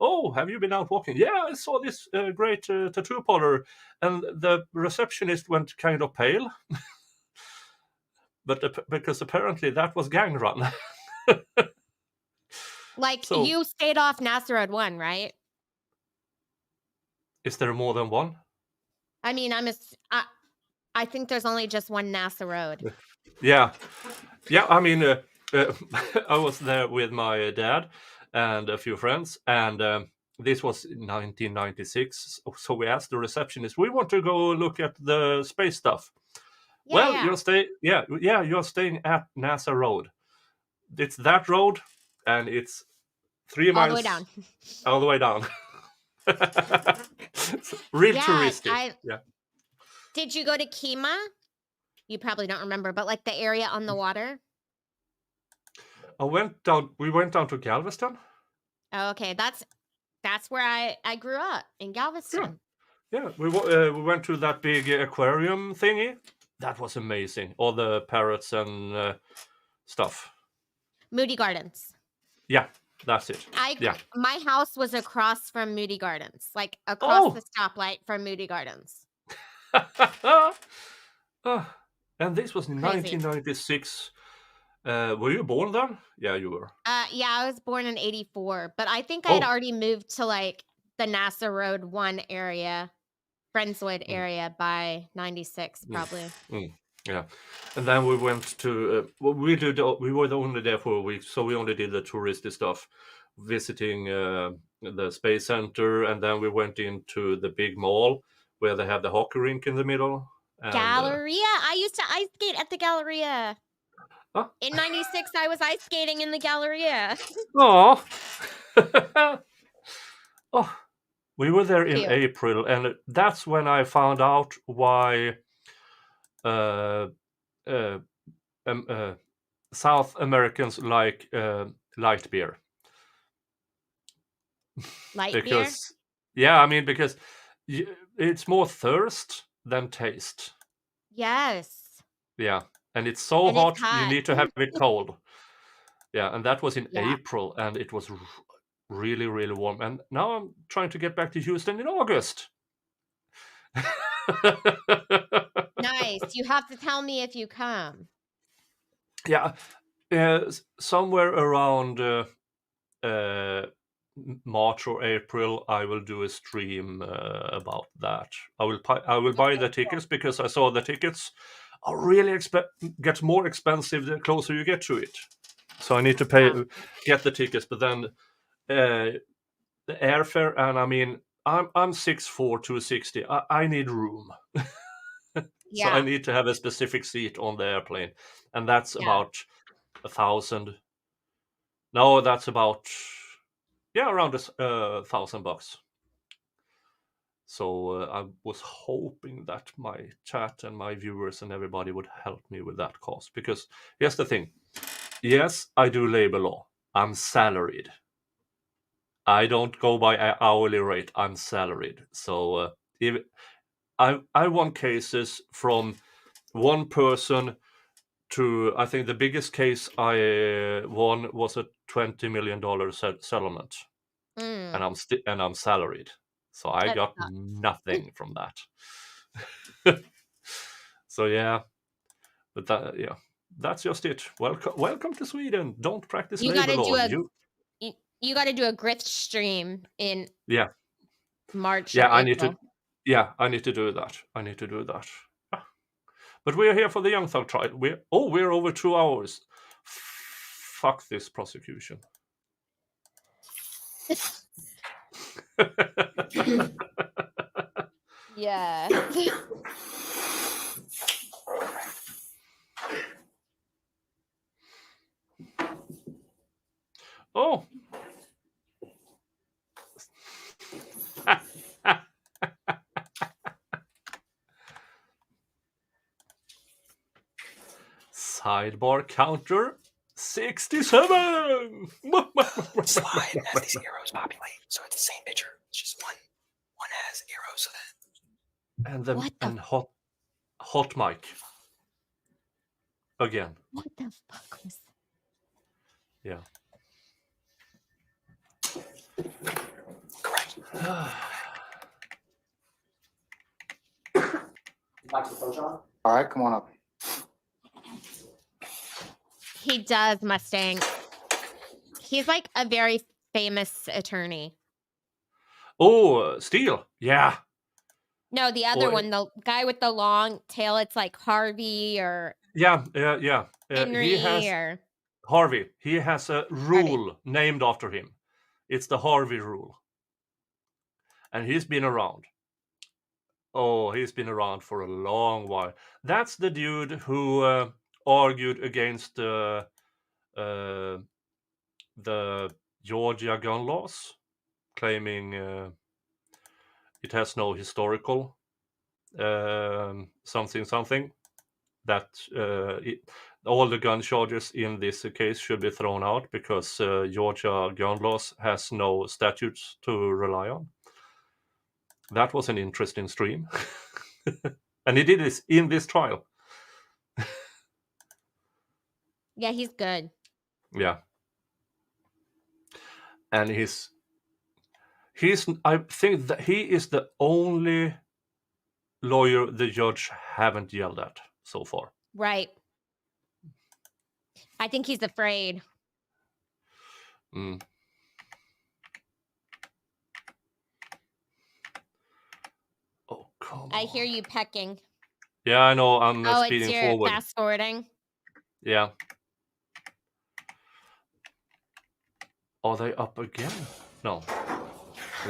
oh, have you been out walking? Yeah, I saw this great tattoo parlor. And the receptionist went kind of pale. But because apparently that was gang run. Like So, you stayed off NASA Road 1, right? is there more than one? I mean, I think there's only just one NASA Road. Yeah. Yeah, I mean, I was there with my dad and a few friends, and this was in 1996. So we asked the receptionist, "We want to go look at the space stuff." Yeah, Well, yeah. you're staying at NASA Road. It's that road, and it's 3 All the way miles down. all the way down. It's real touristy. Yeah. Did you go to Kima? You probably don't remember, but like the area on the water? We went down to Galveston. Oh, okay. That's where I grew up, in Galveston. Yeah, we went to that big aquarium thingy. That was amazing. All the parrots and stuff. Moody Gardens. Yeah, that's it. Yeah. My house was across from Moody Gardens, like across Oh, the stoplight from Moody Gardens. Ah, and this was in Crazy. 1996. Were you born then? Yeah, you were. Yeah, I was born in 84, but I think I had Oh, already moved to like the NASA Road 1 area, Friendswood mm, area by 96, mm, probably. yeah. And then we went to. Well, we were only there for a week, so we only did the touristy stuff, visiting the space center, and then we went into the big mall where they have the hockey rink in the middle. And Galleria. I used to ice skate at the Galleria. oh, In 96, I was ice skating in the Galleria. oh, oh, we were there in Cute. April, and that's when I found out why uh, uh, South Americans like light beer. Light beer? Because, yeah, I mean, because it's more thirst than taste. Yes. Yeah, and it's so And it's hot, you hot. need to have it cold. Yeah, and that was in Yeah. April, and it was really, really warm. And now I'm trying to get back to Houston in August. Nice. You have to tell me if you come. Yeah, somewhere around March or April, I will do a stream about that. I will buy the tickets because I saw the tickets are really get more expensive the closer you get to it. So I need to get the tickets, but then the airfare, and I mean I'm 6'4", 260. I need room. So I need to have a specific seat on the airplane, and that's about 1,000. No, that's about around $1,000. So I was hoping that my chat and my viewers and everybody would help me with that cost, because here's the thing. Yes, I do labor law. I'm salaried. I don't go by an hourly rate. I'm salaried. So if I won cases from one person to, I think the biggest case I won was a $20 million settlement, and I'm salaried, so I got nothing from that. So yeah, but that's just it. Welcome to Sweden. Don't practice labor law. You got to do a Grith stream in March. Yeah, or I need April. to. Yeah, I need to do that. But we're here for the Young Thug trial. We're over 2 hours. Fuck this prosecution. Yeah. Oh. Sidebar counter 67. Slide as these arrows populate. So it's the same picture. It's just one has arrows. And the What the- and hot mic again. What the fuck was Yeah. Correct. Like to approach on? All right, come on up. He does, Mustang. He's like a very famous attorney. Oh, Steele. Yeah. No, the other Boy. one, the guy with the long tail, it's like Harvey or Yeah. Henry He has or Harvey. He has a rule named after him. It's the Harvey rule. And he's been around. Oh, he's been around for a long while. That's the dude who argued against the Georgia gun laws, claiming it has no historical something that all the gun charges in this case should be thrown out because Georgia gun laws has no statutes to rely on. That was an interesting stream. And he did this in this trial. yeah, he's good. Yeah. And I think that he is the only lawyer the judge haven't yelled at so far. Right. I think he's afraid. Mm. Oh, come I on. hear you pecking. Yeah, I know. I'm Oh, it's speeding your forward. fast forwarding. Yeah. Are they up again? No.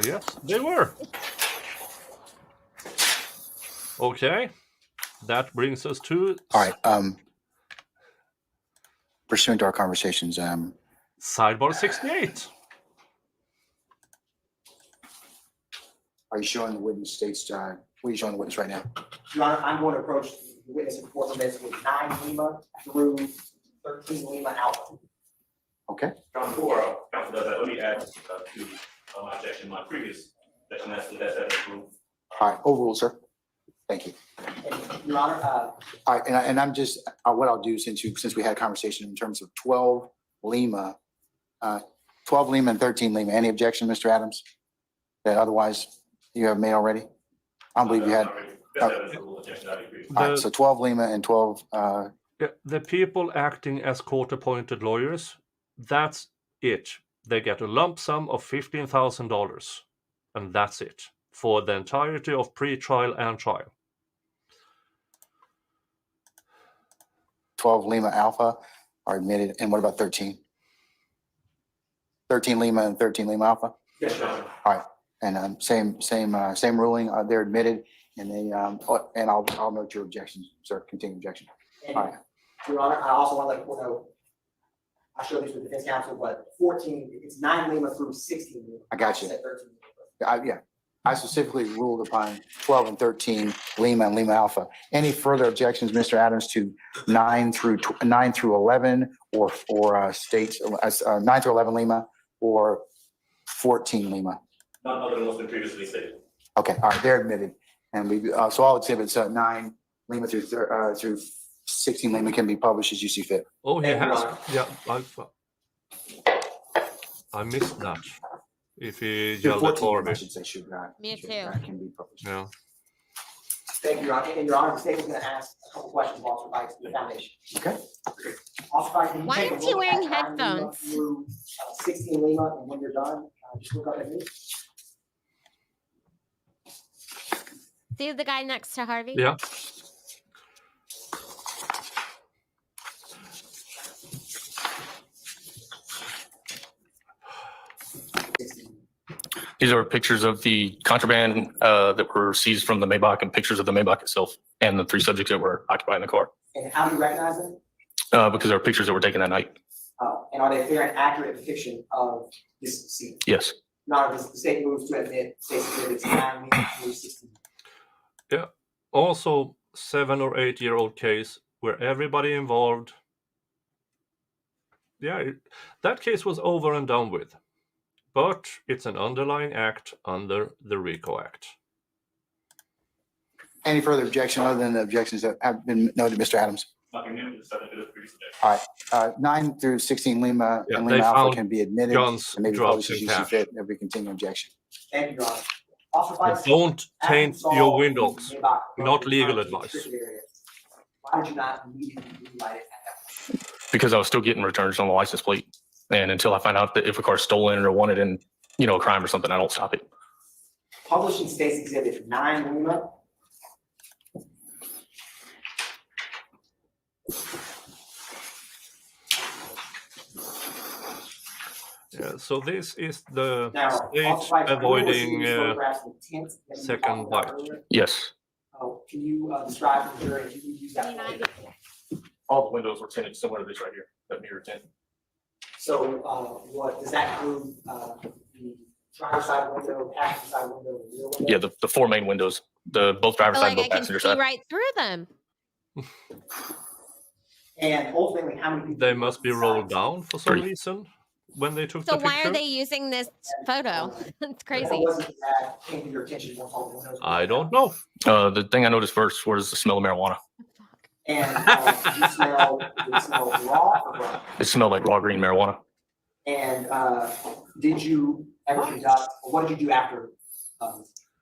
Yes, they were. Okay. That brings us to All right. Pursuant to our conversations, Sidebar 68. are you showing the witness states? What are you showing the witness right now? Your Honor, I'm going to approach the witness in court minutes with 9 Lima through 13 Lima Alpha. Okay. Counsel does that. Let me add to my objection, my previous objection, that's approved. All right. Overruled, sir. Thank you. And Your Honor, All right, and I'm just what I'll do since we had a conversation in terms of 12 Lima, 12 Lima and 13 Lima. Any objection, Mr. Adams? That otherwise you have made already? I don't believe you had. All right, so 12 Lima and 12. The people acting as court-appointed lawyers, that's it. They get a lump sum of $15,000, and that's it for the entirety of pre-trial and trial. 12 Lima Alpha are admitted. And what about 13? 13 Lima and 13 Lima Alpha? yes, Your Honor. All right, and same ruling. They're admitted, and they and I'll note your objections, sir. Continue objection. And All right. Your Honor, I also want to let the court know, I showed this with the defense counsel, but 14, it's 9 Lima through 16 Lima. I got you. Said 13 Lima. Yeah, I specifically ruled upon 12 and 13 Lima and Lima Alpha. Any further objections, Mr. Adams, to 9 through 11 or states 9 through 11 Lima or 14 Lima? None other than what's been previously stated. Okay, all right, they're admitted, and we so all exhibits 9 Lima through 16 Lima can be published as you see fit. Oh, he Thank you, has. Your Honor. Yeah, I missed that. If he Through yelled at 14, I Harvey. should say Me too. can be published. Yeah. Thank you, Your Honor. And Your Honor, the state is going to ask a couple questions of Officer Bikes to the foundation. Okay. Officer Bikes, can you Why take a aren't you look wearing at 9 Lima headphones? through 16 Lima, and when you're done, just look up at me. See the guy next to Harvey? Yeah. These are pictures of the contraband that were seized from the Maybach and pictures of the Maybach itself and the 3 subjects that were occupying the car. And how do you recognize them? Because there are pictures that were taken that night. And are they fair and accurate depiction of this scene? Yes. Now, the state moves to admit State's Exhibits 9 through 16. Yeah. Also, 7 or 8 year old case where everybody involved. Yeah, that case was over and done with. But it's an underlying act under the RICO Act. Any further objection other than the objections that have been noted, Mr. Adams? Nothing new, just something to do with previous All right, 9 through 16 Lima Yeah, and they Lima Alpha found can be admitted. guns, And maybe drugs, publish as and you see cash. fit, if we continue objection. Thank you, Your Honor. Officer But Price, don't after you taint saw your the windows. Maybach Not return legal to the advice. restricted area, why did you not immediately relight it at that point? Because I was still getting returns on the license plate. And until I find out that if a car's stolen or wanted in, a crime or something, I don't stop it. Publishing State's Exhibit 9 Lima. Yeah, so this is the Now, state Officer Price, I know we're seeing avoiding these photographs with tint that you were second talking about bite. earlier. Yes. Can you describe to the jury, if you use that? All the windows were tinted similar to this right here, that mirror tint. So, what, does that include, the driver's side window, passenger side window, and rear window? Yeah, the 4 main windows, both driver's So, side, like, both I can passenger see side. right through them. And ultimately, how many people? They must be rolled inside? down for some 3. reason when they took So the why picture. are they using this photo? It's crazy. What was it that came to your attention once all the windows were I rolled don't down? know. The thing I noticed first was the smell of marijuana. And, did it smell raw or raw? It smelled like raw green marijuana. And, did you ever conduct, or what did you do after,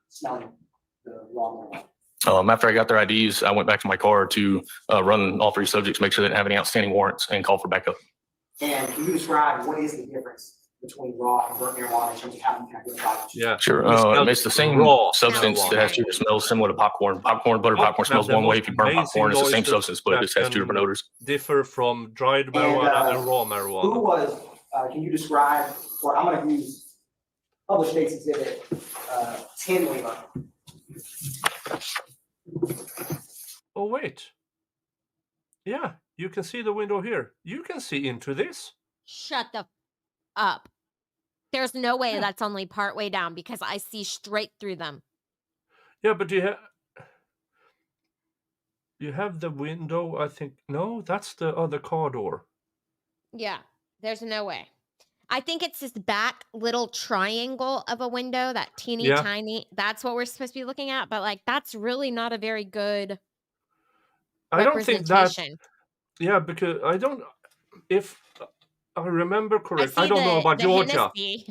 smelling the raw marijuana? After I got their IDs, I went back to my car to run all 3 subjects, make sure they didn't have any outstanding warrants, and call for backup. And can you describe what is the difference between raw and burnt marijuana in terms of how you can identify it? Yeah. Sure. We smelled It's the same raw substance marijuana. that has 2 different smells, similar to popcorn. Butter popcorn smells the one way. most If you burn amazing popcorn, it's the same noises substance, but it that just has 2 can different odors. Differ from dried marijuana and raw marijuana. Who was, can you describe, or I'm gonna use published State's Exhibit, 10 Lima. Oh, wait. Yeah, you can see the window here. You can see into this. Shut the up. There's no way that's only part way down because I see straight through them. Yeah, but you have the window, I think. No, that's the other car door. Yeah, there's no way. I think it's this back little triangle of a window, that teeny Yeah. tiny. That's what we're supposed to be looking at. But like, that's really not a very good I don't think that. representation. Yeah, because I don't. If I remember I correct, see I don't know the about Georgia. Hennessy.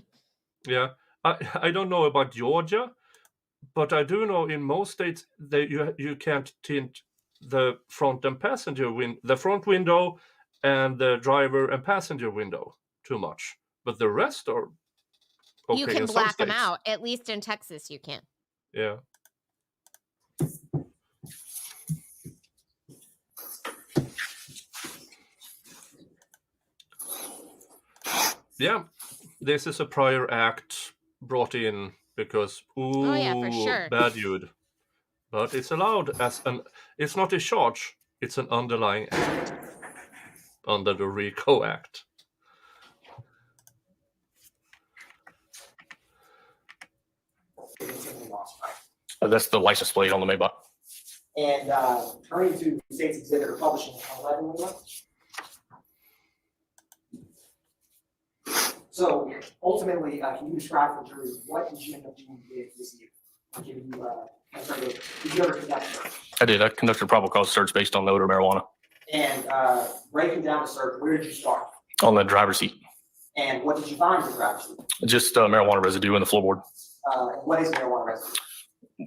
Yeah, I don't know about Georgia, but I do know in most states that you can't tint the front and passenger the front window and the driver and passenger window too much, but the rest are okay You can in some black them states. out. At least in Texas, you can. Yeah. Yeah, this is a prior act brought in because Oh, yeah, for sure. bad dude. But it's allowed as it's not a charge, it's an underlying act under the RICO Act. That's the license plate on the Maybach. And, turning to State's Exhibit or publishing 11 Lima. So ultimately, can you describe for the jury what did you end up doing with this year? Did you ever conduct a search? I did. I conducted a probable cause search based on the odor of marijuana And breaking down the search, where did you start? on the driver's seat. And what did you find in the driver's seat? Just marijuana residue in the floorboard. And what is marijuana residue?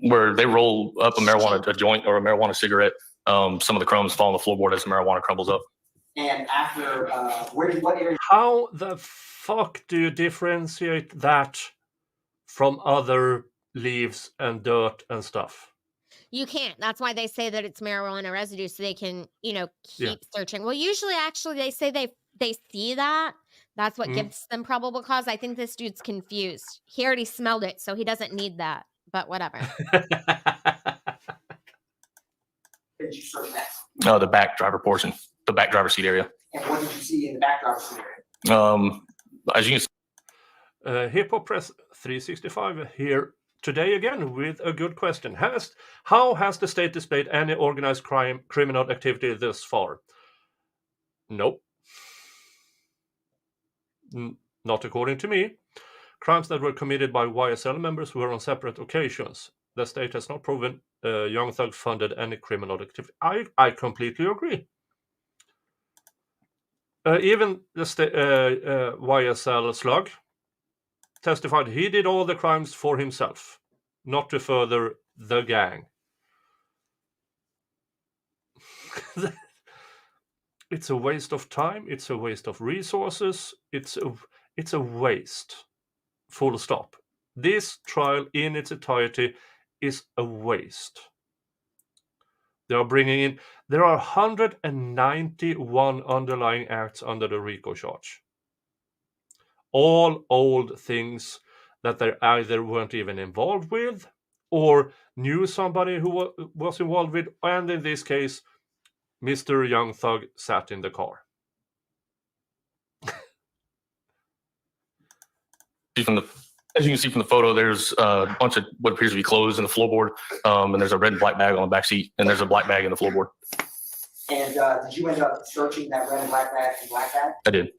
Where they roll up a joint or a marijuana cigarette, some of the crumbs fall on the floorboard as the marijuana crumbles up. And after, what area? How the fuck do you differentiate that from other leaves and dirt and stuff? You can't. That's why they say that it's marijuana residue, so they can, keep searching. Well, usually, actually, they say they they see that, that's what Mm. gives them probable cause. I think this dude's confused. He already smelled it, so he doesn't need that. But whatever. Did you search that? The back driver portion, the back driver seat area. And what did you see in the back driver's seat area? As you can see, Hip Hop Press 365 here today again with a good question. How has the state displayed any organized criminal activity thus far? Nope. Not according to me. Crimes that were committed by YSL members were on separate occasions. The state has not proven Young Thug funded any criminal activity. I completely agree. Even the YSL Slug testified he did all the crimes for himself, not to further the gang. It's a waste of time. It's a waste of resources. It's a waste. Full stop. This trial in its entirety is a waste. There are 191 underlying acts under the RICO charge. All old things that they either weren't even involved with or knew somebody who was involved with, and in this case, Mr. Young Thug sat in the car. As you can see from the photo, there's a bunch of what appears to be clothes in the floorboard, and there's a red and black bag on the back seat, and there's a black bag in the floorboard. And did you end up searching that red and black bag and black bag? I did.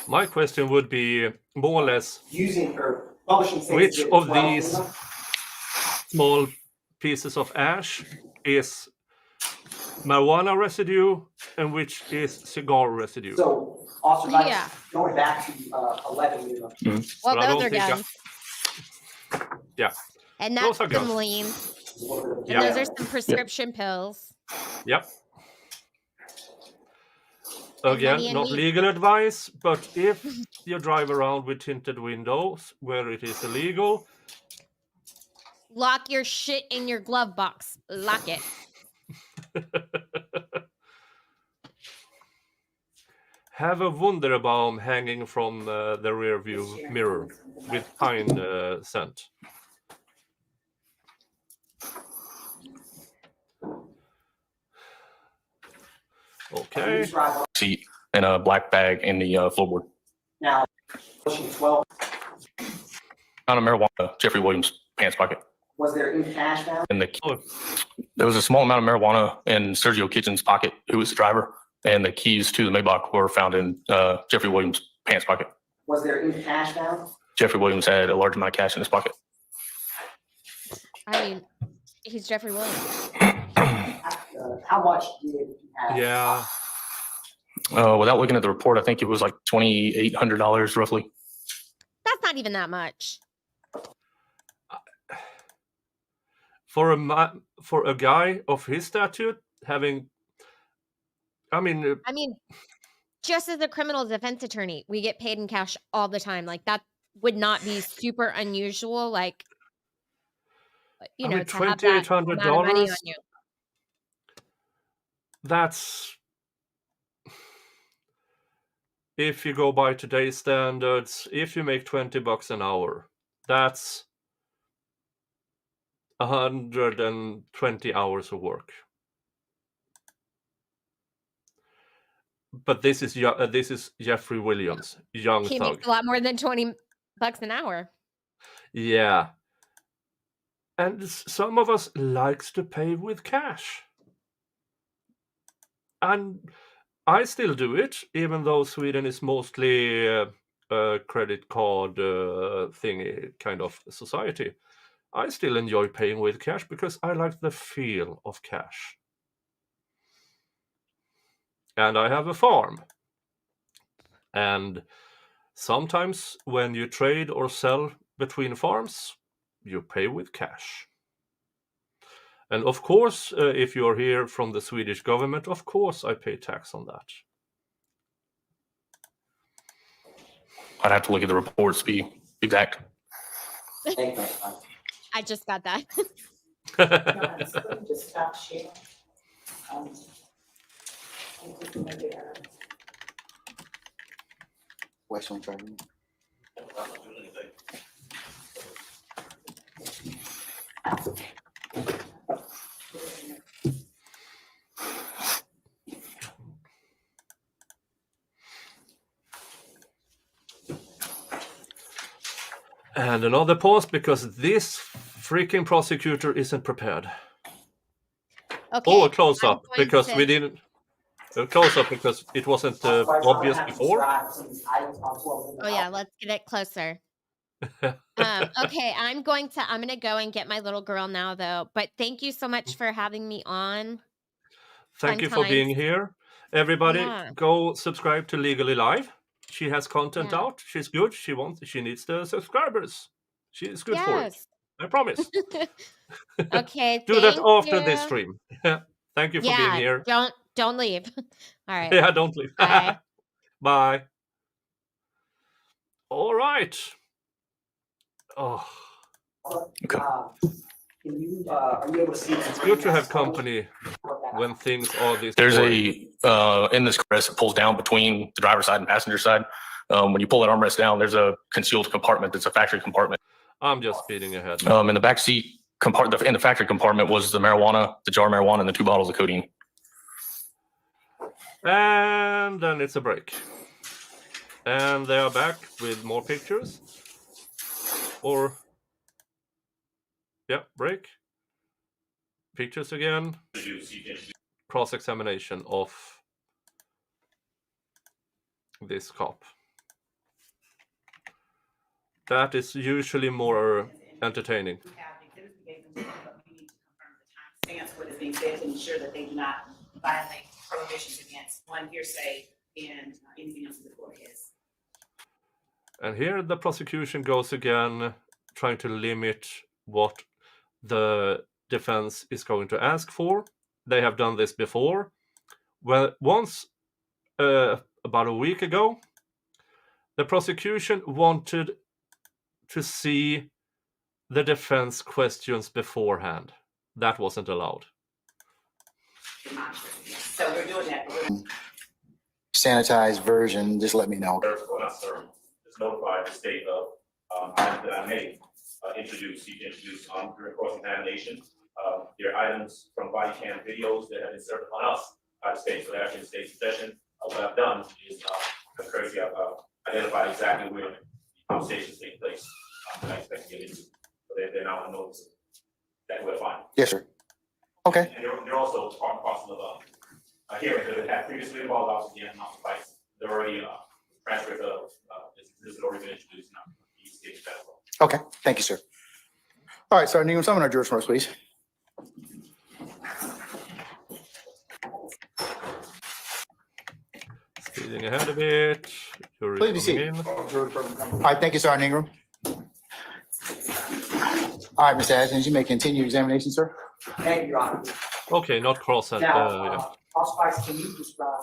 My question would be more or less, Using or publishing which statements of as well, these you know? small pieces of ash is marijuana residue and which is cigar residue? So, Officer Knight, Yeah. going back to 11, you know, Well, But I those don't are think I- guns. Yeah. And Those that's are guns. some lean. And Yeah. those are some prescription pills. Yep. And Again, money and not weed. legal advice, but if you drive around with tinted windows where it is illegal, Lock your shit in your glove box. Lock it. have a Wunderbaum hanging from the rear view mirror with pine scent. Okay. Seat and a black bag in the floorboard. Now, pushing 12, Amount of marijuana, Jeffrey Williams' pants pocket. was there any cash found? And Oh. there was a small amount of marijuana in Sergio Kitchen's pocket, who was the driver, and the keys to the Maybach were found in Jeffrey Williams' pants pocket. Was there any cash found? Jeffrey Williams had a large amount of cash in his pocket. I mean, he's Jeffrey Williams. How much did he have? Yeah. Without looking at the report, I think it was like $2,800 roughly. That's not even that much. For a guy of his stature, having, I mean, Just as a criminal defense attorney, we get paid in cash all the time. Like that would not be super unusual. Like, you I know, mean, to have that amount of money on $2,800. you. That's, if you go by today's standards, if you make $20 an hour, that's 120 hours of work. But this is Jeffrey Williams, Young He Thug. makes a lot more than $20 an hour. Yeah. And some of us likes to pay with cash. And I still do it, even though Sweden is mostly a credit card thingy kind of society. I still enjoy paying with cash because I like the feel of cash. And I have a farm. And sometimes when you trade or sell between farms, you pay with cash. And of course, if you're here from the Swedish government, of course I pay tax on that. I'd have to look at the reports to be exact. Thank you. I just got that. Just stop sharing. West one, try. And another pause because this freaking prosecutor isn't prepared. Okay. Oh, a close I'm up going because to- we didn't. A close up because it wasn't obvious before. Oh yeah, let's get it closer. Okay, I'm gonna go and get my little girl now though. But thank you so much for having me on. Thank Fun you for being times. here. Everybody, Yeah. go subscribe to Legally Live. She has content Yeah. out. She's good. She needs the subscribers. She's good for it. Yes. I promise. Okay. Do that thank after you. this stream. Thank you for being Yeah. here. Don't leave. All right. Yeah, don't leave. Bye. Bye. All right. Oh, Okay. Can you, are you able to see? it's good to have company when things are this. There's boring. in this armrest, it pulls down between the driver's side and passenger side. When you pull that armrest down, there's a concealed compartment. That's a factory compartment. I'm just speeding ahead. In the back seat compartment, in the factory compartment was the marijuana, the jar of marijuana, and the 2 bottles of codeine. And then it's a break. And they are back with more pictures. Or, yeah, break. Pictures again. Cross-examination of this cop. That is usually more entertaining. Stance what is being said to ensure that they do not violate prohibitions against one hearsay and anything else that the court has. And here the prosecution goes again, trying to limit what the defense is going to ask for. They have done this before. Well, once, about a week ago, the prosecution wanted to see the defense questions beforehand. That wasn't allowed. So we're doing that. Sanitized version, just let me know. Just notify the state of items that I may introduce during cross-examination. There are items from body cam videos that have been served upon us by the state, so they're actually in state possession. What I've done is, courtesy, I've identified exactly where the conversations take place. That I expect to get into. So they're now on notice that we're fine. Yes, sir. Okay. And they're also part and parcel of a hearing that had previously involved officers and not suffice. They're already transcript of this has already been introduced now. Okay. Thank you, sir. All right, Sergeant Ingram, summon our jurors for us, please. Speeding ahead a bit. Jury Please be coming seated. in. All right, thank you, Sergeant Ingram. All right, Mr. Atkins, you may continue examination, sir. Thank you, Your Honor. Okay, not cross it. Now, Officer Price, can you describe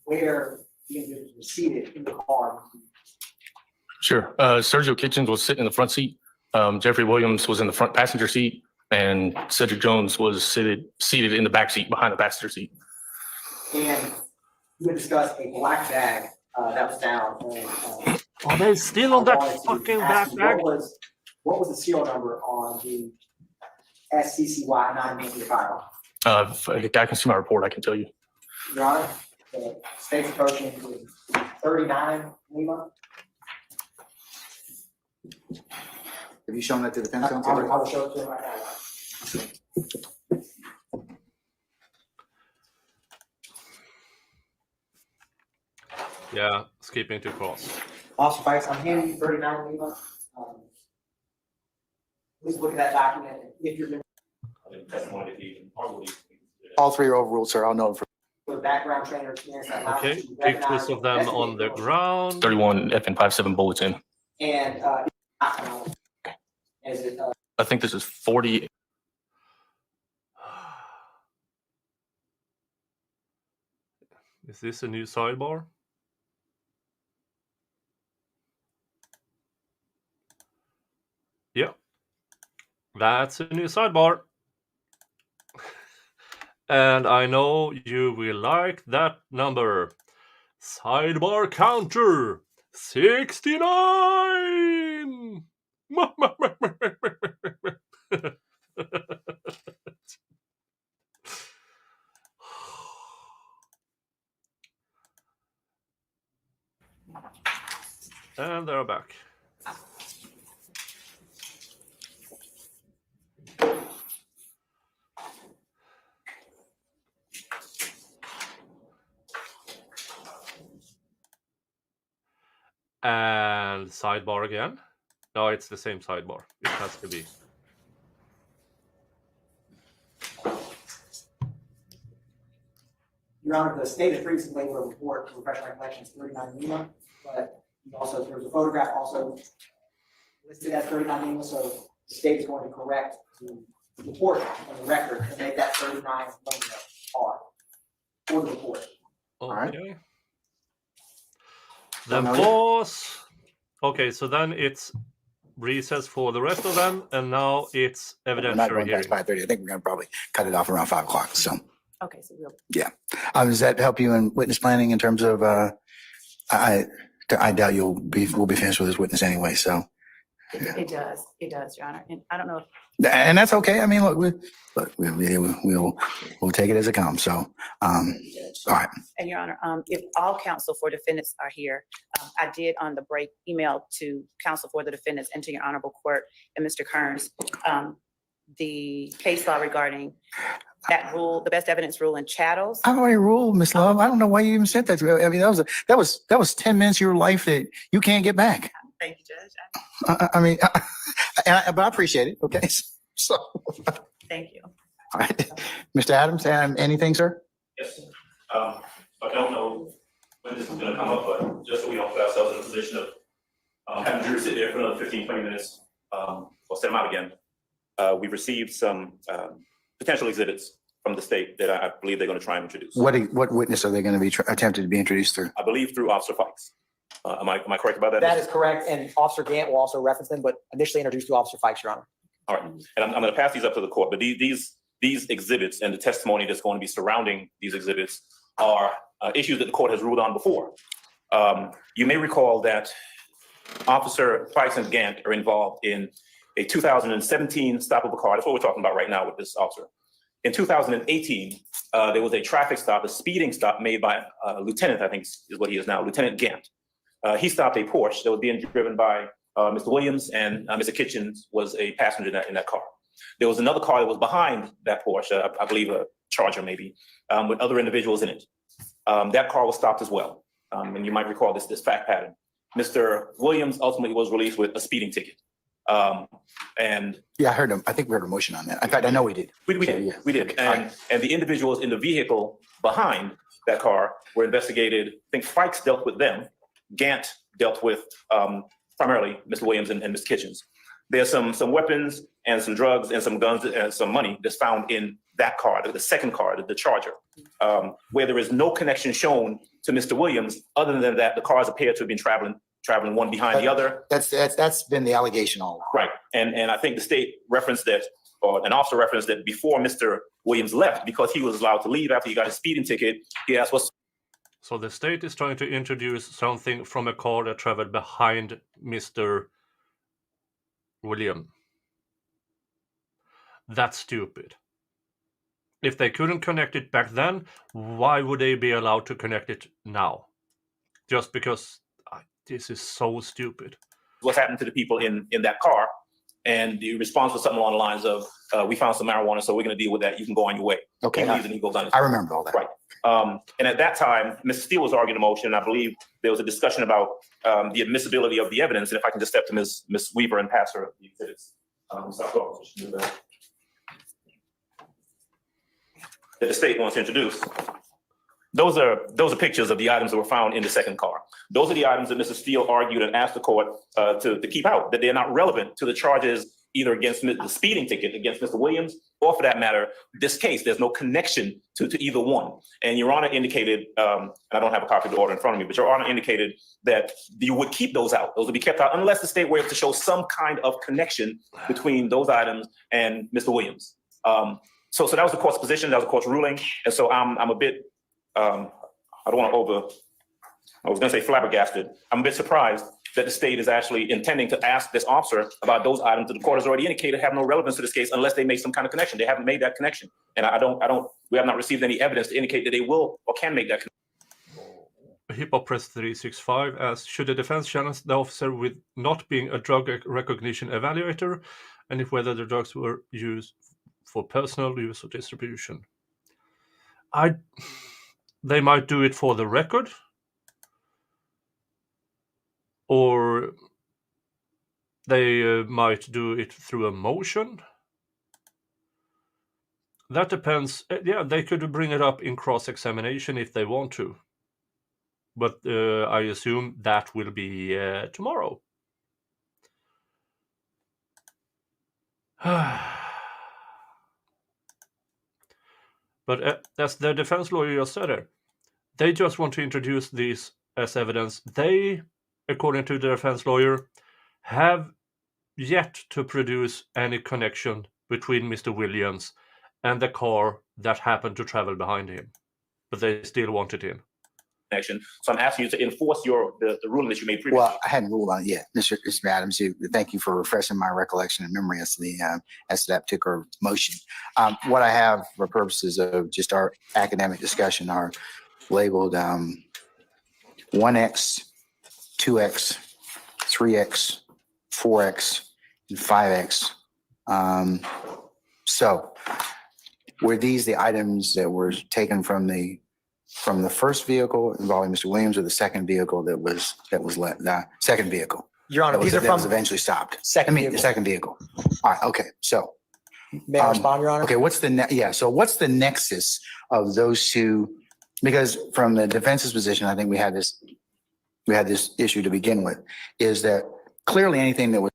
where the individual was seated in the car? Sure. Sergio Kitchens was sitting in the front seat. Jeffrey Williams was in the front passenger seat, and Cedric Jones was seated in the back seat behind the passenger seat. And you had discussed a black bag that was found. And, Are they still on that I wanted to fucking ask you, backpack? What was the serial number on the SCCY 955? If I can see my report, I can tell you. Your Honor, the state's approaching with 39 Lima. Have you shown that to the defense I counsel? will show it to him right now. Yeah, skipping to cross. Officer Price, I'm handing you 39 Lima. Please look at that document and if you're All three are overruled, sir. I'll note for. with background trainer experience. that allows Okay, you to recognize pictures of them on the ground. 31 FN57 bulletin. And, is it, I think this is 40. Is this a new sidebar? Yeah, that's a new sidebar. And I know you will like that number. Sidebar counter 69. And they're back. And sidebar again. No, it's the same sidebar. It has to be. Your Honor, the state has previously labeled a report to refresh my recollection as 39 Lima, but also there's a photograph also listed as 39 Lima, so the state is going to correct the report on the record and make that 39 Lima R for the report. Okay. The boss. Okay, so then it's recess for the rest of them, and now it's We're not evidentiary going hearing. past 5:30. I think we're going to probably cut it off around 5 o'clock. So, Okay, so we'll. does that help you in witness planning in terms of, I doubt we'll be finished with this witness anyway. So, It does, Your Honor. And I don't know if and that's okay. I mean, look, we'll take it as it comes. So, all right. And Your Honor, if all counsel for defendants are here, I did on the break email to counsel for the defendants and to your honorable court and Mr. Kearns, the case law regarding that rule, the best evidence rule in chattels. I've already ruled, Miss Love. I don't know why you even said that to me. I mean, that was 10 minutes of your life that you can't get back. Thank you, Judge. But I appreciate it. Okay. So, Thank you. all right. Mr. Adams, anything, sir? Yes. I don't know when this is going to come up, but just so we don't put ourselves in a position of having jury sit there for another 15, 20 minutes, or set them out again. We've received some potential exhibits from the state that I believe they're going to try and introduce. What witness are they going to be attempted to be introduced through? I believe through Officer Fikes. Am I correct about that? That is correct, and Officer Gant will also reference them, but initially introduced to Officer Fikes, Your Honor. All right, and I'm going to pass these up to the court, but these exhibits and the testimony that's going to be surrounding these exhibits are issues that the court has ruled on before. You may recall that Officer Fikes and Gant are involved in a 2017 stop of a car. That's what we're talking about right now with this officer. In 2018, there was a traffic stop, a speeding stop made by Lieutenant, I think is what he is now, Lieutenant Gant. He stopped a Porsche that was being driven by Mr. Williams, and Mr. Kitchens was a passenger in that car. There was another car that was behind that Porsche, I believe a Charger maybe, with other individuals in it. That car was stopped as well. And you might recall this fact pattern. Mr. Williams ultimately was released with a speeding ticket. And Yeah, I heard him. I think we heard a motion on that. In fact, I know we did. we did. And the individuals in the vehicle behind that car were investigated. I think Fikes dealt with them. Gant dealt with primarily Mr. Williams and Mr. Kitchens. There's some weapons and some drugs and some guns and some money that's found in that car, the second car, the Charger, where there is no connection shown to Mr. Williams, other than that the cars appear to have been traveling one behind the other. That's been the allegation all along. Right, and I think the state referenced that, or an officer referenced that before Mr. Williams left, because he was allowed to leave after he got his speeding ticket, he asked what's. So the state is trying to introduce something from a car that traveled behind Mr. William. That's stupid. If they couldn't connect it back then, why would they be allowed to connect it now? Just because this is so stupid. What's happened to the people in that car, and the response was something along the lines of, we found some marijuana, so we're going to deal with that. You can go on your way. Okay. He leaves and he goes on his I remember all that. Right. And at that time, Mr. Steele was arguing a motion, and I believe there was a discussion about the admissibility of the evidence. And if I can just step to Ms. Weaver and pass her the exhibits. That the state wants to introduce. Those are pictures of the items that were found in the second car. Those are the items that Mr. Steele argued and asked the court to keep out, that they're not relevant to the charges either against the speeding ticket against Mr. Williams, or for that matter, this case. There's no connection to either one. And Your Honor indicated, and I don't have a copy of the order in front of me, but Your Honor indicated that you would keep those out. Those would be kept out unless the state were able to show some kind of connection between those items and Mr. Williams. So that was the court's position, that was the court's ruling, and so I'm a bit, I was gonna say flabbergasted. I'm a bit surprised that the state is actually intending to ask this officer about those items that the court has already indicated have no relevance to this case unless they make some kind of connection. They haven't made that connection. And we have not received any evidence to indicate that they will or can make that connection. Hip Hop Press 365 asks, should the defense challenge the officer with not being a drug recognition evaluator, and if whether the drugs were used for personal use or distribution? They might do it for the record, or they might do it through a motion. That depends. Yeah, they could bring it up in cross-examination if they want to. But I assume that will be tomorrow. But as the defense lawyer just said it, they just want to introduce these as evidence. They, according to the defense lawyer, have yet to produce any connection between Mr. Williams and the car that happened to travel behind him. But they still want it in. So I'm asking you to enforce the ruling that you made previously. Well, I hadn't ruled on it yet, Mr. Adams. Thank you for refreshing my recollection and memory as to that particular motion. What I have for purposes of just our academic discussion are labeled 1X, 2X, 3X, 4X, and 5X. So were these the items that were taken from the first vehicle involving Mr. Williams, or the second vehicle that was the second vehicle? Your Honor, these are that from was eventually stopped. The second vehicle. All right. Okay. So May I respond, Your Honor? okay. What's the nexus of those two? Because from the defense's position, I think we had this issue to begin with, is that clearly anything that was.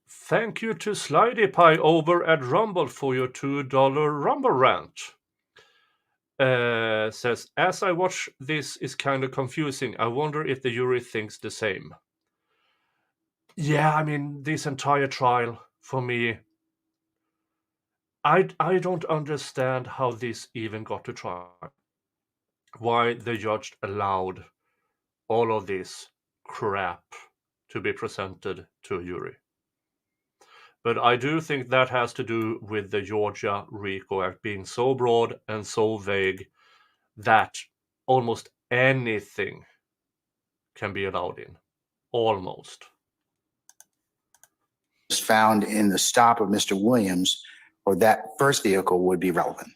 Thank you to Slidey Pie over at Rumble for your $2 Rumble rant. Says, as I watch this is kind of confusing. I wonder if the jury thinks the same. Yeah, I mean, this entire trial, for me, I don't understand how this even got to trial. Why the judge allowed all of this crap to be presented to a jury. But I do think that has to do with the Georgia RICO-act being so broad and so vague that almost anything can be allowed in. Almost. Found in the stop of Mr. Williams, or that first vehicle, would be relevant.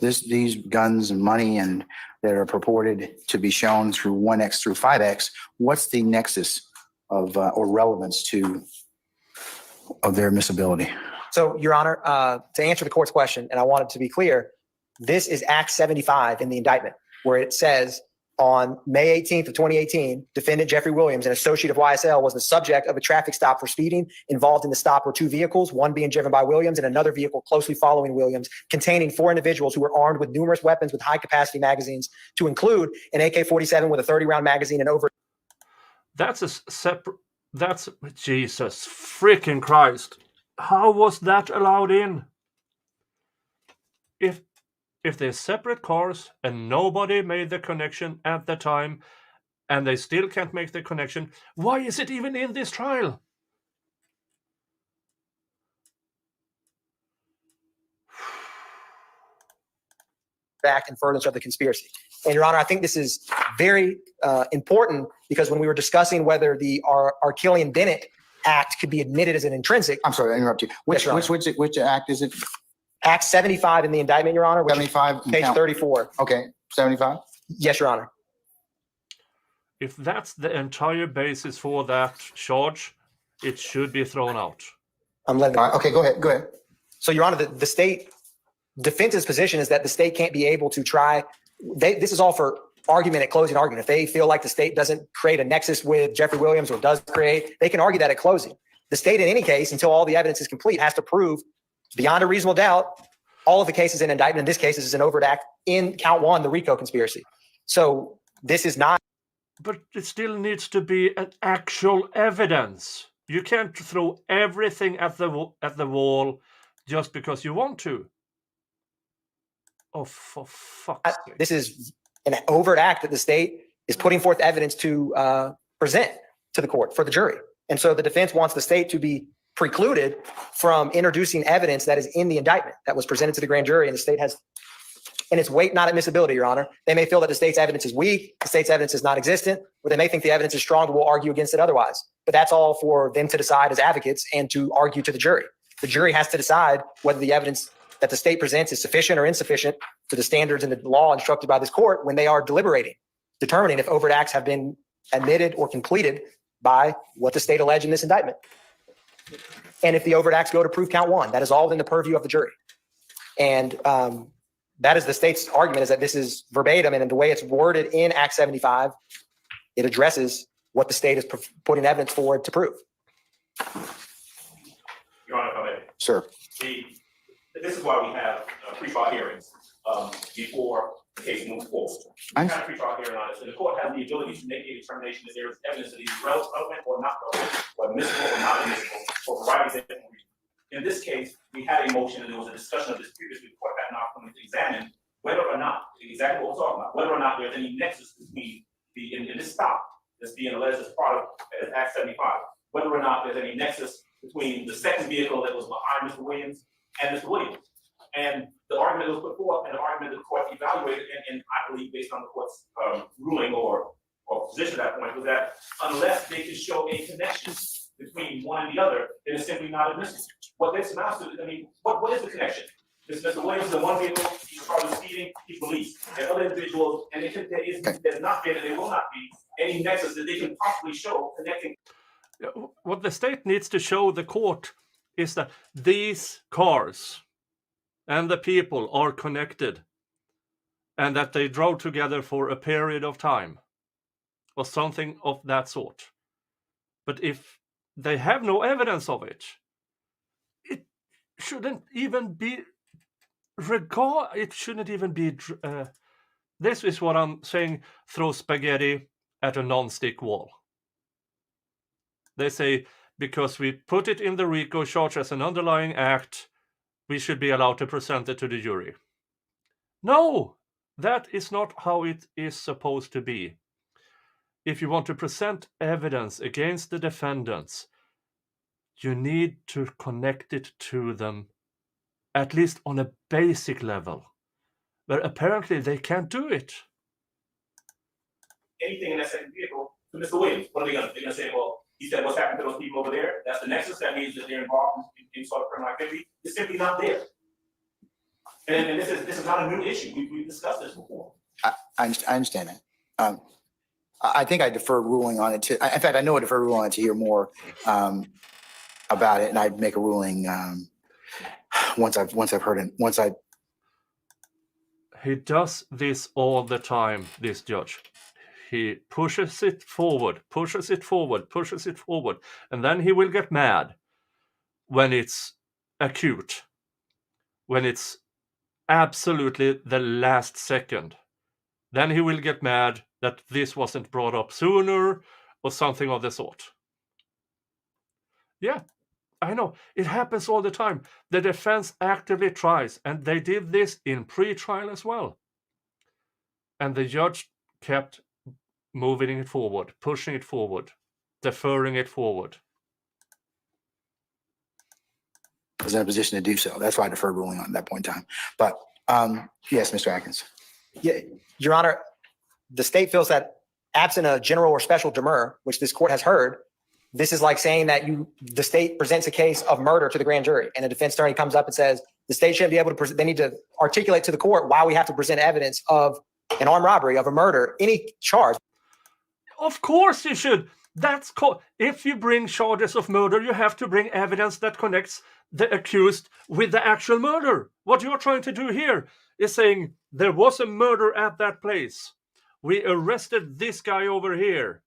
These guns and money and that are purported to be shown through 1X through 5X, what's the nexus of or relevance of their admissibility? So, Your Honor, to answer the court's question, and I want it to be clear, this is Act 75 in the indictment, where it says on May 18th of 2018, defendant Jeffrey Williams, an associate of YSL, was the subject of a traffic stop for speeding. Involved in the stop were two vehicles, one being driven by Williams and another vehicle closely following Williams, containing 4 individuals who were armed with numerous weapons with high-capacity magazines, to include an AK-47 with a 30-round magazine and over. That's a separate. That's Jesus freaking Christ. How was that allowed in? If they're separate cars and nobody made the connection at the time and they still can't make the connection, why is it even in this trial? Back and furtherance of the conspiracy. And Your Honor, I think this is very important, because when we were discussing whether the Arkillian Bennett Act could be admitted as an intrinsic. I'm sorry to interrupt you. Which act is it? Act 75 in the indictment, Your Honor. 75? Page 34. Okay, 75? Yes, Your Honor. If that's the entire basis for that charge, it should be thrown out. I'm letting. All right, okay, go ahead. So, Your Honor, the state defense's position is that the state can't be able to try. This is all for argument at closing argument. If they feel like the state doesn't create a nexus with Jeffrey Williams, or does create, they can argue that at closing. The state, in any case, until all the evidence is complete, has to prove beyond a reasonable doubt all of the cases in indictment. In this case, this is an overt act in count 1, the RICO conspiracy. So this is not. But it still needs to be an actual evidence. You can't throw everything at the wall just because you want to. Oh, for fuck's sake. This is an overt act that the state is putting forth evidence to present to the court for the jury. And so the defense wants the state to be precluded from introducing evidence that is in the indictment that was presented to the grand jury, and the state has, and it's weight, not admissibility, Your Honor. They may feel that the state's evidence is weak, the state's evidence is not existent, or they may think the evidence is strong, but will argue against it otherwise. But that's all for them to decide as advocates and to argue to the jury. The jury has to decide whether the evidence that the state presents is sufficient or insufficient to the standards and the law instructed by this court when they are deliberating, determining if overt acts have been admitted or completed by what the state alleged in this indictment. And if the overt acts go to prove count one, that is all within the purview of the jury. And that is the state's argument, is that this is verbatim, and in the way it's worded in Act 75, it addresses what the state is putting evidence forward to prove. Your Honor, if I may. Sir. This is why we have pre-trial hearings before the case moves forward. We have a pre-trial hearing on this, and the court has the ability to make a determination that there is evidence that is relevant or not relevant, or admissible or not admissible, for a variety of different reasons. In this case, we had a motion, and there was a discussion of this previously. The court had an opportunity to examine whether or not, exactly what we're talking about, whether or not there's any nexus between in this stop that's being alleged as part of Act 75, whether or not there's any nexus between the second vehicle that was behind Mr. Williams and Mr. Williams. And the argument that was put forth, and the argument that the court evaluated, and I believe based on the court's ruling or position at that point, was that unless they could show a connection between one and the other, then it's simply not admissible. What this amounts to, I mean, what is the connection? Mr. Williams is in one vehicle, he's probably speeding, he's released. And other individuals, and there's not been, and there will not be any nexus that they can possibly show connecting. What the state needs to show the court is that these cars and the people are connected, and that they drove together for a period of time, or something of that sort. But if they have no evidence of it, it shouldn't even be this is what I'm saying, throw spaghetti at a non-stick wall. They say, because we put it in the RICO charge as an underlying act, we should be allowed to present it to the jury. No, that is not how it is supposed to be. If you want to present evidence against the defendants, you need to connect it to them, at least on a basic level. But apparently they can't do it. Anything in that second vehicle to Mr. Williams, what are they going to? They're going to say, well, he said, what's happened to those people over there? That's the nexus. That means that they're involved in sort of criminal activity. It's simply not there. And this is not a new issue. We've discussed this before. I understand that. I think I defer ruling on it to, in fact, I know I defer ruling on it to hear more about it, and I'd make a ruling once I've heard it, He does this all the time, this judge. He pushes it forward, and then he will get mad when it's acute, when it's absolutely the last second. Then he will get mad that this wasn't brought up sooner or something of the sort. Yeah, I know. It happens all the time. The defense actively tries, and they did this in pre-trial as well. And the judge kept moving it forward, pushing it forward, deferring it forward. I was in a position to do so. That's why I deferred ruling on that point in time. But yes, Mr. Atkins. Yeah, Your Honor, the state feels that absent a general or special demur, which this court has heard, this is like saying that the state presents a case of murder to the grand jury, and a defense attorney comes up and says the state shouldn't be able to they need to articulate to the court why we have to present evidence of an armed robbery, of a murder, any charge. Of course you should. That's if you bring charges of murder, you have to bring evidence that connects the accused with the actual murder. What you're trying to do here is saying there was a murder at that place. We arrested this guy over here.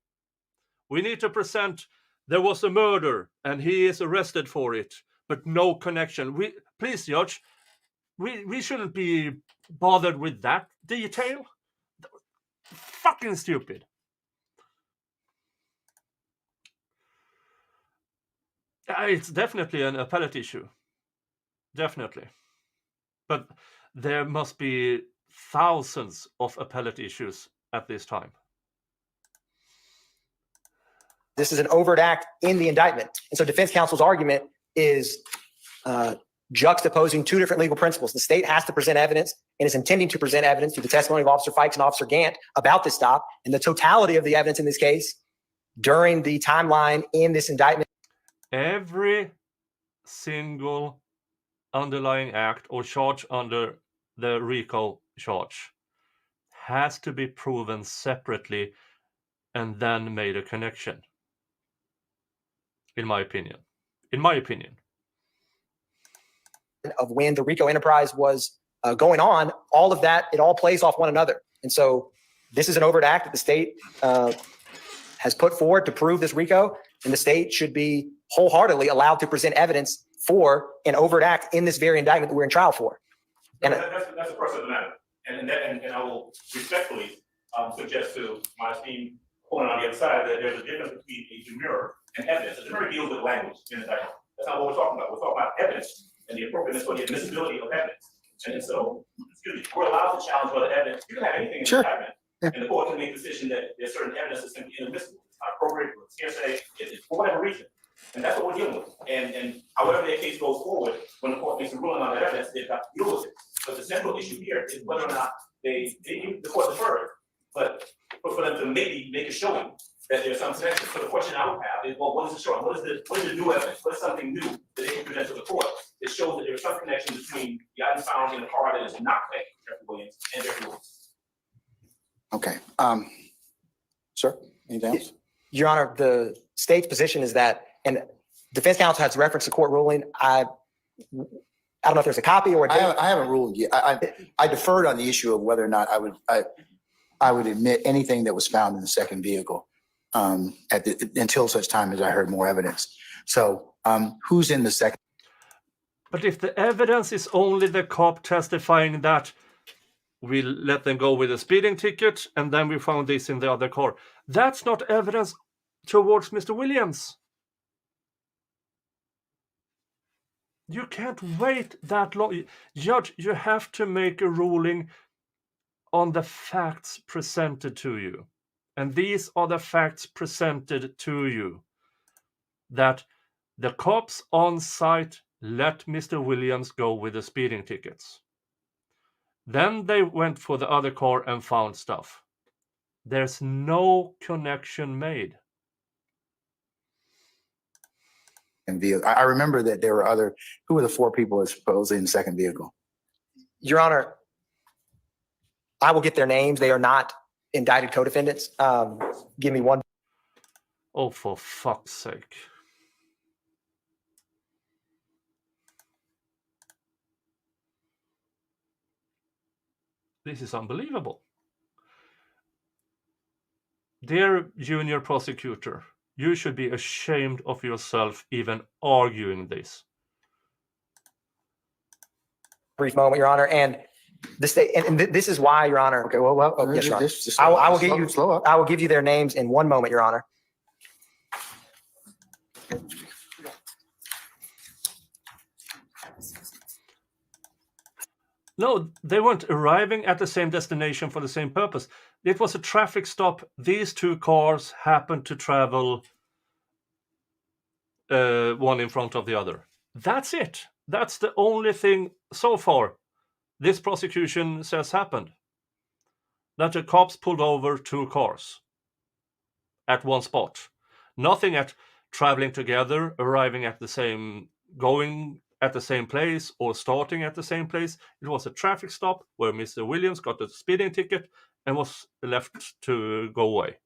We need to present there was a murder and he is arrested for it, but no connection. Please, Judge, we shouldn't be bothered with that detail. Fucking stupid. It's definitely an appellate issue. definitely. But there must be thousands of appellate issues at this time. This is an overt act in the indictment. And so defense counsel's argument is juxtaposing two different legal principles. The state has to present evidence and is intending to present evidence through the testimony of Officer Fikes and Officer Gant about this stop, and the totality of the evidence in this case during the timeline in this indictment. Every single underlying act or charge under the RICO charge has to be proven separately and then made a connection. In my opinion. Of when the RICO enterprise was going on, all of that, it all plays off one another. And so this is an overt act that the state has put forward to prove this RICO, and the state should be wholeheartedly allowed to present evidence for an overt act in this very indictment that we're in trial for. And That's the crux of the matter. And I will respectfully suggest to my esteemed opponent on the other side that there's a difference between a demurrer and evidence. A demurrer deals with language in the indictment. That's not what we're talking about. We're talking about evidence and the appropriateness or the admissibility of evidence. And so, we're allowed to challenge other evidence. You can have anything in the indictment, and the court can make a decision that there's certain evidence that's simply inadmissible. It's not appropriate, it's hearsay, it's for whatever reason. And that's what we're dealing with. And however their case goes forward, when the court makes a ruling on that evidence, they've got to deal with it. But the central issue here is whether or not the court deferred, but for them to maybe make a showing that there's some connection. So the question I would have is, well, what is it showing? What is the new evidence? What is something new that they can present to the court that shows that there's some connection between the items found in the car that is not connected to Jeffrey Williams and Jeffrey Williams? Okay. Sir, anything else? Your Honor, the state's position is that, and defense counsel has referenced the court ruling. I don't know if there's a copy or I haven't ruled yet. I deferred on the issue of whether or not I would admit anything that was found in the second vehicle until such time as I heard more evidence. So who's in the second? But if the evidence is only the cop testifying that we let them go with a speeding ticket and then we found this in the other car, that's not evidence towards Mr. Williams. You can't wait that long. Judge, you have to make a ruling on the facts presented to you. And these are the facts presented to you. That the cops on site let Mr. Williams go with the speeding tickets. Then they went for the other car and found stuff. There's no connection made. I remember that there were who were the four people supposedly in the second vehicle? Your Honor, I will get their names. They are not indicted co-defendants. Give me one. Oh, for fuck's sake. This is unbelievable. Dear junior prosecutor, you should be ashamed of yourself even arguing this. Brief moment, Your Honor, and the state, and this is why, Your Honor. Okay, well, yes, Your Honor. just I will give you. slow up. I will give you their names in one moment, Your Honor. No, they weren't arriving at the same destination for the same purpose. It was a traffic stop. These two cars happened to travel one in front of the other. That's it. That's the only thing so far this prosecution says happened. That the cops pulled over two cars at one spot. Nothing at traveling together, arriving at the same, going at the same place or starting at the same place. It was a traffic stop where Mr. Williams got a speeding ticket and was left to go away.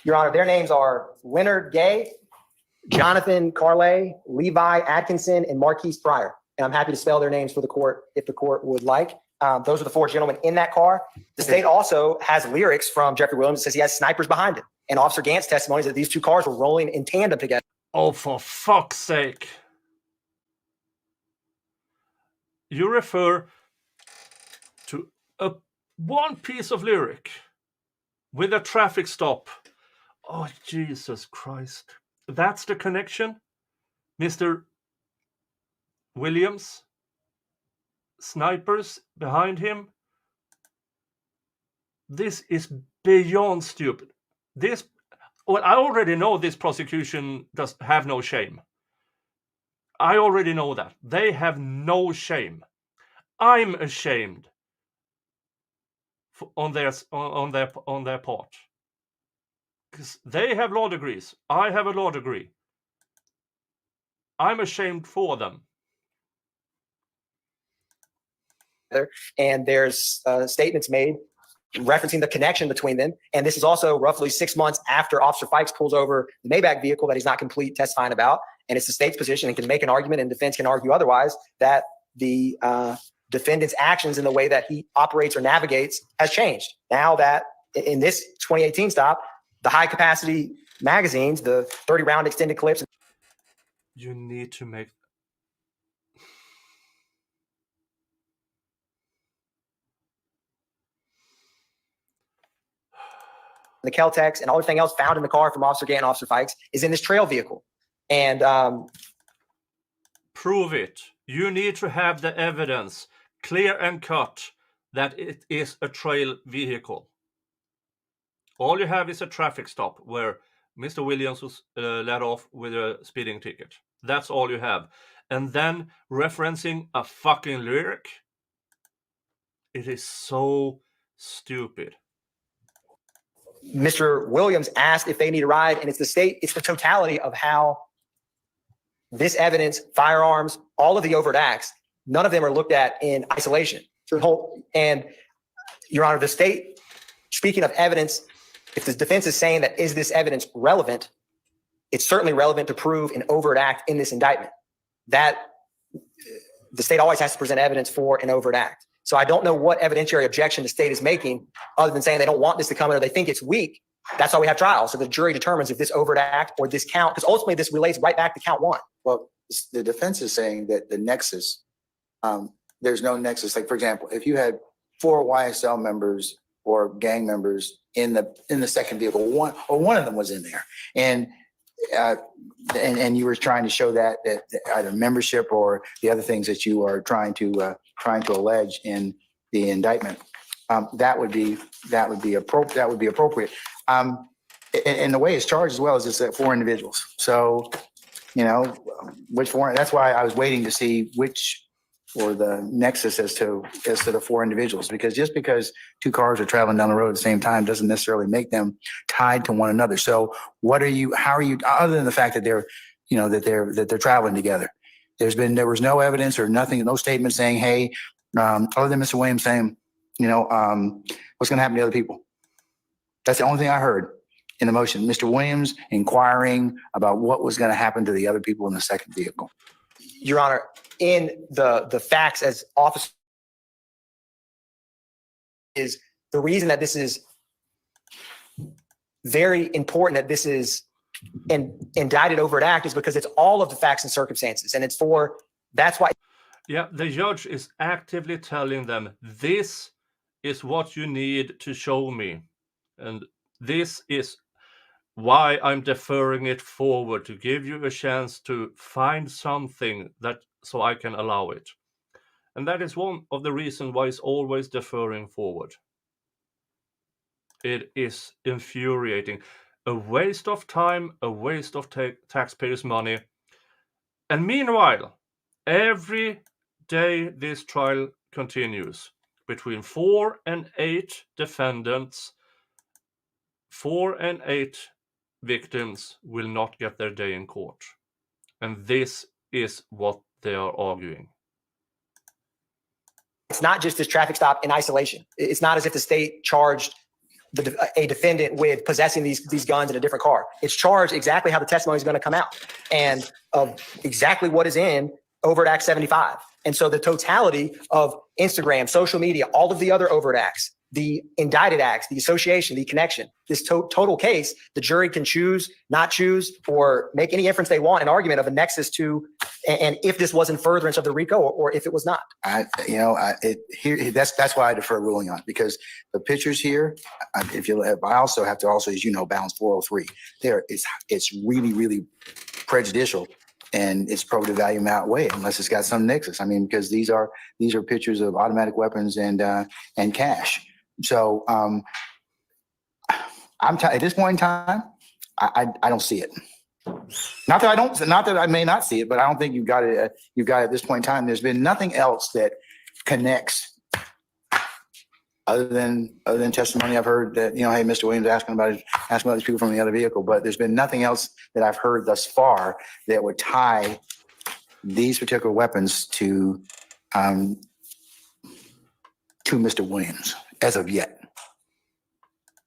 Your Honor, their names are Leonard Gay, Jonathan Carlay, Levi Atkinson, and Marquise Pryor. And I'm happy to spell their names for the court if the court would like. Those are the four gentlemen in that car. The state also has lyrics from Jeffrey Williams that says he has snipers behind him. And Officer Gant's testimony is that these two cars were rolling in tandem together. Oh, for fuck's sake. You refer to one piece of lyric with a traffic stop. Oh, Jesus Christ. That's the connection? Mr. Williams? Snipers behind him? This is beyond stupid. Well, I already know this prosecution does have no shame. I already know that. They have no shame. I'm ashamed on their part. Because they have law degrees. I have a law degree. I'm ashamed for them. And there's statements made referencing the connection between them. And this is also roughly 6 months after Officer Fikes pulls over the Maybach vehicle that he's not complete testifying about. And it's the state's position and can make an argument, and defense can argue otherwise, that the defendant's actions in the way that he operates or navigates has changed. Now that in this 2018 stop, the high capacity magazines, the 30 round extended clips. You need to make. The Kel-Tex and everything else found in the car from Officer Gant and Officer Fikes is in this trail vehicle. And prove it. You need to have the evidence clear and cut that it is a trail vehicle. All you have is a traffic stop where Mr. Williams was let off with a speeding ticket. That's all you have. And then referencing a fucking lyric. It is so stupid. Mr. Williams asked if they need a ride, and it's the totality of how this evidence, firearms, all of the overt acts, none of them are looked at in isolation. And Your Honor, the state, speaking of evidence, if the defense is saying that is this evidence relevant, it's certainly relevant to prove an overt act in this indictment. That the state always has to present evidence for an overt act. So I don't know what evidentiary objection the state is making other than saying they don't want this to come in or they think it's weak. That's why we have trials. So the jury determines if this overt act or this count, because ultimately this relates right back to count one. Well, the defense is saying that the nexus, there's no nexus. Like, for example, if you had 4 YSL members or gang members in the second vehicle, one of them was in there, and you were trying to show that either membership or the other things that you are trying to allege in the indictment, that would be appropriate. And the way it's charged as well is it's 4 individuals. So, which 4? That's why I was waiting to see which, or the nexus as to the 4 individuals, because just because 2 cars are traveling down the road at the same time doesn't necessarily make them tied to one another. So how are you, other than the fact that they're traveling together, there was no evidence or nothing, no statement saying, hey, other than Mr. Williams saying, what's going to happen to other people? That's the only thing I heard in the motion. Mr. Williams inquiring about what was going to happen to the other people in the second vehicle. Your Honor, in the facts as officer is the reason that this is very important, that this is an indicted overt act, is because it's all of the facts and circumstances. And that's why. Yeah, the judge is actively telling them, this is what you need to show me. And this is why I'm deferring it forward, to give you a chance to find something so I can allow it. And that is one of the reasons why it's always deferring forward. It is infuriating. A waste of time, a waste of taxpayers' money. And meanwhile, every day this trial continues, between 4 and 8 defendants, 4 and 8 victims will not get their day in court. And this is what they are arguing. It's not just this traffic stop in isolation. It's not as if the state charged a defendant with possessing these guns in a different car. It's charged exactly how the testimony is going to come out and of exactly what is in Overt Act 75. And so the totality of Instagram, social media, all of the other overt acts, the indicted acts, the association, the connection, this total case, the jury can choose, not choose, or make any inference they want, an argument of a nexus to, and if this was in furtherance of the RICO or if it was not. That's why I defer ruling on it, because the pictures here, I also have to as you know, balance 403. It's really, really prejudicial, and its probative value may outweigh it unless it's got some nexus. I mean, because these are pictures of automatic weapons and cash. So at this point in time, I don't see it. Not that I may not see it, but I don't think you've got it. You've got it at this point in time. There's been nothing else that connects other than testimony I've heard that, hey, Mr. Williams asking about these people from the other vehicle, but there's been nothing else that I've heard thus far that would tie these particular weapons to Mr. Williams as of yet.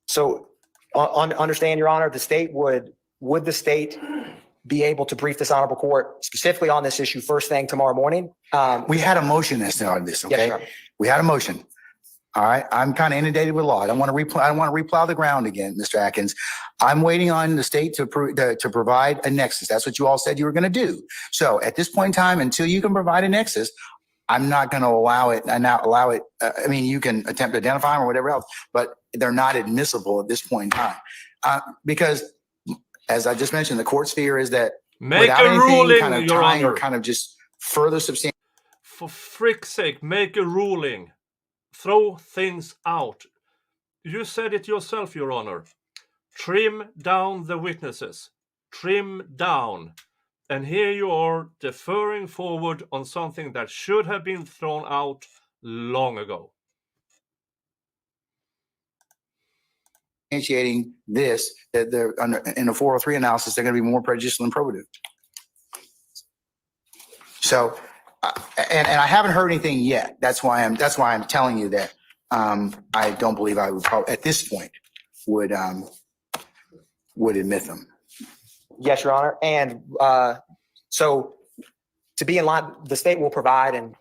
So understand, Your Honor, would the state be able to brief this honorable court specifically on this issue first thing tomorrow morning? We had a motion on this, okay? Yes, Your Honor. We had a motion. All right. I'm kind of inundated with law. I don't want to replow the ground again, Mr. Atkins. I'm waiting on the state to provide a nexus. That's what you all said you were going to do. So at this point in time, until you can provide a nexus, I'm not going to allow it. I mean, you can attempt to identify them or whatever else, but they're not admissible at this point in time. Because as I just mentioned, the court's fear is that Make a ruling, Your Honor. kind of just further substantiate. For frick's sake, make a ruling. Throw things out. You said it yourself, Your Honor. Trim down the witnesses. Trim down. And here you are deferring forward on something that should have been thrown out long ago. Initiating this, that they're in a 403 analysis, they're going to be more prejudicial and probative. So, and I haven't heard anything yet. That's why I'm telling you that I don't believe I would probably at this point would admit them. Yes, Your Honor. And so to be in line, the state will provide and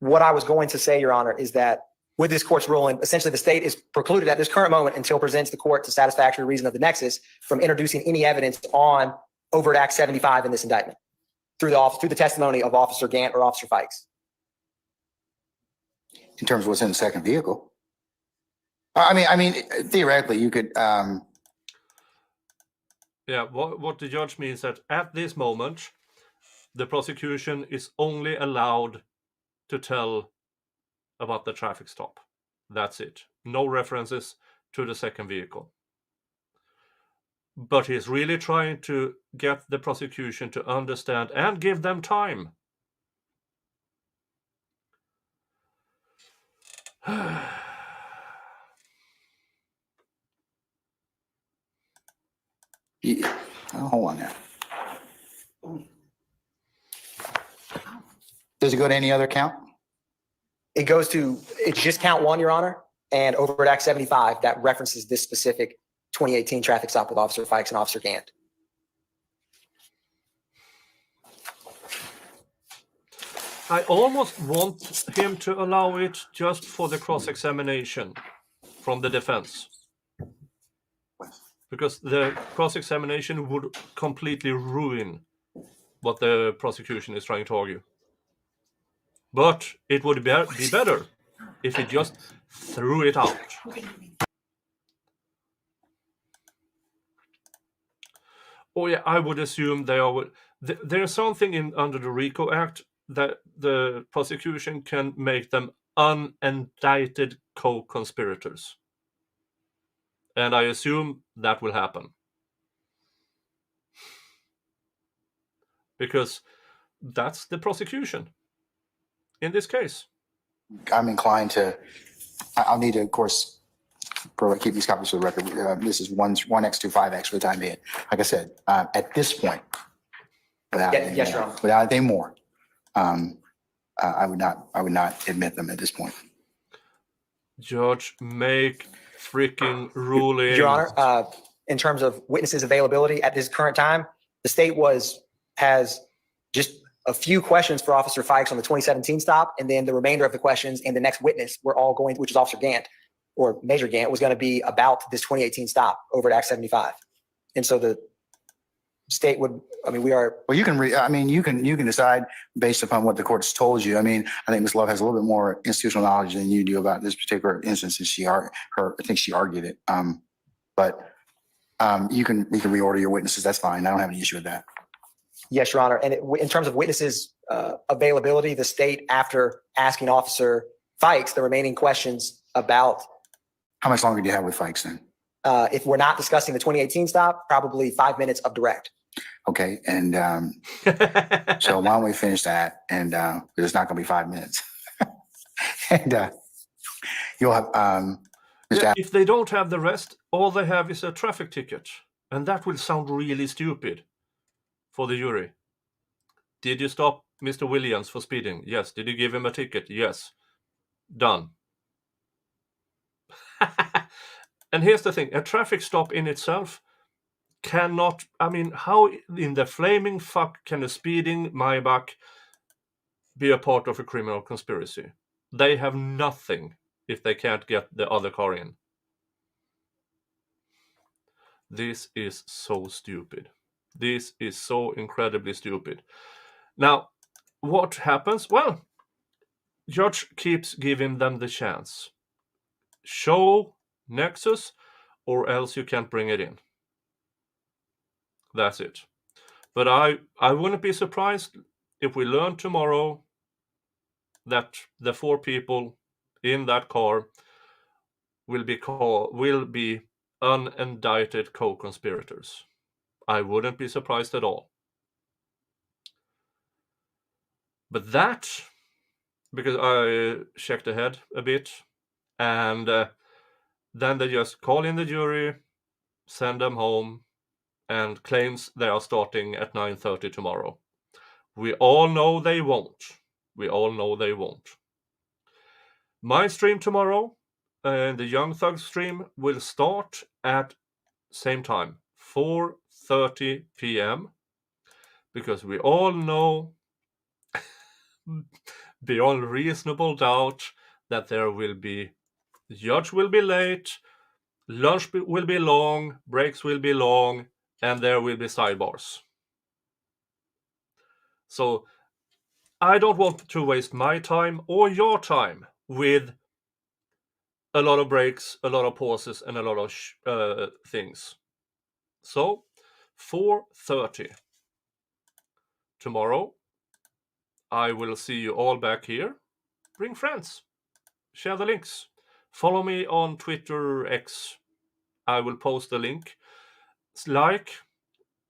what I was going to say, Your Honor, is that with this court's ruling, essentially the state is precluded at this current moment until presents the court to satisfactory reason of the nexus from introducing any evidence on overt act 75 in this indictment through the testimony of Officer Gant or Officer Fikes. In terms of what's in the second vehicle. I mean, theoretically, you could. Yeah, what the judge means that at this moment, the prosecution is only allowed to tell about the traffic stop. That's it. No references to the second vehicle. But he's really trying to get the prosecution to understand and give them time. Yeah. Oh, hold on there. Does it go to any other count? It's just count one, Your Honor, and overt act 75 that references this specific 2018 traffic stop with Officer Fikes and Officer Gant. I almost want him to allow it just for the cross-examination from the defense. Because the cross-examination would completely ruin what the prosecution is trying to argue. But it would be better if he just threw it out. Oh yeah, I would assume there's something under the RICO-act that the prosecution can make them unindicted co-conspirators. And I assume that will happen. Because that's the prosecution in this case. I'm inclined to, I'll need to, of course, keep these copies for the record. This is 1X25X for the time being. Like I said, at this point, without anything more, I would not admit them at this point. Judge, make freaking ruling. Your Honor, in terms of witnesses availability at this current time, the state has just a few questions for Officer Fikes on the 2017 stop, and then the remainder of the questions and the next witness were all going, which is Officer Gant or Major Gant, was going to be about this 2018 stop over at Act 75. And so the state would, I mean, we are. Well, you can you can decide based upon what the court's told you. I mean, I think Ms. Love has a little bit more institutional knowledge than you do about this particular instance, and I think she argued it. But you can reorder your witnesses. That's fine. I don't have any issue with that. Yes, Your Honor. And in terms of witnesses availability, the state, after asking Officer Fikes the remaining questions about. How much longer do you have with Fikes then? If we're not discussing the 2018 stop, probably 5 minutes of direct. Okay, and so why don't we finish that? And it's not going to be 5 minutes. And you'll have Yeah, if they don't have the rest, all they have is a traffic ticket, and that will sound really stupid for the jury. Did you stop Mr. Williams for speeding? Yes. Did you give him a ticket? Yes. Done. And here's the thing, a traffic stop in itself cannot, I mean, how in the flaming fuck can a speeding Maybach be a part of a criminal conspiracy? They have nothing if they can't get the other car in. This is so stupid. This is so incredibly stupid. Now, what happens? Well, judge keeps giving them the chance. Show Nexus, or else you can't bring it in. That's it. But I wouldn't be surprised if we learn tomorrow that the 4 people in that car will be unindicted co-conspirators. I wouldn't be surprised at all. But that, because I checked ahead a bit, and then they just call in the jury, send them home, and claims they are starting at 9:30 tomorrow. We all know they won't. We all know they won't. My stream tomorrow, the Young Thug stream, will start at same time, 4:30 p.m. Because we all know beyond reasonable doubt that there will be, the judge will be late, lunch will be long, breaks will be long, and there will be sidebars. So I don't want to waste my time or your time with a lot of breaks, a lot of pauses, and a lot of things. So 4:30 tomorrow, I will see you all back here. Bring friends. Share the links. Follow me on Twitter X. I will post the link. Like,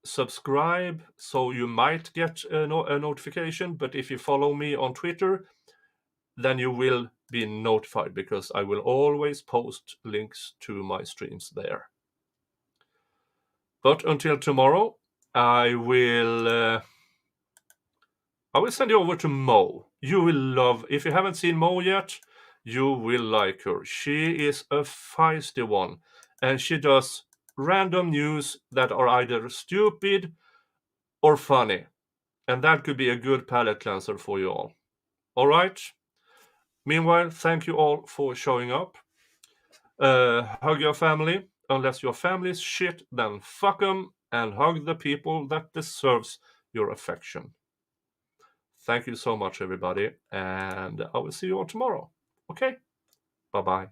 subscribe, so you might get a notification. But if you follow me on Twitter, then you will be notified, because I will always post links to my streams there. But until tomorrow, I will send you over to Mo. You will love, if you haven't seen Mo yet, you will like her. She is a feisty one, and she does random news that are either stupid or funny. And that could be a good palate cleanser for you all. All right? Meanwhile, thank you all for showing up. Hug your family. Unless your family's shit, then fuck them, and hug the people that deserves your affection. Thank you so much, everybody, and I will see you all tomorrow. Okay? Bye-bye.